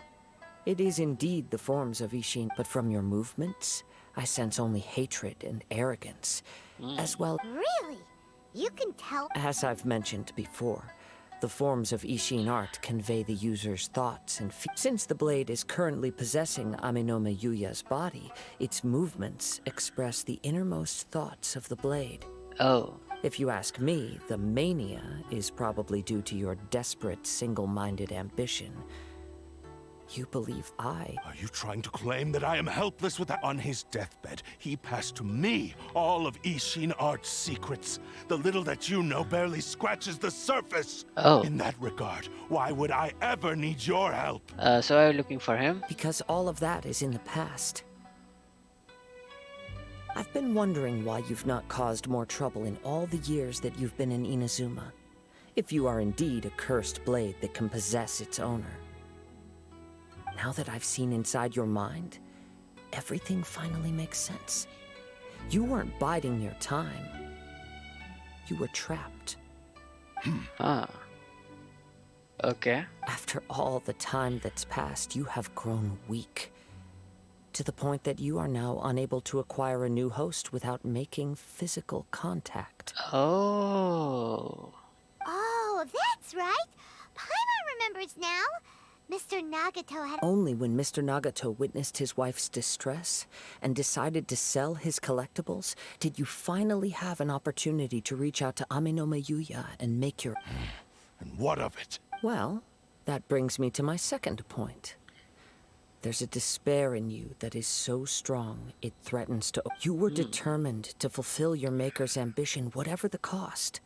It is indeed the forms of Ishin, but from your movements, I sense only hatred and arrogance, as well. Really? You can tell. As I've mentioned before, the forms of Ishin art convey the user's thoughts and since the blade is currently possessing Amenoma Yuya's body, its movements express the innermost thoughts of the blade. Oh. If you ask me, the mania is probably due to your desperate, single-minded ambition. You believe I... Are you trying to claim that I am helpless with that? On his deathbed, he passed to me all of Ishin Art's secrets. The little that you know barely scratches the surface. Oh. In that regard, why would I ever need your help? So are you looking for him? Because all of that is in the past. I've been wondering why you've not caused more trouble in all the years that you've been in Inazuma. If you are indeed a cursed blade that can possess its owner. Now that I've seen inside your mind, everything finally makes sense. You weren't biding your time. You were trapped. Ah. Okay. After all the time that's passed, you have grown weak. To the point that you are now unable to acquire a new host without making physical contact. Oh. Oh, that's right. Paimon remembers now. Mr. Nagato had... Only when Mr. Nagato witnessed his wife's distress and decided to sell his collectibles did you finally have an opportunity to reach out to Aminome Yuya and make your... And what of it? Well, that brings me to my second point. There's a despair in you that is so strong it threatens to... You were determined to fulfill your maker's ambition, whatever the cost.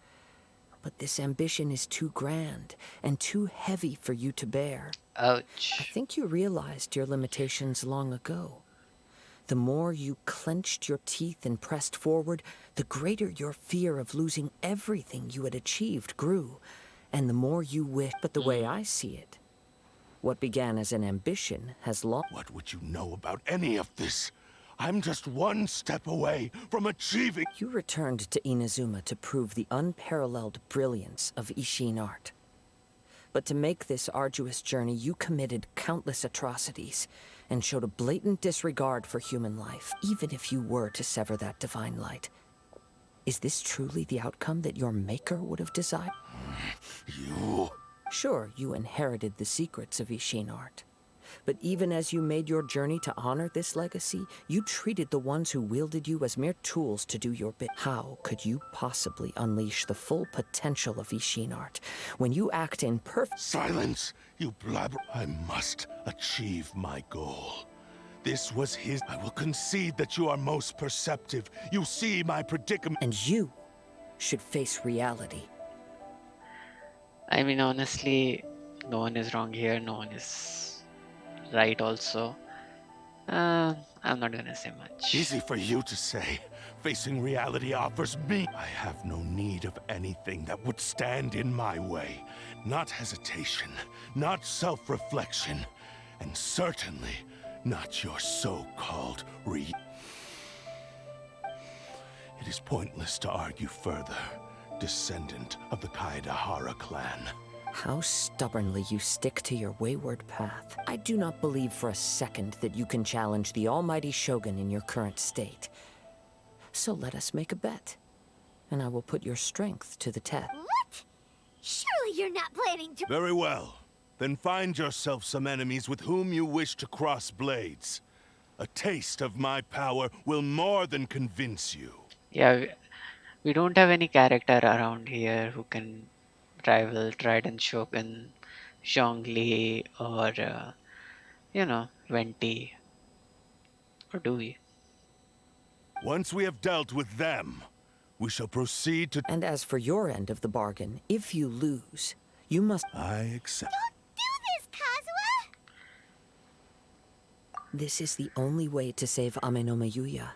But this ambition is too grand and too heavy for you to bear. Ouch. I think you realized your limitations long ago. The more you clenched your teeth and pressed forward, the greater your fear of losing everything you had achieved grew, and the more you wished. But the way I see it, what began as an ambition has long... What would you know about any of this? I'm just one step away from achieving... You returned to Inazuma to prove the unparalleled brilliance of Ishin art. But to make this arduous journey, you committed countless atrocities and showed a blatant disregard for human life, even if you were to sever that divine light. Is this truly the outcome that your maker would have desired? You... Sure, you inherited the secrets of Ishin art. But even as you made your journey to honor this legacy, you treated the ones who wielded you as mere tools to do your bit. How could you possibly unleash the full potential of Ishin art when you act in perfect... Silence, you blabber. I must achieve my goal. This was his... I will concede that you are most perceptive. You see my predicament. And you should face reality. I mean, honestly, no one is wrong here. No one is right also. I'm not gonna say much. Easy for you to say. Facing reality offers me... I have no need of anything that would stand in my way. Not hesitation, not self-reflection, and certainly not your so-called It is pointless to argue further, descendant of the Kaedahara clan. How stubbornly you stick to your wayward path. I do not believe for a second that you can challenge the almighty Shogun in your current state. So let us make a bet, and I will put your strength to the test. What? Surely you're not planning to... Very well. Then find yourself some enemies with whom you wish to cross blades. A taste of my power will more than convince you. Yeah, we don't have any character around here who can rival Trident Shogun, Zhongli, or, Venti. Or do we? Once we have dealt with them, we shall proceed to... And as for your end of the bargain, if you lose, you must... I accept. Don't do this, Kazuha! This is the only way to save Aminome Yuya.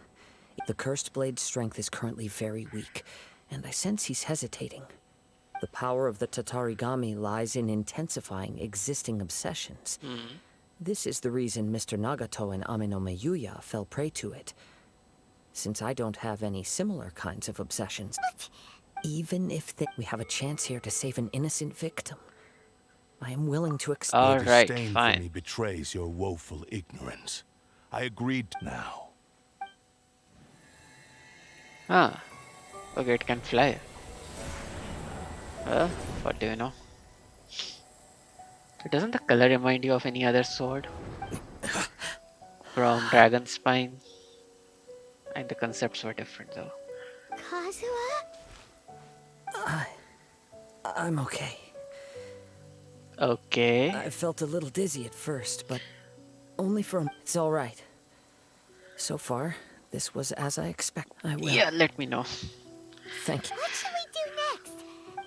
The Cursed Blade's strength is currently very weak, and I sense he's hesitating. The power of the Tatarigami lies in intensifying existing obsessions. This is the reason Mr. Nagato and Aminome Yuya fell prey to it. Since I don't have any similar kinds of obsessions, even if we have a chance here to save an innocent victim, I am willing to accept... Alright, Your disdain fine. for me betrays your woeful ignorance. I agreed now. Ah, okay, it can fly. What do you know? Doesn't the color remind you of any other sword? From Dragon Spine? And the concepts were different though. Kazuha? I'm okay. Okay. I felt a little dizzy at first, but only for It's all right. So far, this was as I expect. I will. Yeah, let me know. Thank you. What should we do next?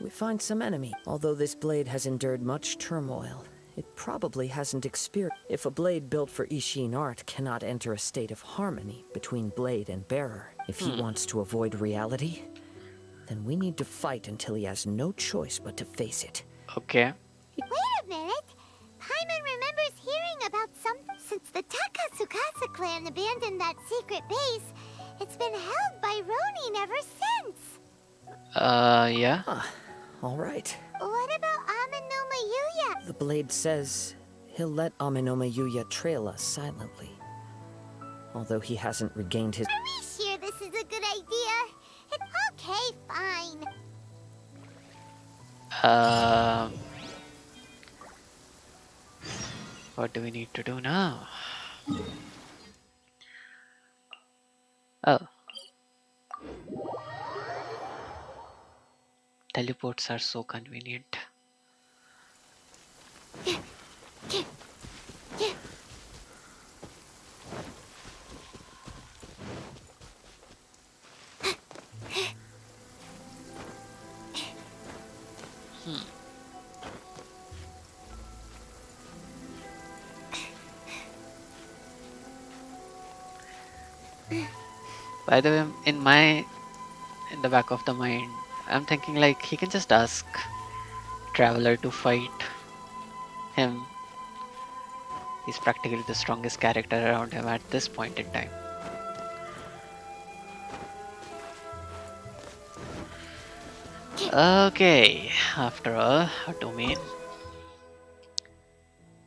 We find some enemy. Although this blade has endured much turmoil, it probably hasn't experienced. If a blade built for Ishin art cannot enter a state of harmony between blade and bearer, if he wants to avoid reality, then we need to fight until he has no choice but to face it. Okay. Wait a minute. Paimon remembers hearing about something. Since the Takasukasa clan abandoned that secret base, it's been held by Ronin ever since. Yeah. All right. What about Amenoma Yuya? The blade says he'll let Amenoma Yuya trail us silently. Although he hasn't regained his... Are we sure this is a good idea? Okay, fine. What do we need to do now? Oh. Teleports are so convenient. By the way, in the back of the mind, I'm thinking like he can just ask Traveler to fight him. He's practically the strongest character around him at this point in time. Okay, after all, a domain.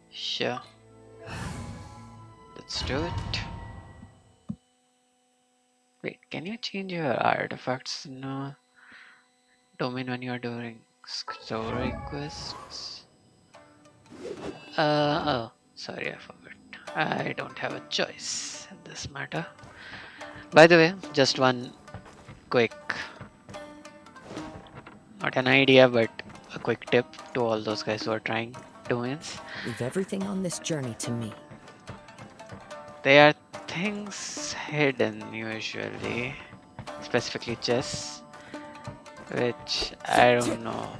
Sure. Let's do it. Wait, can you change your artifacts in domain when you're doing story quests? Oh, sorry, I forgot. I don't have a choice in this matter. By the way, just one quick, not an idea, but a quick tip to all those guys who are trying domains. Leave everything on this journey to me. There are things hidden usually, specifically chests, which I don't know.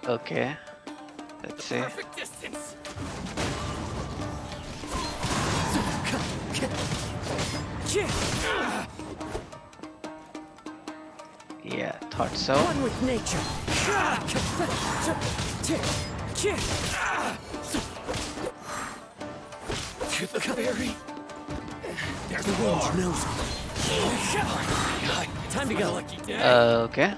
Okay, let's see. Yeah, thought so. One with nature. To the berry. There's the wind knows. Time to go. Okay.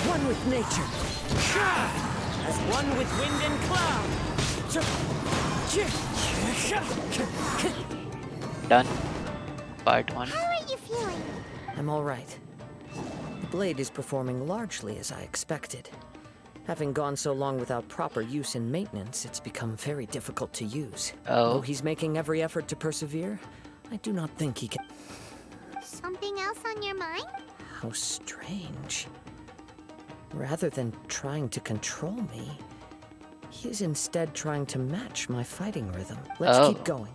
One with nature. As one with wind and cloud. Done. Part 1. How are you feeling? I'm all right. The blade is performing largely as I expected. Having gone so long without proper use and maintenance, it's become very difficult to use. Oh. Though he's making every effort to persevere, I do not think he can... Something else on your mind? How strange. Rather than trying to control me, he is instead trying to match my fighting rhythm. Let's keep going.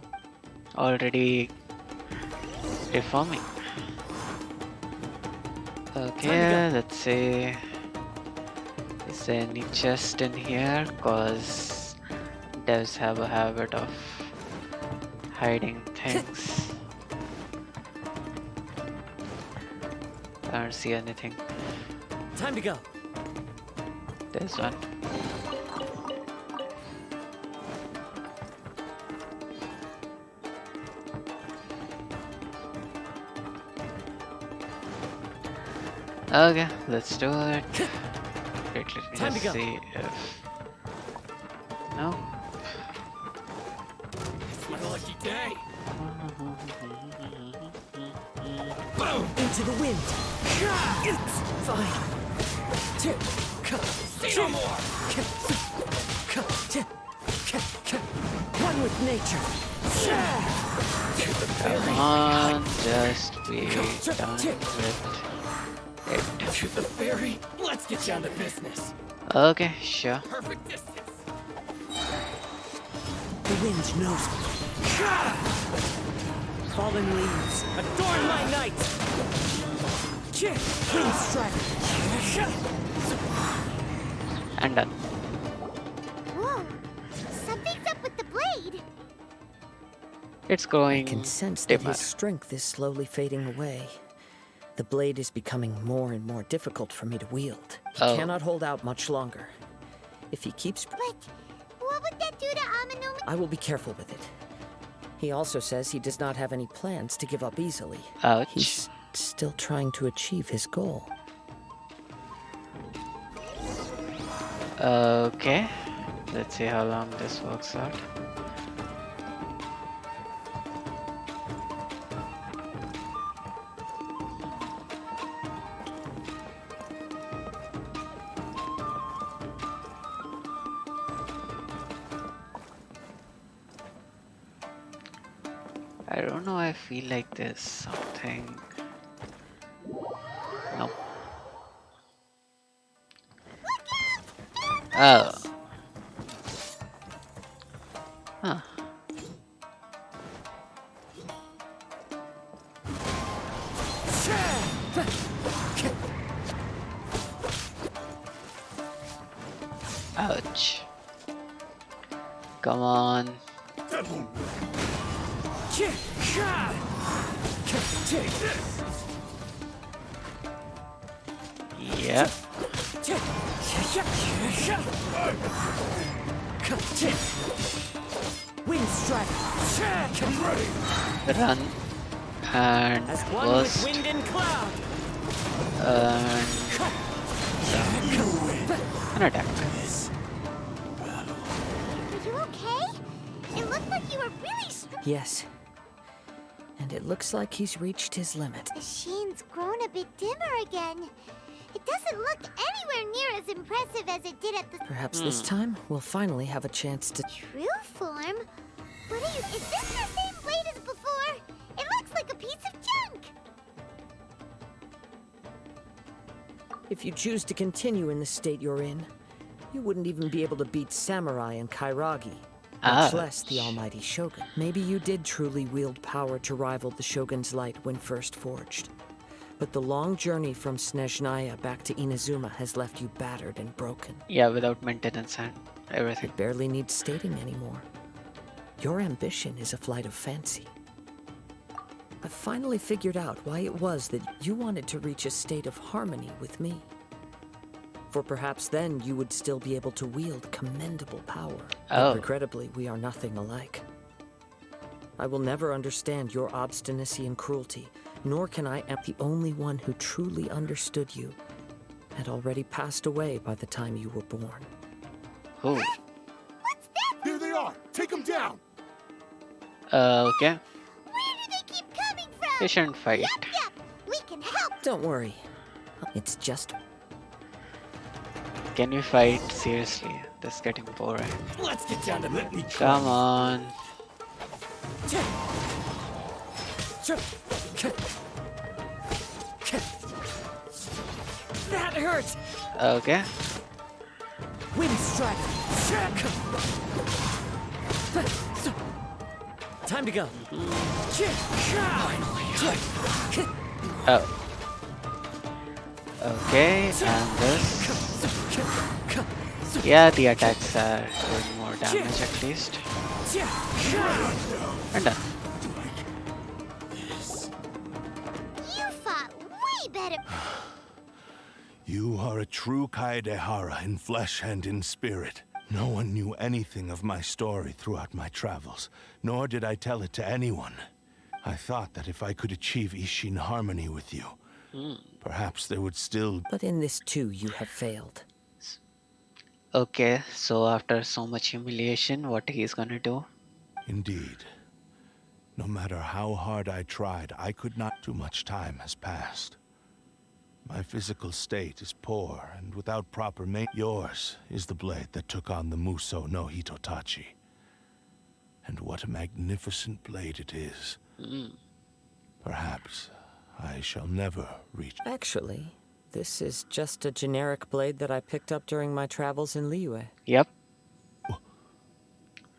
Already reforming. Okay, let's see. Is there any chest in here? Cause devs have a habit of hiding things. I don't see anything. Time to go. There's one. Okay, let's do it. Wait, let me just see if... No? It's my lucky day. Boom! Into the wind. It's fine. Say no more. One with nature. Come on, just be done with it. To the ferry. Let's get down to business. Okay, sure. Perfect distance. The wind knows me. Fallen leaves, adorn my night! Wind strike! And done. Whoa, something's up with the blade. It's growing I can sense that dimmer. his strength is slowly fading away. The blade is becoming more and more difficult for me to wield. He cannot hold out much longer. If he keeps... But what would that do to Amanomi? I will be careful with it. He also says he does not have any plans to give up easily. Ouch. He's still trying to achieve his goal. Okay. Let's see how long this works out. I don't know, I feel like there's something. Nope. Oh. Huh. Ouch. Come on. Take this. Yep. Wind strike! Run and As one burst with wind and cloud! and an attack. Are you okay? It looked like you were really strong. Yes. And it looks like he's reached his limit. The sheen's grown a bit dimmer again. It doesn't look anywhere near as impressive as it did at the Perhaps this time, we'll finally have a chance to... true form. What are you? Is this the same blade as before? It looks like a piece of junk. If you choose to continue in the state you're in, you wouldn't even be able to beat Samurai and Kairagi, much less the almighty Shogun. Maybe you did truly wield power to rival the Shogun's light when first forged. But the long journey from Snezhnaya back to Inazuma has left you battered and broken. Yeah, without maintenance and everything. It barely needs stating anymore. Your ambition is a flight of fancy. I finally figured out why it was that you wanted to reach a state of harmony with me. For perhaps then you would still be able to wield commendable power. Oh. But regrettably, we are nothing alike. I will never understand your obstinacy and cruelty, nor can I am the only one who truly understood you had already passed away by the time you were born. Oh. Here they are! Take them down! Okay. Where do they keep coming from? You shouldn't fight. Yep, we can help. Don't worry. It's just... Can we fight? Seriously, this is getting boring. Let's get down to let me try. Come on. That hurts! Okay. Wind strike! Time to go. Oh. Okay, and this. Yeah, the attacks are doing more damage at least. And done. You fought way better. You are a true Kaedehara in flesh and in spirit. No one knew anything of my story throughout my travels, nor did I tell it to anyone. I thought that if I could achieve Ishin harmony with you, perhaps there would still... But in this too, you have failed. Okay, so after so much humiliation, what he's gonna do? Indeed. No matter how hard I tried, I could not. Too much time has passed. My physical state is poor, and without proper Yours is the blade that took on the Musou no Hitotachi. And what a magnificent blade it is. Mm. Perhaps I shall never reach... Actually, this is just a generic blade that I picked up during my travels in Liyue. Yep.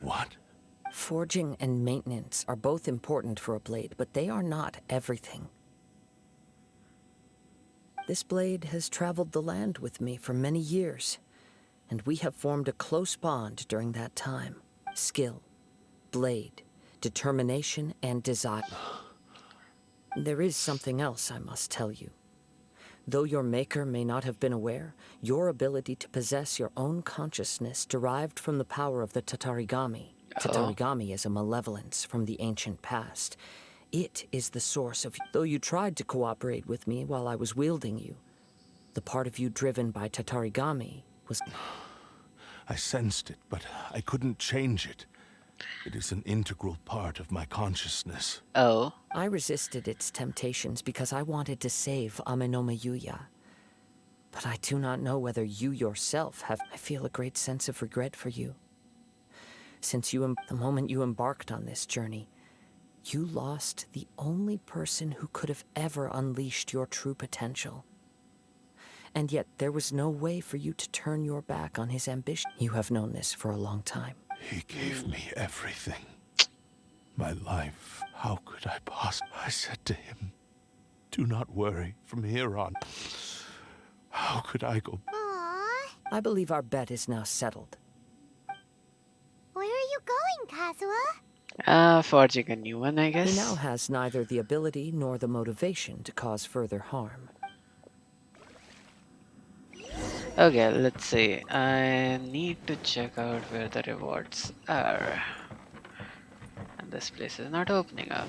What? Forging and maintenance are both important for a blade, but they are not everything. This blade has traveled the land with me for many years, and we have formed a close bond during that time. Skill, blade, determination, and desire. There is something else I must tell you. Though your maker may not have been aware, your ability to possess your own consciousness derived from the power of the Tatarigami. Tatarigami is a malevolence from the ancient past. It is the source of... Though you tried to cooperate with me while I was wielding you, the part of you driven by Tatarigami was... I sensed it, but I couldn't change it. It is an integral part of my consciousness. Oh. I resisted its temptations because I wanted to save Amenoma Yuya. But I do not know whether you yourself have... I feel a great sense of regret for you. Since the moment you embarked on this journey, you lost the only person who could have ever unleashed your true potential. And yet there was no way for you to turn your back on his ambition. You have known this for a long time. He gave me everything. My life. How could I possibly... I said to him, do not worry from here on. How could I go... Aww. I believe our bet is now settled. Where are you going, Kazuha? Forging a new one, I guess. He now has neither the ability nor the motivation to cause further harm. Okay, let's see. I need to check out where the rewards are. And this place is not opening up.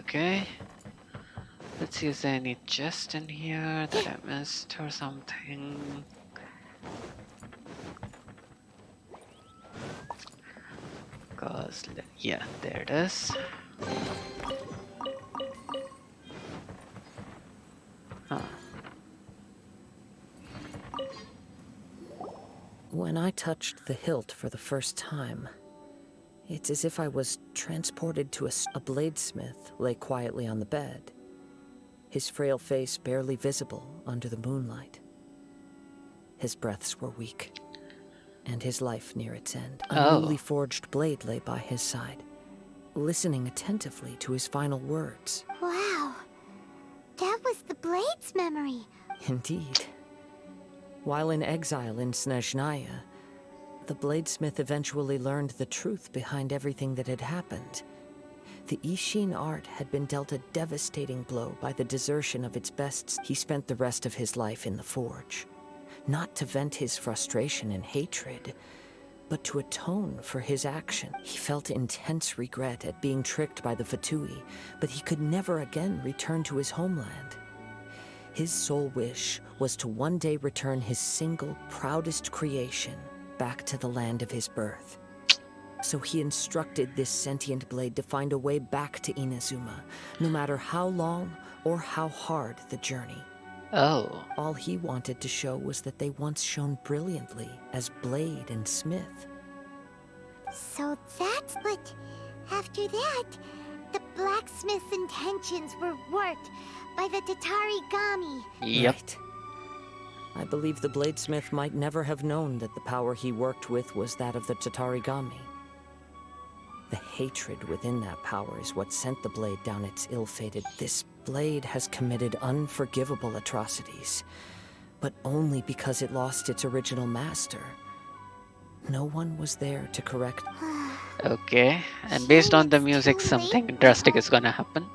Okay. Let's see, is there any chest in here that I missed or something? Yeah, there it is. Huh. When I touched the hilt for the first time, it's as if I was transported to a bladesmith lay quietly on the bed, his frail face barely visible under the moonlight. His breaths were weak, and his life near its end. A newly forged blade lay by his side, listening attentively to his final words. Wow. That was the blade's memory. Indeed. While in exile in Snezhnaya, the bladesmith eventually learned the truth behind everything that had happened. The Ishin art had been dealt a devastating blow by the desertion of its best. He spent the rest of his life in the forge, not to vent his frustration and hatred, but to atone for his action. He felt intense regret at being tricked by the Fatui, but he could never again return to his homeland. His sole wish was to one day return his single, proudest creation back to the land of his birth. So he instructed this sentient blade to find a way back to Inazuma, no matter how long or how hard the journey. Oh. All he wanted to show was that they once shone brilliantly as blade and smith. So that's what... After that, the blacksmith's intentions were worked by the Tatarigami. Yep. Right. I believe the bladesmith might never have known that the power he worked with was that of the Tatarigami. The hatred within that power is what sent the blade down its ill-fated... This blade has committed unforgivable atrocities, but only because it lost its original master. No one was there to correct... Okay, and based on the music, something drastic is gonna happen.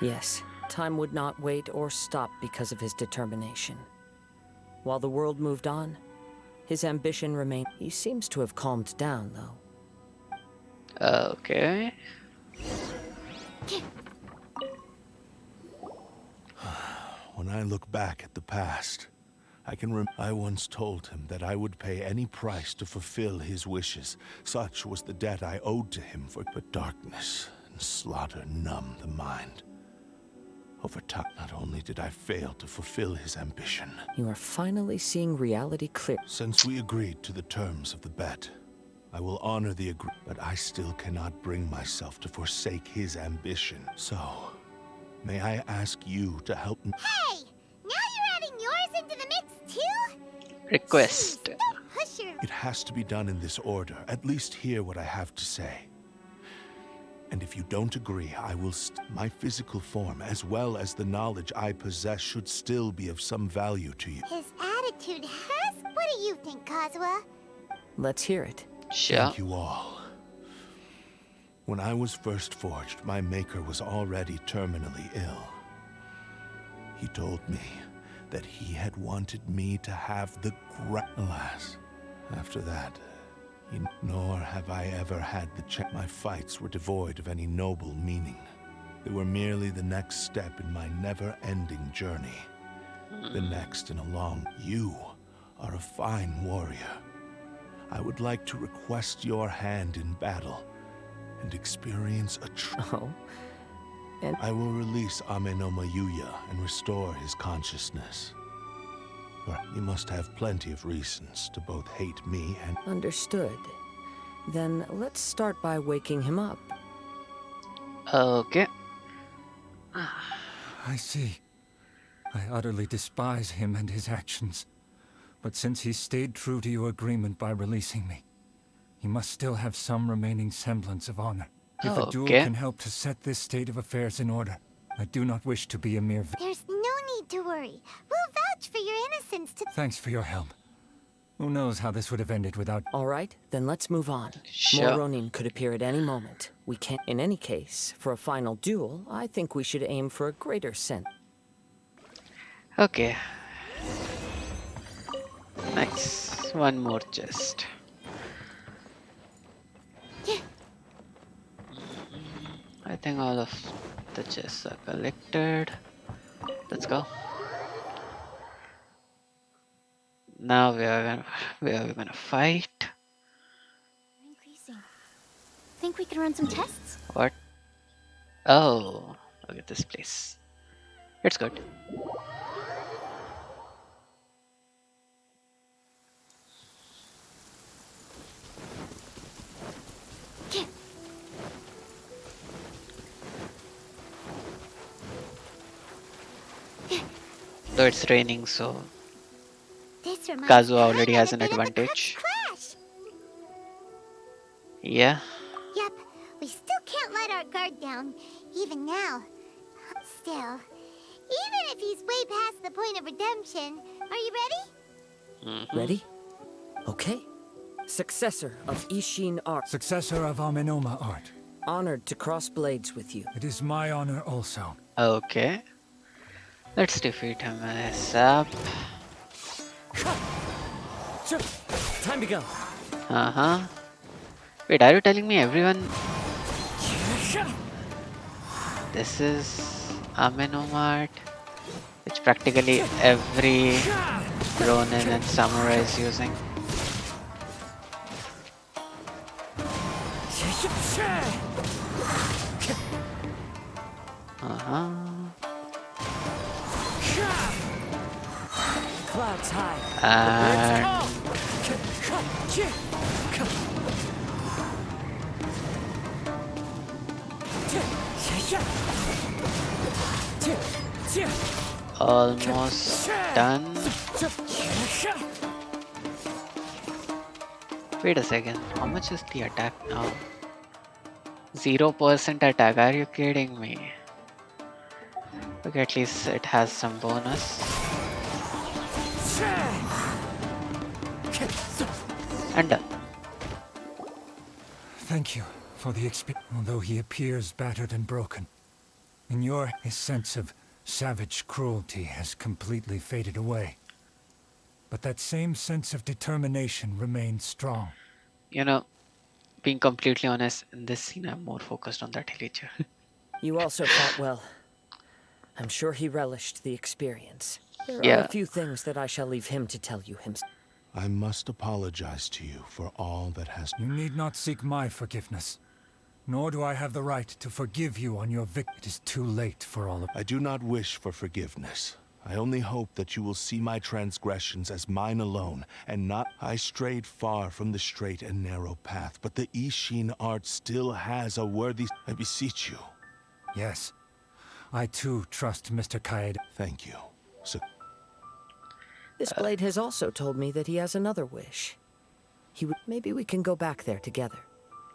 Yes, time would not wait or stop because of his determination. While the world moved on, his ambition remained... He seems to have calmed down, though. Okay. When I look back at the past, I once told him that I would pay any price to fulfill his wishes. Such was the debt I owed to him but darkness and slaughter numbed the mind. Over time, not only did I fail to fulfill his ambition... You are finally seeing reality clear. Since we agreed to the terms of the bet, I will honor the agreement, but I still cannot bring myself to forsake his ambition. So, may I ask you to help me? Hey! Now you're adding yours into the mix, too? Request. Jeez, don't push your... It has to be done in this order. At least hear what I have to say. And if you don't agree, I will my physical form, as well as the knowledge I possess, should still be of some value to you. His attitude has... What do you think, Kazuha? Let's hear it. Sure. Thank you all. When I was first forged, my maker was already terminally ill. He told me that he had wanted me to have the Alas, after that, nor have I ever had the chance. My fights were devoid of any noble meaning. They were merely the next step in my never-ending journey. The next in a long... You are a fine warrior. I would like to request your hand in battle and experience a and I will release Amenoma Yuya and restore his consciousness. For you must have plenty of reasons to both hate me and... Understood. Then let's start by waking him up. Okay. I see. I utterly despise him and his actions. But since he stayed true to your agreement by releasing me, he must still have some remaining semblance of honor. If a duel can help to set this state of affairs in order, I do not wish to be a mere... There's no need to worry. We'll vouch for your innocence to... Thanks for your help. Who knows how this would have ended without... All right, then let's move on. Sure. More Ronin could appear at any moment. We can't... In any case, for a final duel, I think we should aim for a greater sense. Okay. Nice. One more chest. I think all of the chests are collected. Let's go. Now we are gonna fight. Increasing. Think we can run some tests? What? Oh, look at this place. It's good. Though it's raining, so Kazuha already has an advantage. Yeah. Yep, we still can't let our guard down, even now. Still, even if he's way past the point of redemption, are you ready? Ready? Okay. Successor of Ishin art. Successor of Amenoma art. Honored to cross blades with you. It is my honor also. Okay. Let's defeat him ASAP. Time to go. Uh-huh. Wait, are you telling me everyone... This is Amenomart, which practically every Ronin and Samurai is using. Uh-huh. Clouds high. And... almost done. Wait a second, how much is the attack now? 0% attack, are you kidding me? Okay, at least it has some bonus. And done. Thank you for the experience. Although he appears battered and broken, his sense of savage cruelty has completely faded away. But that same sense of determination remains strong. You know, being completely honest, in this scene I'm more focused on that villager. You also fought well. I'm sure he relished the experience. There are a few things that I shall leave him to tell you himself. I must apologize to you for all that has... You need not seek my forgiveness. Nor do I have the right to forgive you on your It is too late for all of... I do not wish for forgiveness. I only hope that you will see my transgressions as mine alone, and not... I strayed far from the straight and narrow path, but the Ishin art still has a worthy... I beseech you. Yes. I too trust Mr. Kaede. Thank you. So... This blade has also told me that he has another wish. Maybe we can go back there together.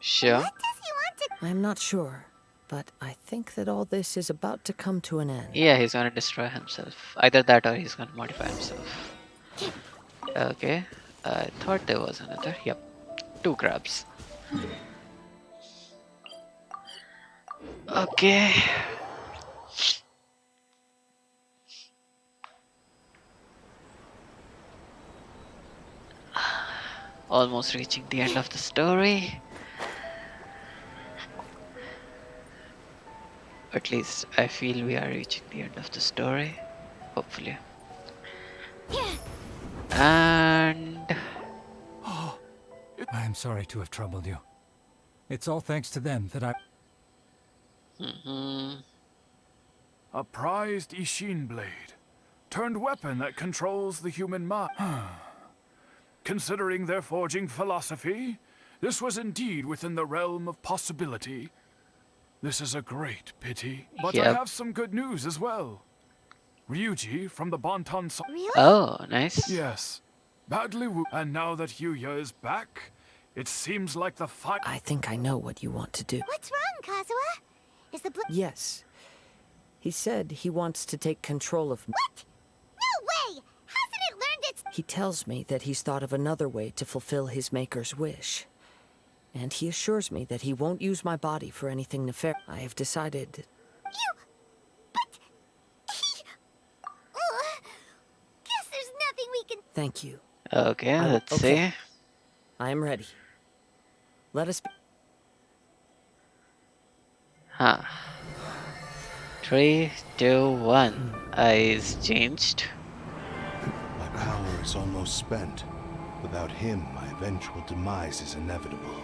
Sure. What does he want to... I'm not sure, but I think that all this is about to come to an end. Yeah, he's gonna destroy himself. Either that or he's gonna modify himself. Okay. I thought there was another. Yep. 2 crabs. Okay. Almost reaching the end of the story. At least I feel we are reaching the end of the story. Hopefully. And... I am sorry to have troubled you. It's all thanks to them that I... A prized Ishin blade. Turned weapon that controls the human mind. Considering their forging philosophy, this was indeed within the realm of possibility. This is a great pity. But I have some good news as well. Ryuji from the Bonton... Really? Oh, nice. Yes. Badly wounded. And now that Yuya is back, it seems like the fight... I think I know what you want to do. What's wrong, Kazuha? Is the Yes. He said he wants to take control of... What? No way! Hasn't it learned its... He tells me that he's thought of another way to fulfill his maker's wish. And he assures me that he won't use my body for anything nefarious. I have decided... But... Guess there's nothing we can... Thank you. Okay, let's see. I am ready. Let us... Huh. 3, 2, 1. Eyes changed. My power is almost spent. Without him, my eventual demise is inevitable.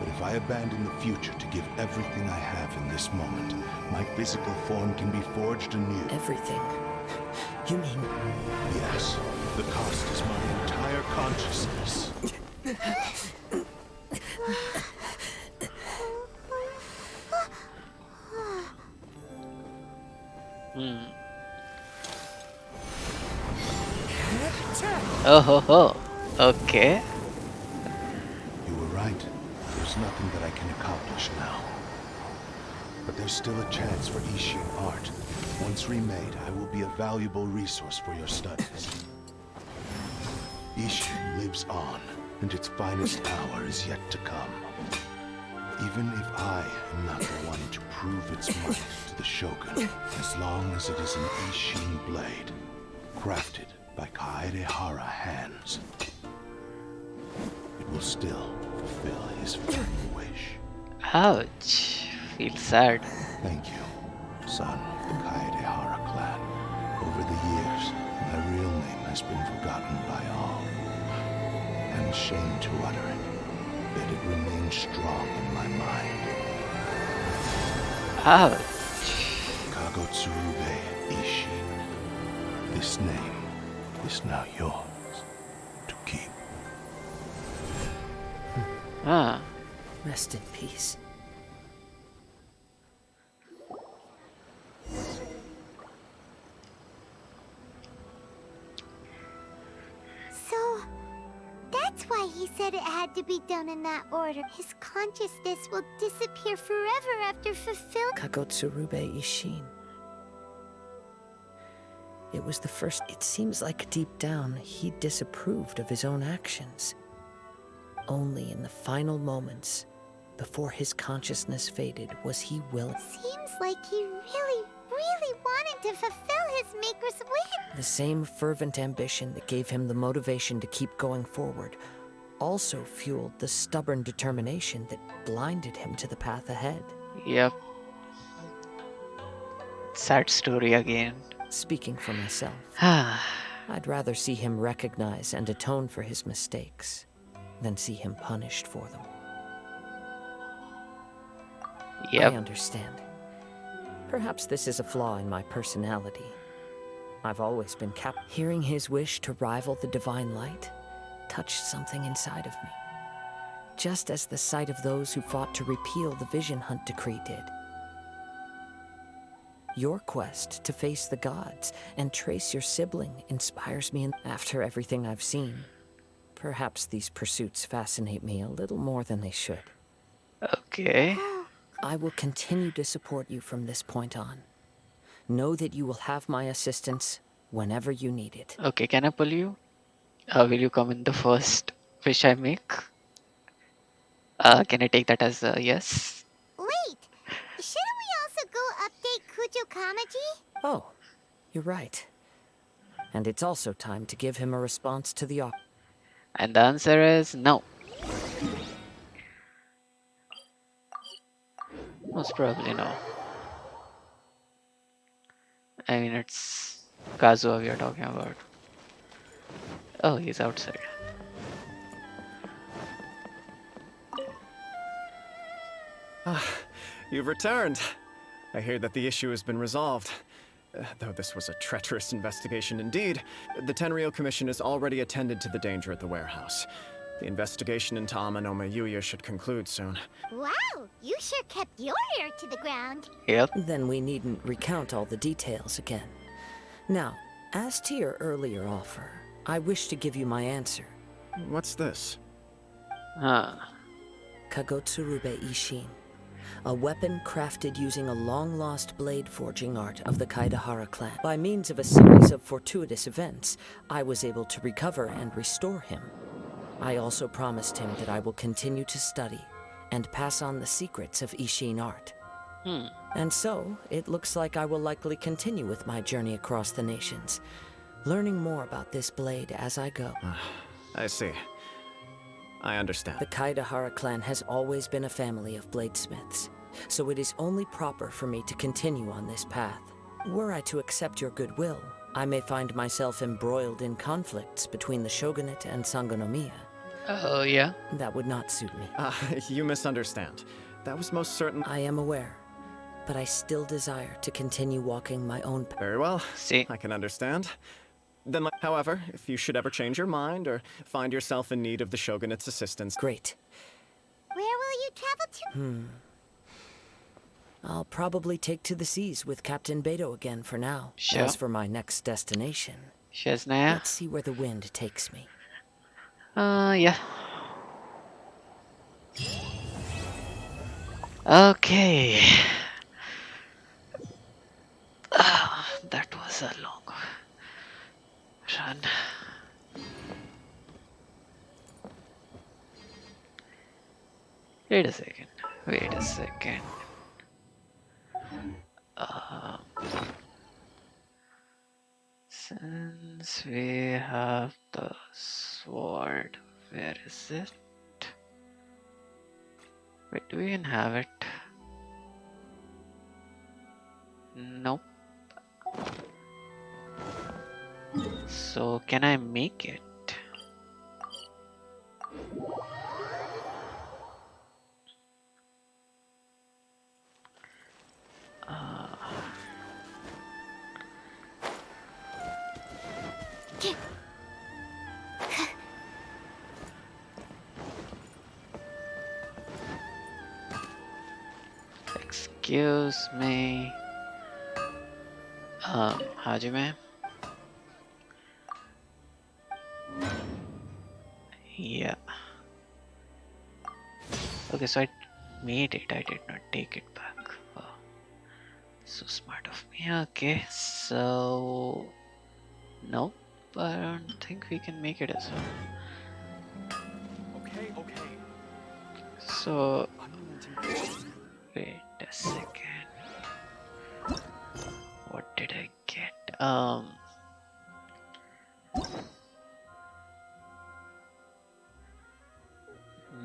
But if I abandon the future to give everything I have in this moment, my physical form can be forged anew. Everything? You mean... Yes. The cost is my entire consciousness. Oh ho ho. Okay. You were right. There's nothing that I can accomplish now. But there's still a chance for Ishin art. Once remade, I will be a valuable resource for your studies. Ishin lives on, and its finest hour is yet to come. Even if I am not the one to prove its might to the Shogun, as long as it is an Ishin blade, crafted by Kaedehara hands, it will still fulfill his very wish. Ouch. Feel sad. Thank you, son of the Kaedehara clan. Over the years, my real name has been forgotten by all. I'm ashamed to utter it, yet it remains strong in my mind. Ouch. Kagotsurube Ishin. This name is now yours to keep. Ah. Rest in peace. So, that's why he said it had to be done in that order. His consciousness will disappear forever after fulfilling... Kagotsurube Ishin. It was the first... It seems like deep down, he disapproved of his own actions. Only in the final moments, before his consciousness faded, was he willing... Seems like he really wanted to fulfill his maker's wish. The same fervent ambition that gave him the motivation to keep going forward also fueled the stubborn determination that blinded him to the path ahead. Yep. Sad story again. Speaking for myself, I'd rather see him recognize and atone for his mistakes than see him punished for them. Yep. I understand. Perhaps this is a flaw in my personality, I've always been Hearing his wish to rival the divine light touched something inside of me, just as the sight of those who fought to repeal the Vision Hunt decree did. Your quest to face the gods and trace your sibling inspires me after everything I've seen. Perhaps these pursuits fascinate me a little more than they should. Okay. I will continue to support you from this point on. Know that you will have my assistance whenever you need it. Okay, can I pull you? Will you come in the first wish I make? Can I take that as a yes? Wait, shouldn't we also go update Kujo Kamaji? Oh, you're right. And it's also time to give him a response to the offer. And the answer is no. Most probably no. I mean, it's Kazuha we are talking about. Oh, he's outside. You've returned. I hear that the issue has been resolved. Though this was a treacherous investigation indeed, the Tenryou Commission has already attended to the danger at the warehouse. The investigation into Amanome Yuya should conclude soon. Wow, you sure kept your ear to the ground. Yep. Then we needn't recount all the details again. Now, as to your earlier offer, I wish to give you my answer. What's this? Kagotsurube Ishin. A weapon crafted using a long-lost blade forging art of the Kaidahara clan. By means of a series of fortuitous events, I was able to recover and restore him. I also promised him that I will continue to study and pass on the secrets of Ishin art. And so, it looks like I will likely continue with my journey across the nations, learning more about this blade as I go. I see. I understand. The Kaidahara clan has always been a family of bladesmiths, so it is only proper for me to continue on this path. Were I to accept your goodwill, I may find myself embroiled in conflicts between the shogunate and Sangonomiya. Oh, yeah? That would not suit me. You misunderstand. That was most certain. I am aware, but I still desire to continue walking my own path. Very well. See? I can understand. Then, however, if you should ever change your mind or find yourself in need of the shogunate's assistance... Great. Where will you travel to? I'll probably take to the seas with Captain Beto again for now. Sure. As for my next destination, Shaznaya? let's see where the wind takes me. Yeah. Okay. That was a long run. Wait a second. Wait a second. Since we have the sword, where is it? Wait, do we even have it? Nope. So, can I make it? Excuse me. Hajime? Yeah. Okay, so I made it. I did not take it back. Oh, so smart of me. Okay, so... Nope, I don't think we can make it as well. Okay. So... Wait a second. What did I get?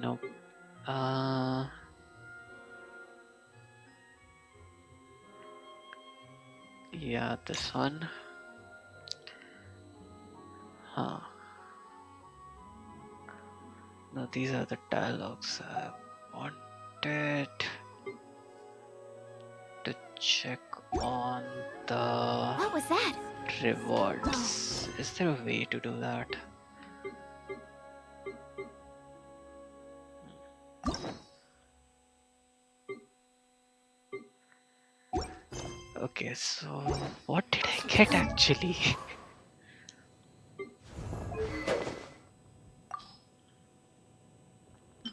Nope. Yeah, this one. Huh. No, these are the dialogues I wanted to check on the... What was that? rewards. Is there a way to do that? Okay, so what did I get actually?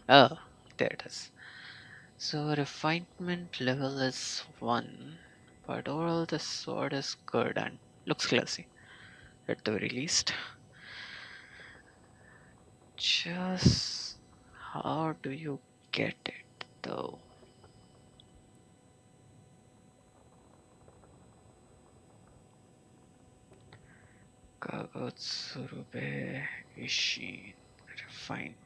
Oh, there it is. So refinement level is 1, but overall the sword is good and looks classy at the very least. Just how do you get it though? Kagotsurube Ishin refinement.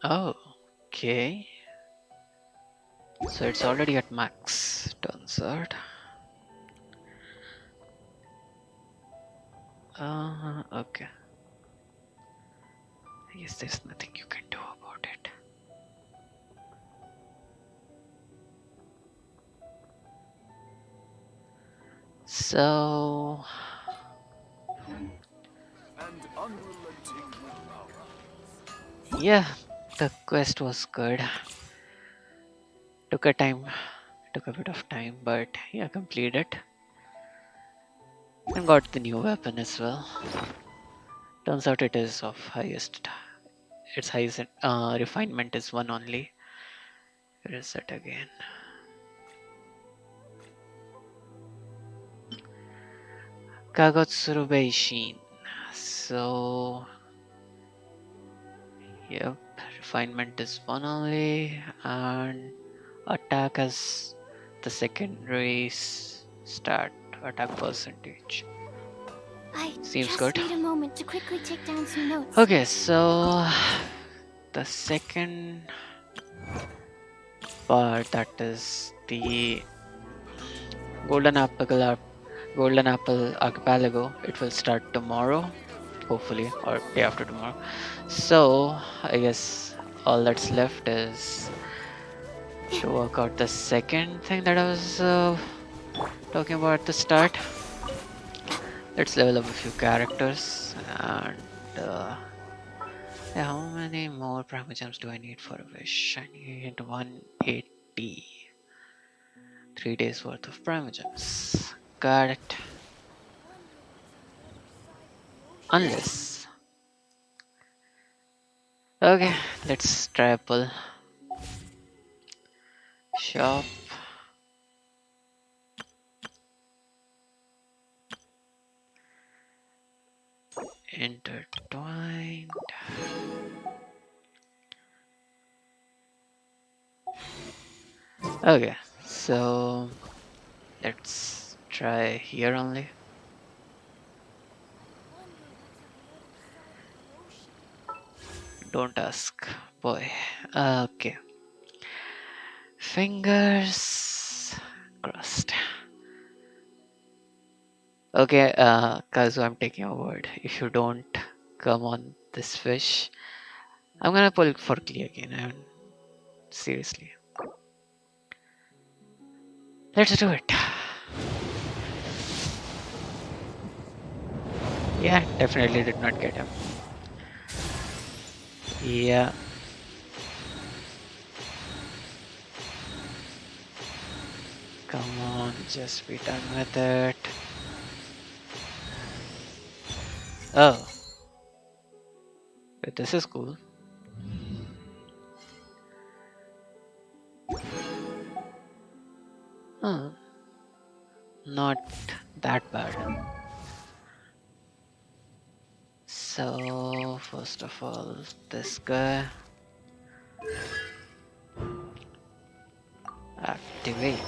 Oh, okay. So it's already at max, turns out. Okay. I guess there's nothing you can do about it. So yeah, the quest was good. Took a bit of time, but yeah, completed it. And got the new weapon as well. Turns out it is of highest. Its highest refinement is 1 only. Where is it again? Kagotsurube Ishin. So yep, refinement is 1 only, and attack as the secondary stat attack percentage. I Seems just good. need a moment to quickly take down some notes. Okay, so the second part, that is the golden apple archipelago, it will start tomorrow, hopefully, or day after tomorrow. So I guess all that's left is to work out the second thing that I was talking about at the start. Let's level up a few characters, and yeah, how many more Prima Gems do I need for a wish? I need 180. 3 days worth of Prima Gems. Got it. Unless. Okay, let's try a pull. Shop. Intertwined. Okay, so let's try here only. Don't ask, boy. Okay. Fingers crossed. Okay, Kazu, I'm taking your word. If you don't come on this fish, I'm gonna pull for Klee again. I mean, seriously. Let's do it. Yeah, definitely did not get him. Yeah. Come on, just be done with it. Oh. But this is cool. Huh. Not that bad. So, first of all, this guy. Activate.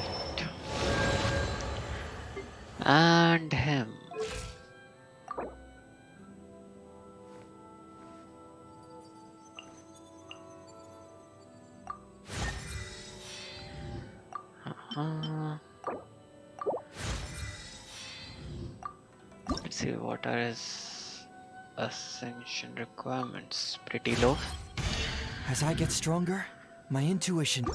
And him. Let's see what are his ascension requirements. Pretty low. As I get stronger, my intuition...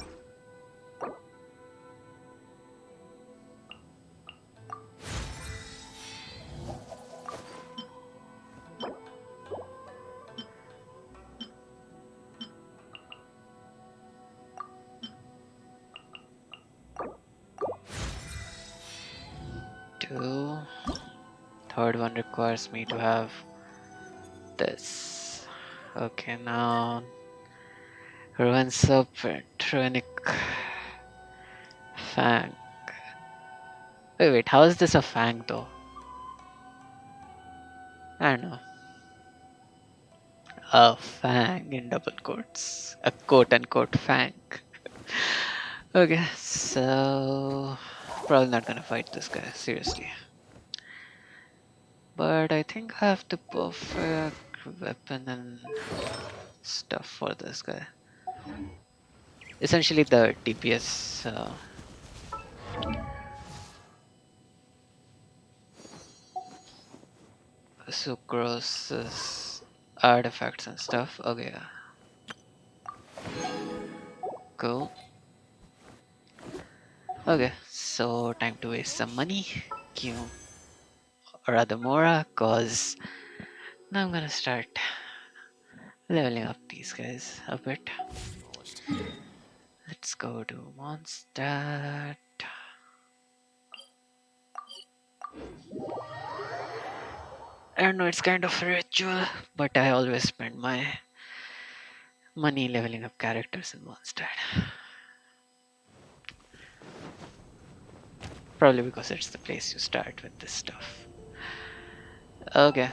Two. Third one requires me to have this. Okay, now Ruin Serpent, Runic Fang. Wait, how is this a fang though? I don't know. A fang in double quotes. A quote unquote fang. Okay, so probably not gonna fight this guy, seriously. But I think I have the perfect weapon and stuff for this guy. Essentially the DPS sucrose's artifacts and stuff. Okay, cool. Okay, so time to waste some money. Q or rather Mora, cause now I'm gonna start leveling up these guys a bit. Let's go to Mondstadt. I don't know, it's kind of a ritual, but I always spend my money leveling up characters in Mondstadt. Probably because it's the place you start with this stuff. Okay.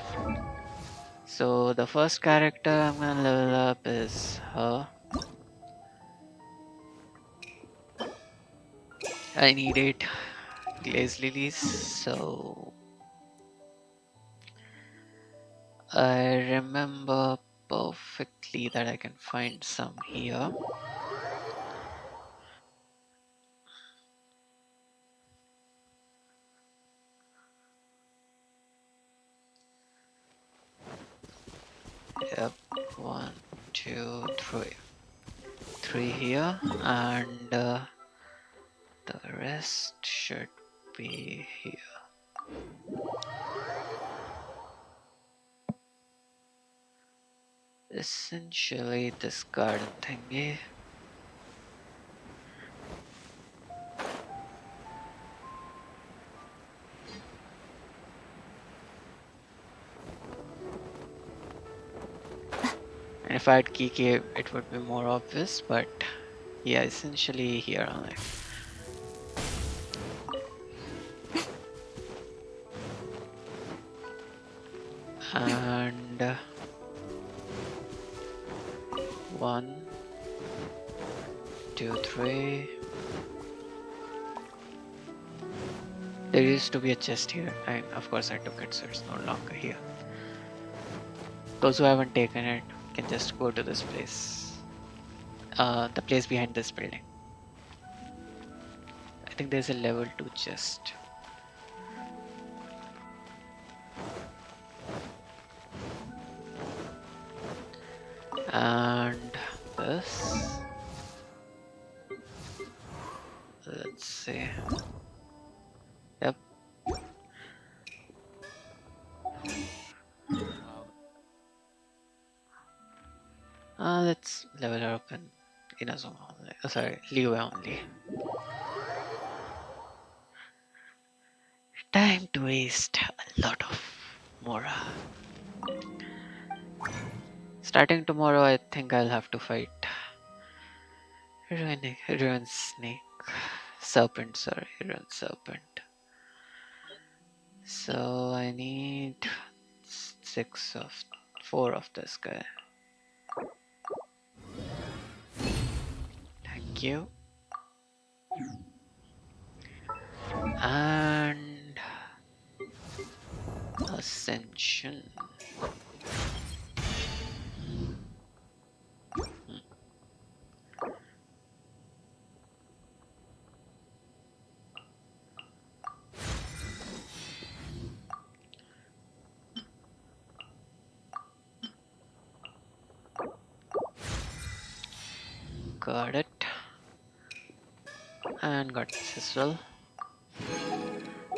So the first character I'm gonna level up is her. I need 8 glaze lilies, so I remember perfectly that I can find some here. Yep, 1, 2, 3. 3 here, and the rest should be here. Essentially this garden thingy. And if I had Kiki, it would be more obvious, but yeah, essentially here only. And 1, 2, 3. There used to be a chest here, and of course I took it, so it's no longer here. Those who haven't taken it can just go to this place. The place behind this building. I think there's a level 2 chest. And this. Let's see. Yep. Let's level her up in Inazuma only. Oh, sorry, Liu only. Time to waste a lot of Mora. Starting tomorrow, I think I'll have to fight Ruin Snake. Serpent, sorry, Ruin Serpent. So I need 4 of this guy. Thank you. And Ascension. Got it. And got this as well.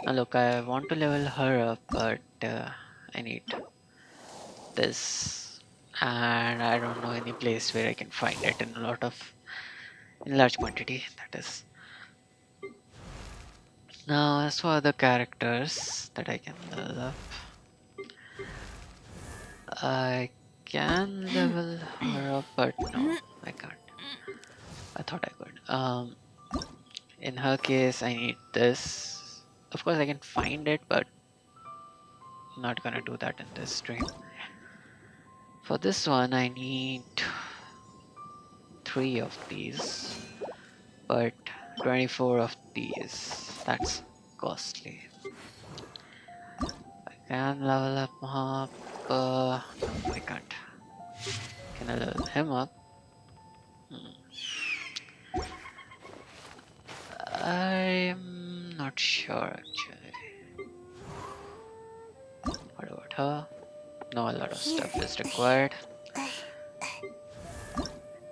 Now look, I want to level her up, but I need this. And I don't know any place where I can find it in in large quantity, that is. Now as for the characters that I can level up, I can level her up, but no, I can't. I thought I could. In her case, I need this. Of course, I can find it, but I'm not gonna do that in this stream. For this one, I need 3 of these, but 24 of these. That's costly. I can level up Mahap. No, I can't. Can I level him up? I'm not sure actually. What about her? No, a lot of stuff is required.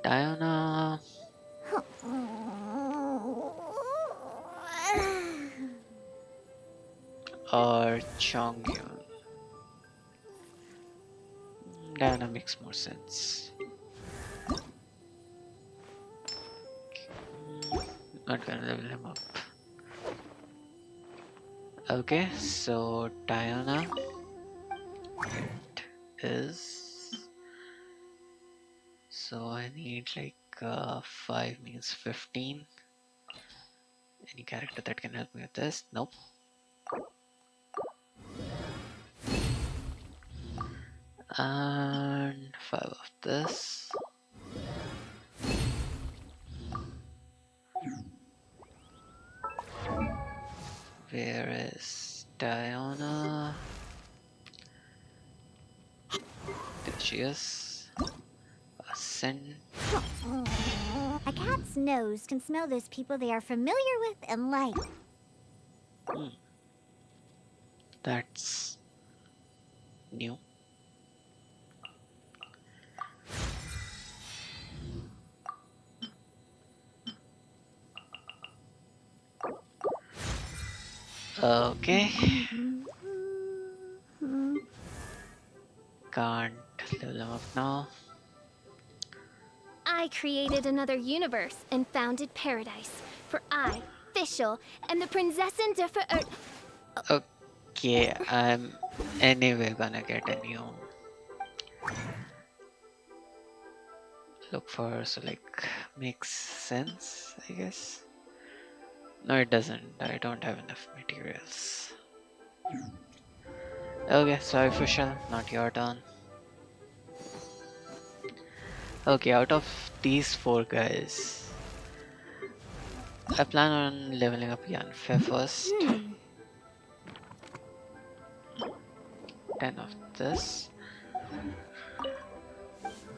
Diana or Chongyun? Diana makes more sense. Not gonna level him up. Okay, so Diana it is. So I need like 5 means 15. Any character that can help me with this? Nope. And 5 of this. Where is Diana? There she is. Ascend. A cat's nose can smell those people they are familiar with and like. That's new. Okay. Can't level him up now. I created another universe and founded paradise. For I, Fischl, am the Prinzessin de Okay, I'm anyway gonna get a new look for, so like makes sense, I guess. No, it doesn't. I don't have enough materials. Okay, sorry Fushal, not your turn. Okay, out of these 4 guys, I plan on leveling up Yanfei first. 10 of this.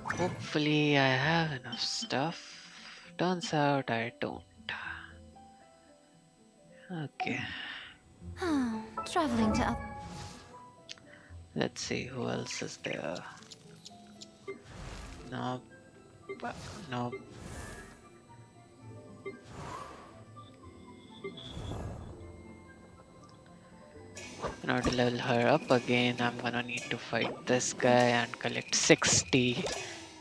Hopefully I have enough stuff. Turns out I don't. Okay. Traveling to up. Let's see who else is there. Nope. Nope. In order to level her up again, I'm gonna need to fight this guy and collect 60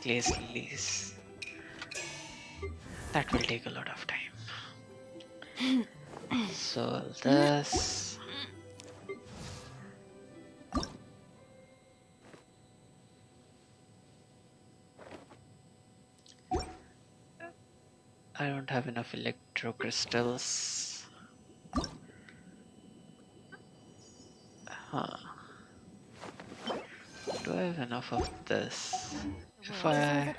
glaze lilies. That will take a lot of time. So this. I don't have enough electro crystals. Huh. Do I have enough of this? If I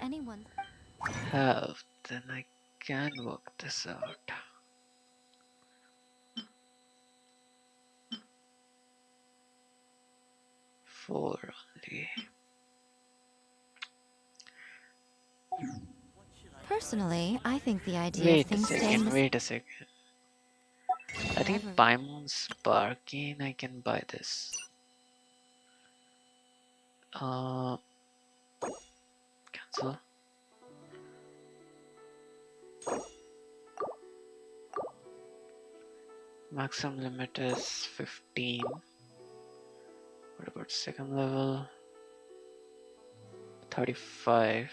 have, then I can work this out. Four only. Personally, I think the idea of things staying the Wait a second. I think Paimon's bargain, I can buy this. Cancel. Maximum limit is 15. What about second level? 35.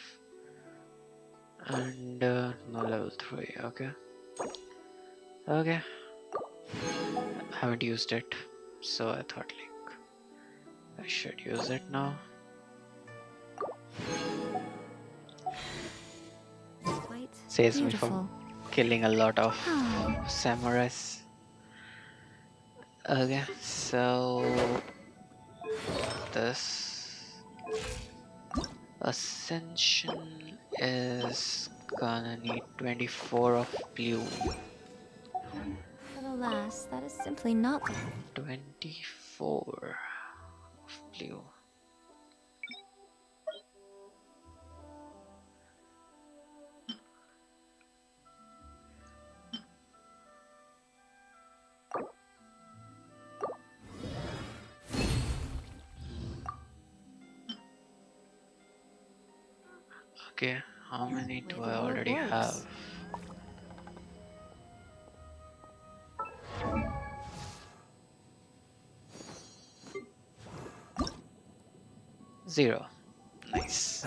And no level 3. Okay. Okay. Haven't used it, so I thought like I should use it now. Quite Saves me beautiful. from killing a lot of samurais. Okay, so this ascension is gonna need 24 of blue. But alas, that is simply not 24 of blue. Okay, how many do I already have? Zero. Nice.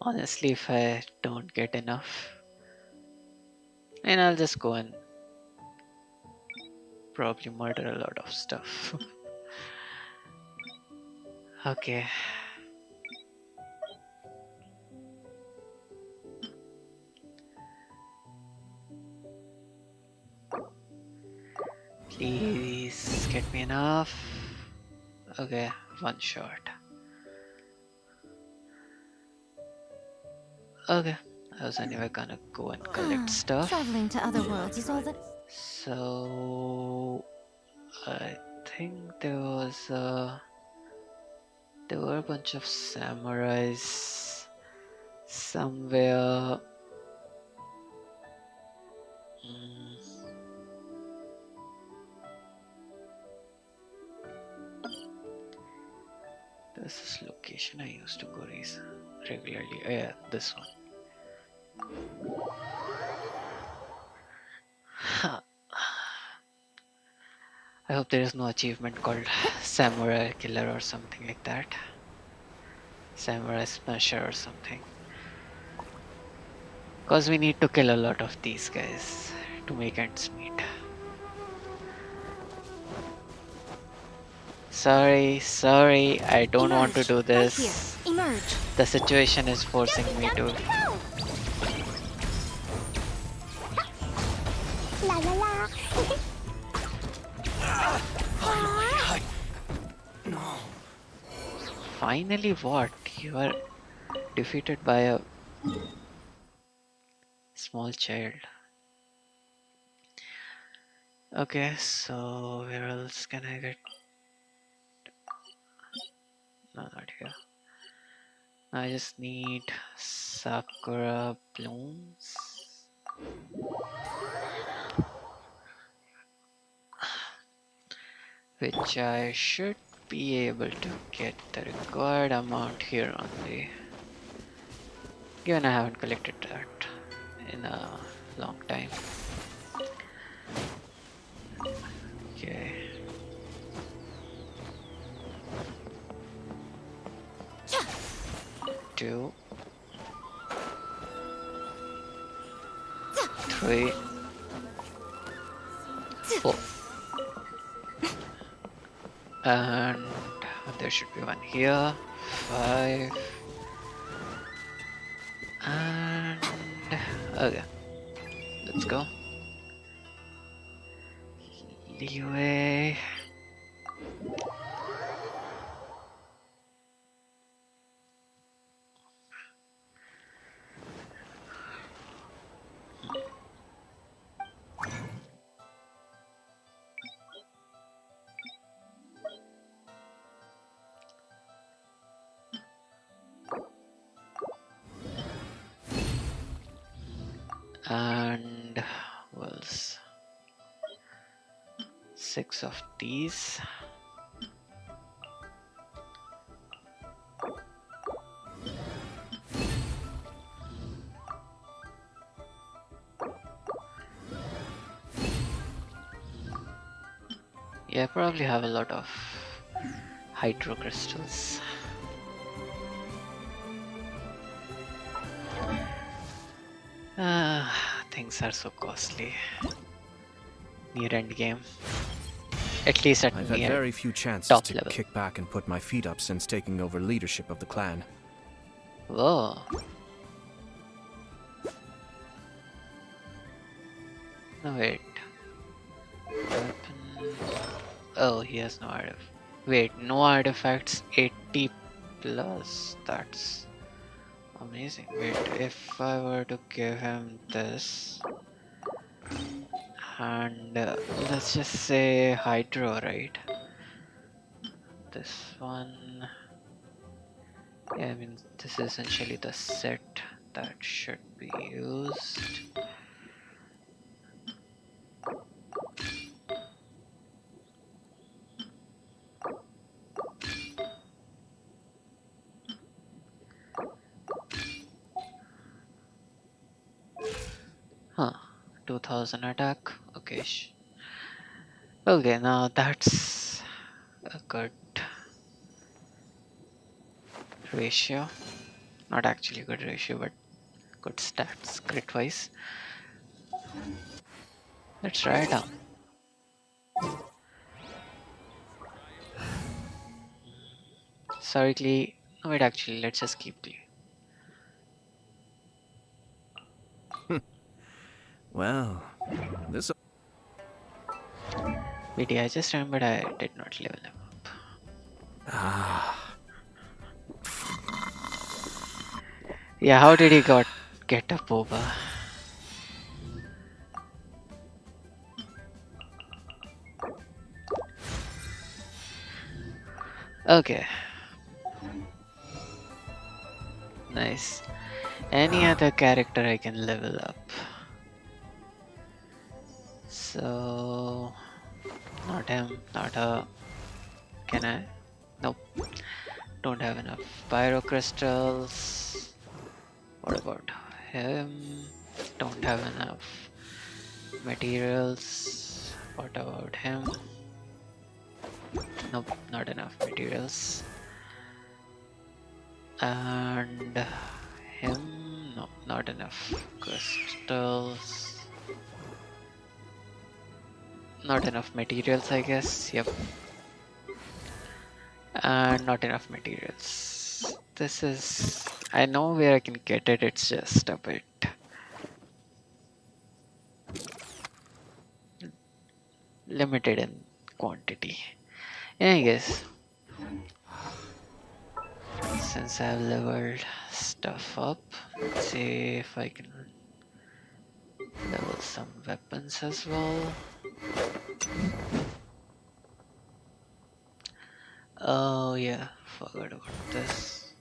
Honestly, if I don't get enough, then I'll just go and probably murder a lot of stuff. Okay. Please get me enough. Okay, one shot. Okay, I was anyway gonna go and collect stuff. Traveling to other worlds is all that. So I think there were a bunch of samurais somewhere. Mm. There's this location I used to go regularly. Oh, yeah, this one. Huh. I hope there is no achievement called Samurai Killer or something like that. Samurai Smasher or something. Because we need to kill a lot of these guys to make ends meet. Sorry, I don't want to do this. Right here. Emerge. The situation is forcing me to. La la la. No. Finally, what? You are defeated by a small child. Okay, so where else can I get? No, not here. I just need sakura blooms. Which I should be able to get the required amount here only. Given I haven't collected that in a long time. Okay. Two. 3. 4. And there should be one here. 5. And okay. Let's go. Leeway. And was 6 of these. Yeah, I probably have a lot of hydro crystals. Things are so costly. Near end game. At least at I've had near very few chances top to level. kick back and put my feet up since taking over leadership of the clan. Whoa. No, wait. Weapon. Oh, he has no artifact. Wait, no artifacts 80 plus. That's amazing. Wait, if I were to give him this and let's just say Hydro, right? This one. Yeah, I mean, this is essentially the set that should be used. Huh, 2000 attack. Okay. Okay, now that's a good ratio. Not actually good ratio, but good stats, crit wise. Let's try it out. Sorry, Klee. No, wait, actually, let's just keep Klee. Well, this. Wait, yeah, I just remembered I did not level him up. Ah. Yeah, how did he get a boba? Okay. Nice. Any other character I can level up. So, not him, not her. Can I? Nope. Don't have enough pyro crystals. What about him? Don't have enough materials. What about him? Nope, not enough materials. And him? No, not enough crystals. Not enough materials, I guess. Yep. And not enough materials. This is... I know where I can get it, it's just a bit limited in quantity. Yeah, I guess since I've leveled stuff up, let's see if I can level some weapons as well. Oh yeah, forgot about this.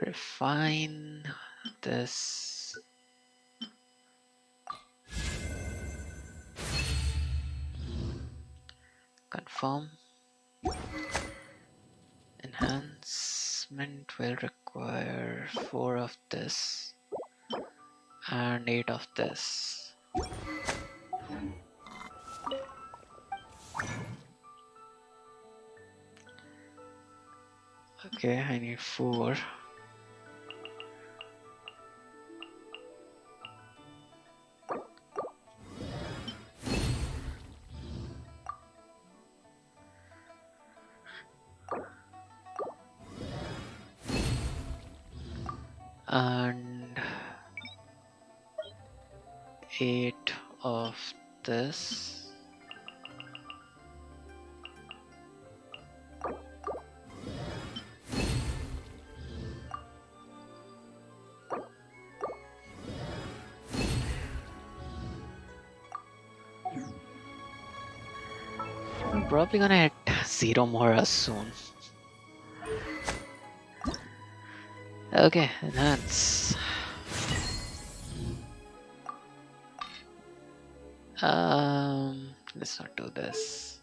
Refine this. Confirm. Enhancement will require 4 of this and 8 of this. Okay, I need 4. And 8 of this. I'm probably gonna hit 0 more soon. Okay, enhance. Let's not do this.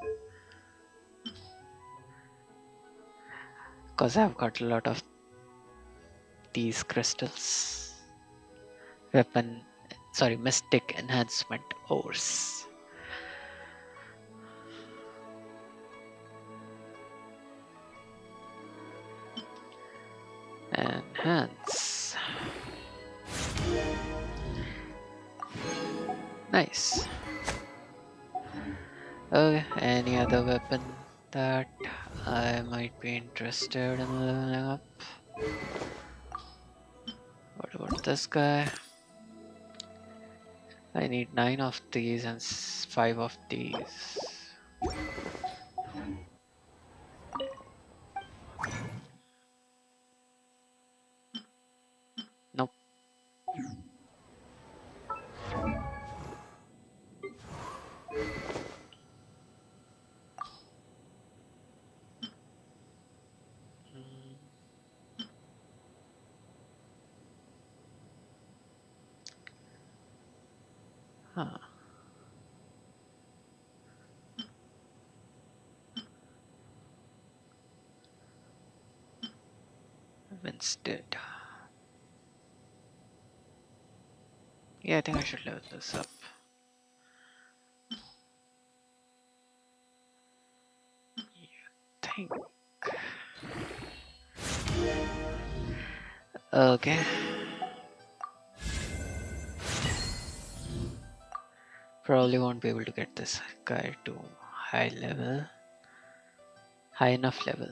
Because I've got a lot of these crystals. Weapon, sorry, mystic enhancement ores. Enhance. Nice. Okay, any other weapon that I might be interested in leveling up? What about this guy? I need 9 of these and 5 of these. Nope. Huh. Instead. Yeah, I think I should level this up. Think. Okay. Probably won't be able to get this guy to high level. High enough level.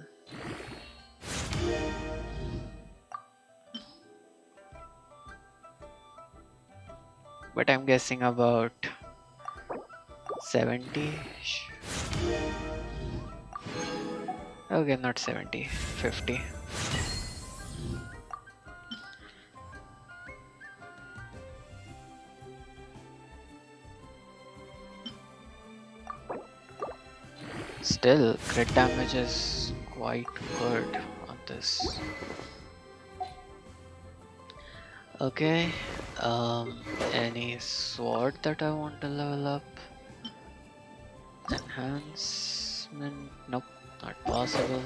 But I'm guessing about 70-ish. Okay, not 70, 50. Still, crit damage is quite good on this. Okay, any sword that I want to level up? Enhancement? Nope, not possible.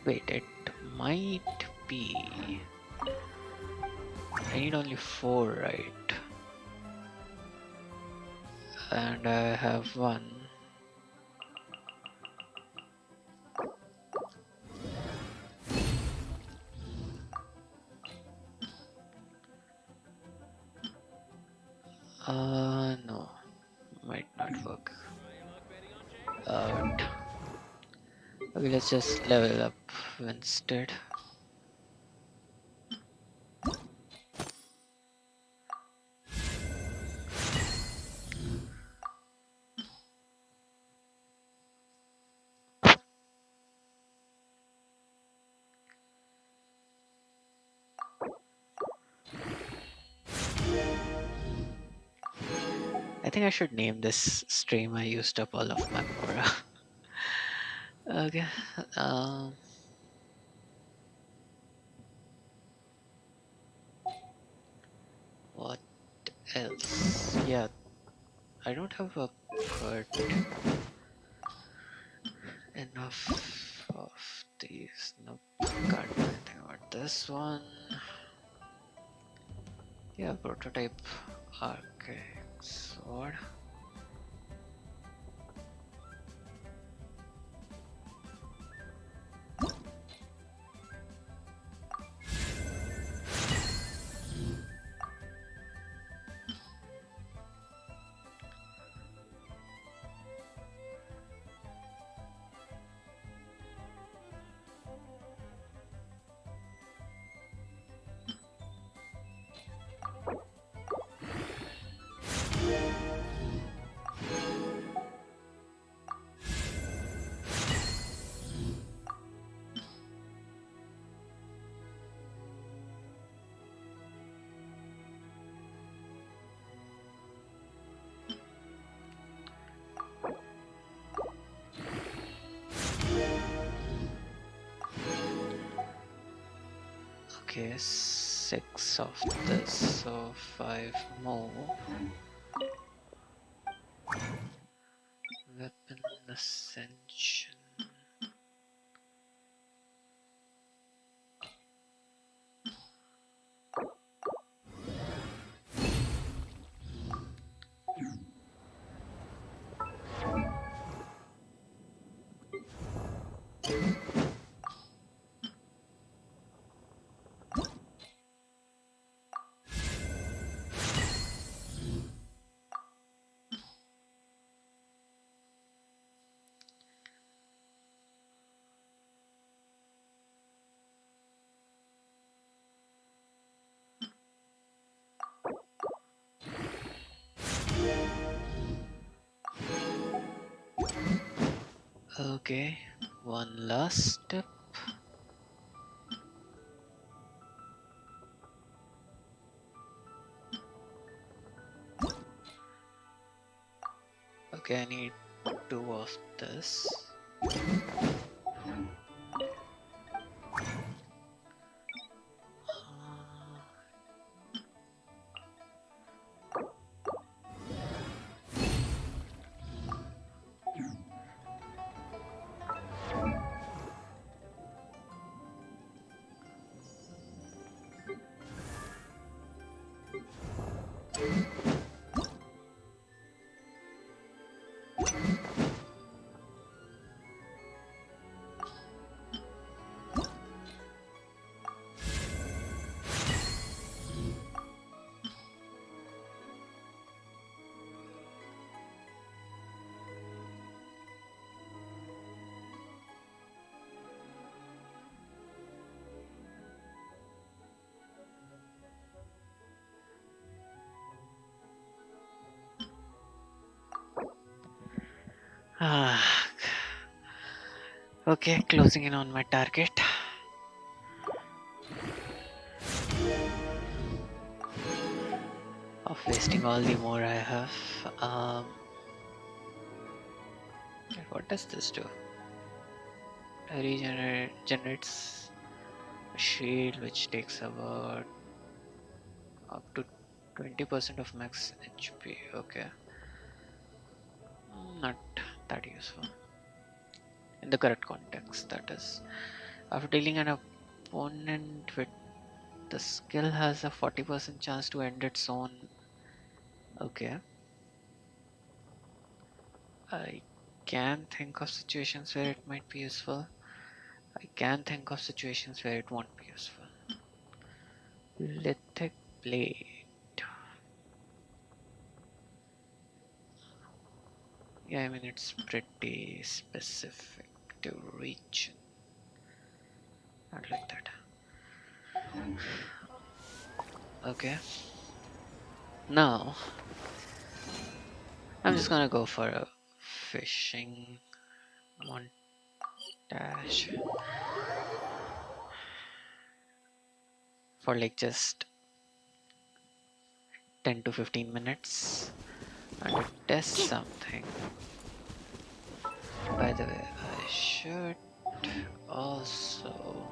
Wait, it might be. I need only 4, right? And I have 1. No, might not work out. Okay, let's just level up instead. I think I should name this stream I used up all of my Mora. Okay. What else? Yeah, I don't have a good enough of these. Nope, can't do anything about this one. Yeah, prototype archaic sword. Okay, 6 of this, so 5 more. Weapon ascension. Okay, one last step. Okay, I need two of this. Ah, okay, closing in on my target of wasting all the more I have. What does this do? Generates a shield which takes about up to 20% of max HP. Okay, not that useful in the correct context. That is, after dealing an opponent with the skill has a 40% chance to end its own. Okay, I can think of situations where it might be useful. I can think of situations where it won't be useful. Lithic blade. Yeah, I mean it's pretty specific to region. Not like that. Okay. Now I'm just gonna go for a fishing montage for like just 10 to 15 minutes and to test something. By the way, I should also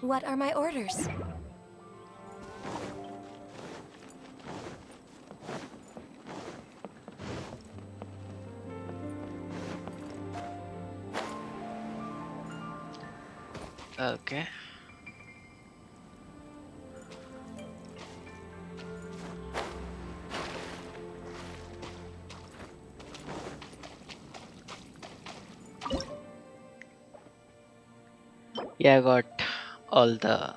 What are my orders? okay. Yeah, I got all the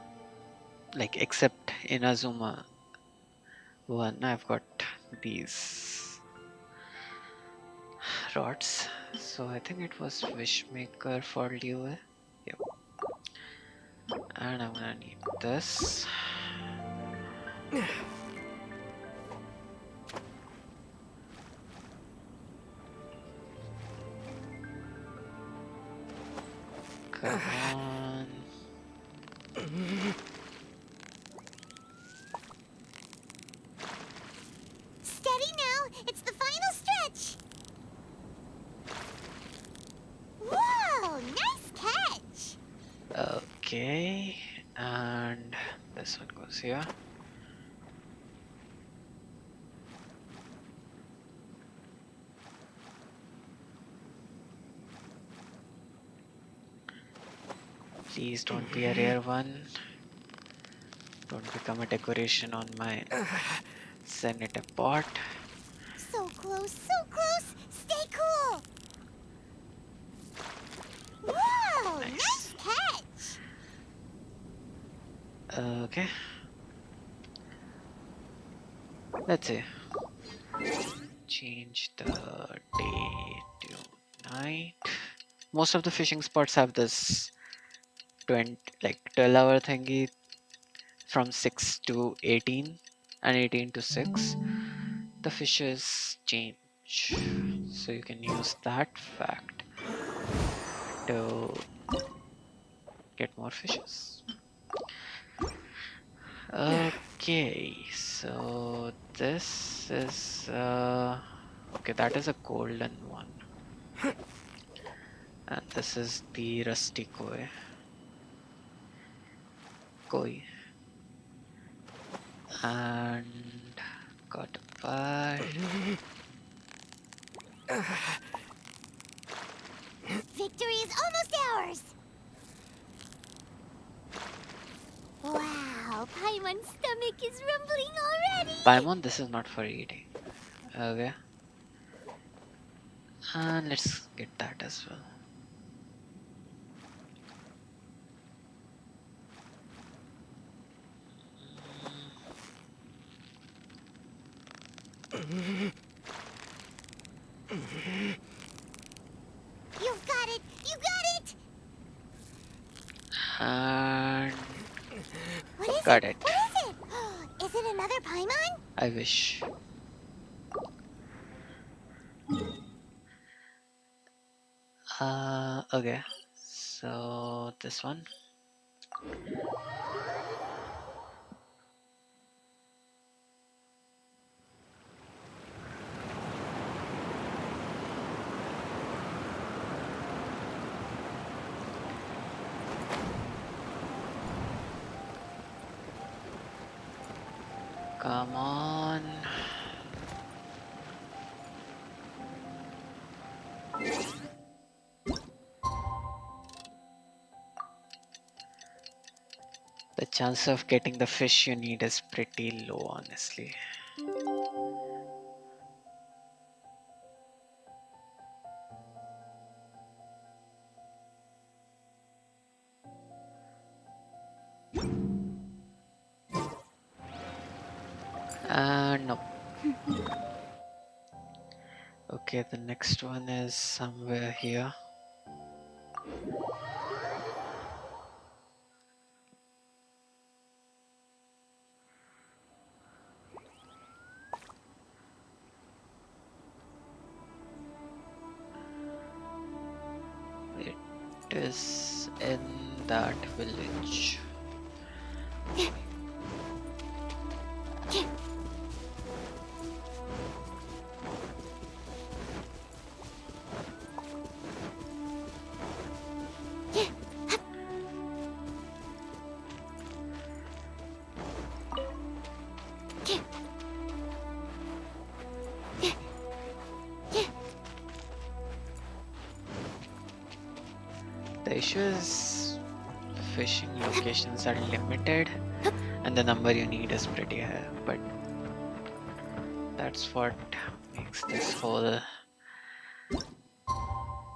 like except Inazuma one. I've got these rods. So I think it was Wishmaker for Liyue. Yep. And I'm gonna need this. Come on. Steady now, it's the final stretch. Whoa, nice catch. Okay. And this one goes here. Please don't be a rare one. Don't become a decoration on my senator pot. So close, so close. Stay cool. Whoa, Nice. nice catch. Okay. Let's see. Change the day to night. Most of the fishing spots have this 20 like 12-hour thingy from 6 to 18. and 18 to 6, the fishes change. So you can use that fact to get more fishes. Okay, so this is okay, that is a golden one, and this is the rusty koi, and got a bar. Victory is almost ours! Wow, Paimon's stomach is rumbling already! Paimon, this is not for eating. Okay, and let's get that as well. You've got it! You got it! And What is got it? it. What is it? Is it another Paimon? I wish. Okay, so this one. Come on. The chance of getting the fish you need is pretty low, honestly. No. Okay, the next one is somewhere here. It is in that village. The issue is fishing locations are limited and the number you need is pretty high, but that's what makes this whole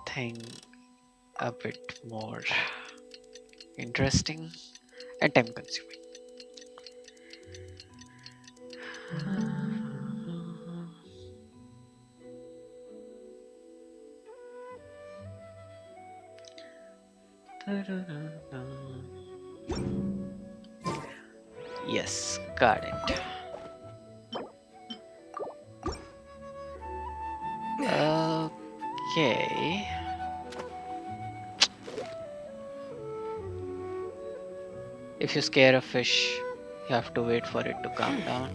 thing a bit more interesting and time consuming. Yes, got it. Okay. If you scare a fish, you have to wait for it to calm down.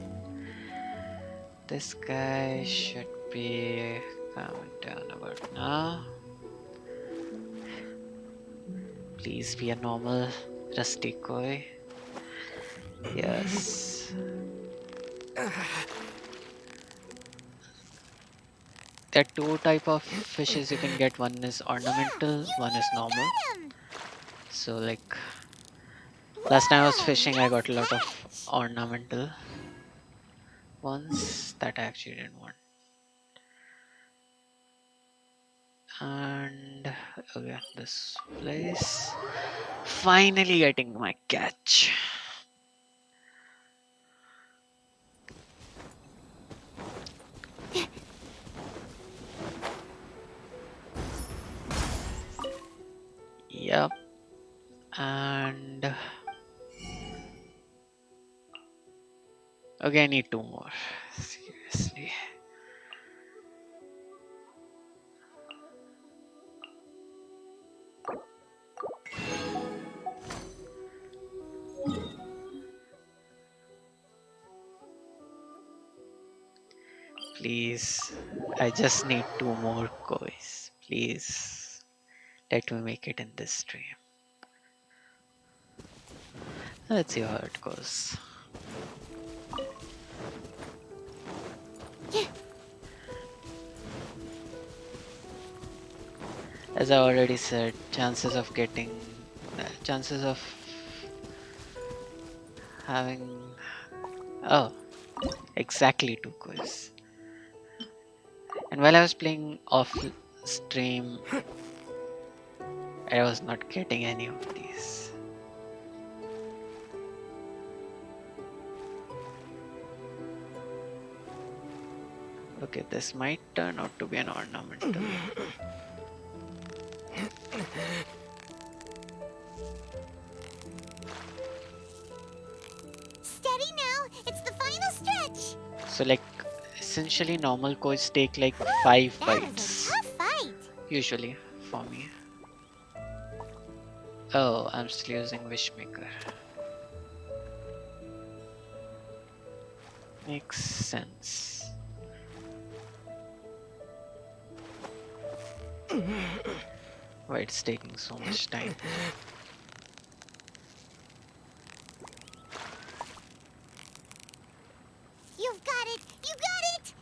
This guy should be calming down about now. Please be a normal rusty koi. Yes. There are two type of fishes you can get. One is ornamental, one is normal. So like last time I was fishing, I got a lot of ornamental ones that I actually didn't want. And okay, this place. Finally getting my catch. Yep. And Okay, I need two more. Seriously. Please. I just need two more coins. Please. Let me make it in this stream. Let's see how it goes. As I already said, chances of chances of having, oh, exactly two coins. And while I was playing off stream, I was not getting any of these. Okay, this might turn out to be an ornamental. Steady now, it's the final stretch. So like, essentially normal coins take like 5 That is bites. a tough fight. Usually, for me. Oh, I'm still using Wishmaker. Makes sense. Why it's taking so much time? You've got it! You got it!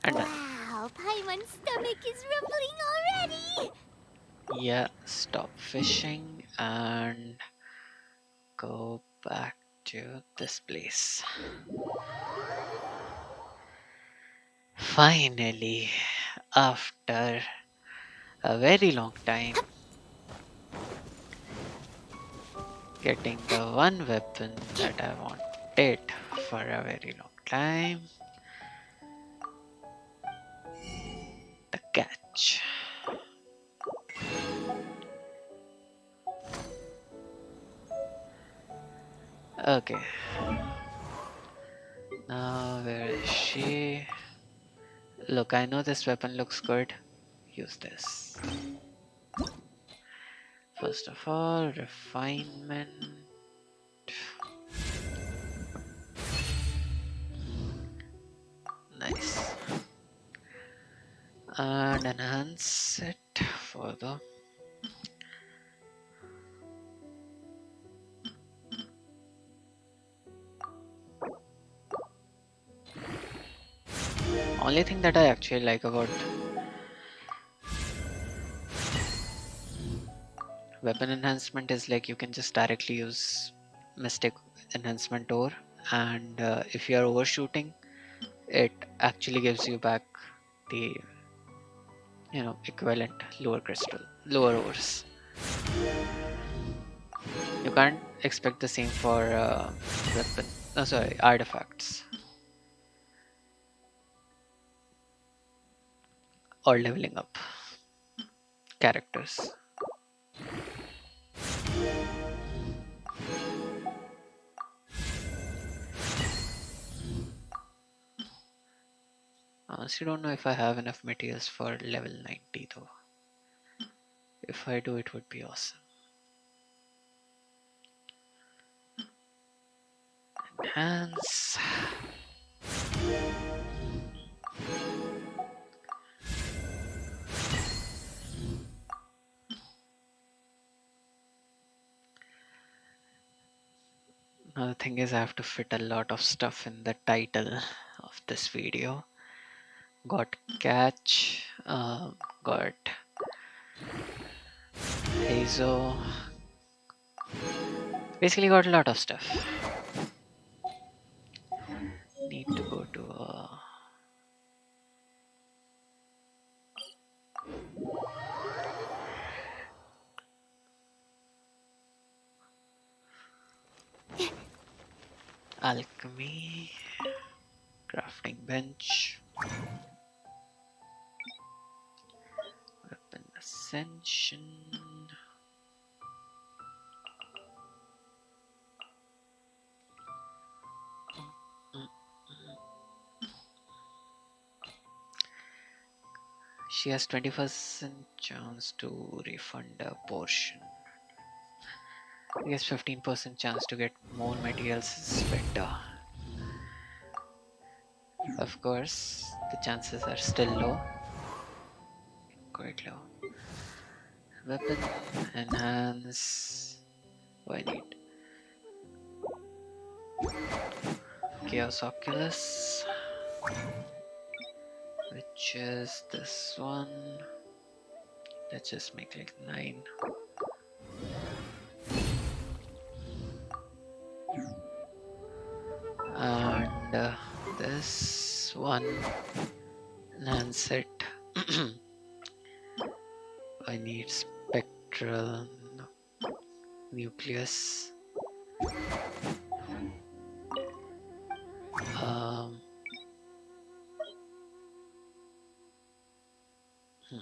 And Wow, Paimon's stomach is rumbling already! yeah, stop fishing and go back to this place. Finally, after a very long time, getting the one weapon that I wanted for a very long time. The catch. Okay. Now where is she? Look, I know this weapon looks good. Use this. First of all, refinement. Nice. And enhance it further. Only thing that I actually like about weapon enhancement is like you can just directly use Mystic enhancement ore, and if you are overshooting, it actually gives you back the equivalent lower ores. You can't expect the same for weapon. Oh, sorry, artifacts or leveling up characters. Honestly, don't know if I have enough materials for level 90 though. If I do, it would be awesome. Enhance. Now the thing is, I have to fit a lot of stuff in the title of this video. Got catch, got Heizou. Basically got a lot of stuff. Need to go to alchemy, crafting bench, weapon ascension. She has 20% chance to refund a portion. I guess 15% chance to get more materials is better. Of course, the chances are still low. Quite low. Weapon enhance. What I need? Chaos Oculus, which is this one. Let's just make like 9. And this one, enhance it. I need spectral nucleus. Um, hmm.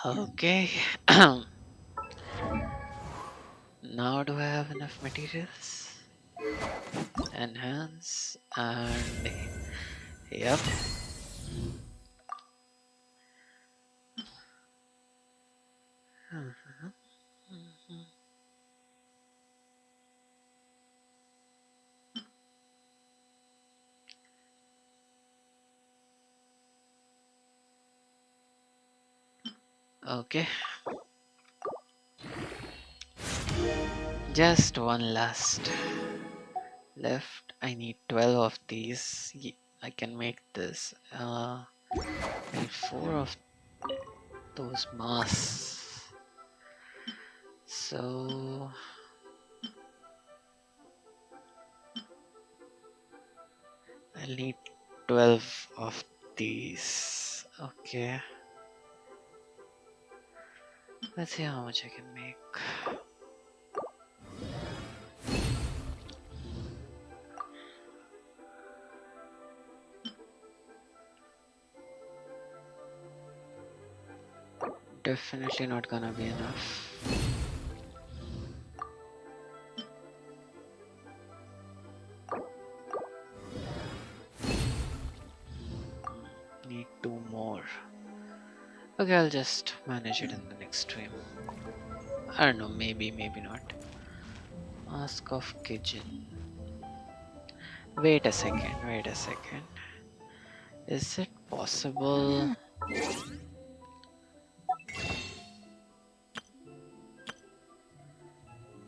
Okay. Now do I have enough materials? Enhance and yep. Okay. Just one last left. I need 12 of these. I can make this. I need 4 of those masks. So I'll need 12 of these. Okay. Let's see how much I can make. Definitely not gonna be enough. Need 2 more. Okay, I'll just manage it in the next stream. I don't know, maybe, maybe not. Mask of Kitchen. Wait a second, wait a second. Is it possible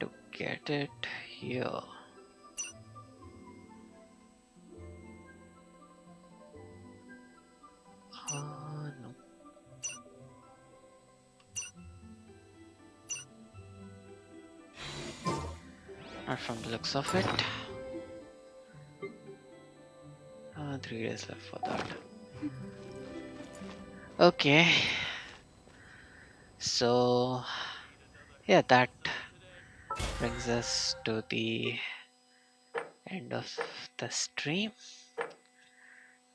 to get it here? No. Not from the looks of it. 3 days left for that. Okay. So, yeah, that brings us to the end of the stream.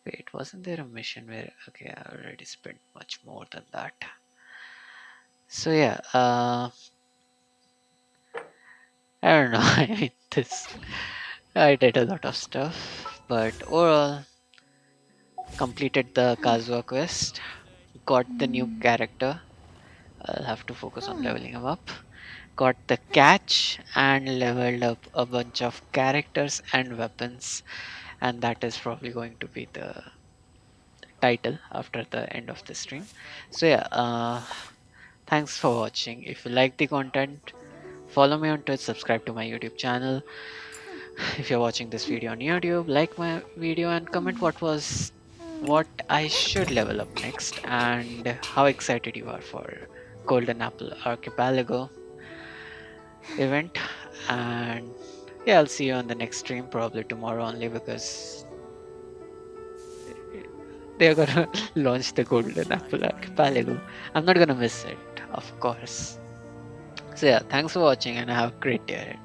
Wait, wasn't there a mission where... Okay, I already spent much more than that. So yeah, I don't know. I mean, I did a lot of stuff, but overall, completed the Kazuha quest, got the new character. I'll have to focus on leveling him up. Got the catch and leveled up a bunch of characters and weapons, and that is probably going to be the title after the end of the stream. So yeah, thanks for watching. If you like the content, follow me on Twitch, subscribe to my YouTube channel. If you're watching this video on YouTube, like my video and comment what I should level up next and how excited you are for Golden Apple Archipelago event. And yeah, I'll see you on the next stream, probably tomorrow only, because they're gonna launch the Golden Apple Archipelago. I'm not gonna miss it, of course. So yeah, thanks for watching and have a great day ahead.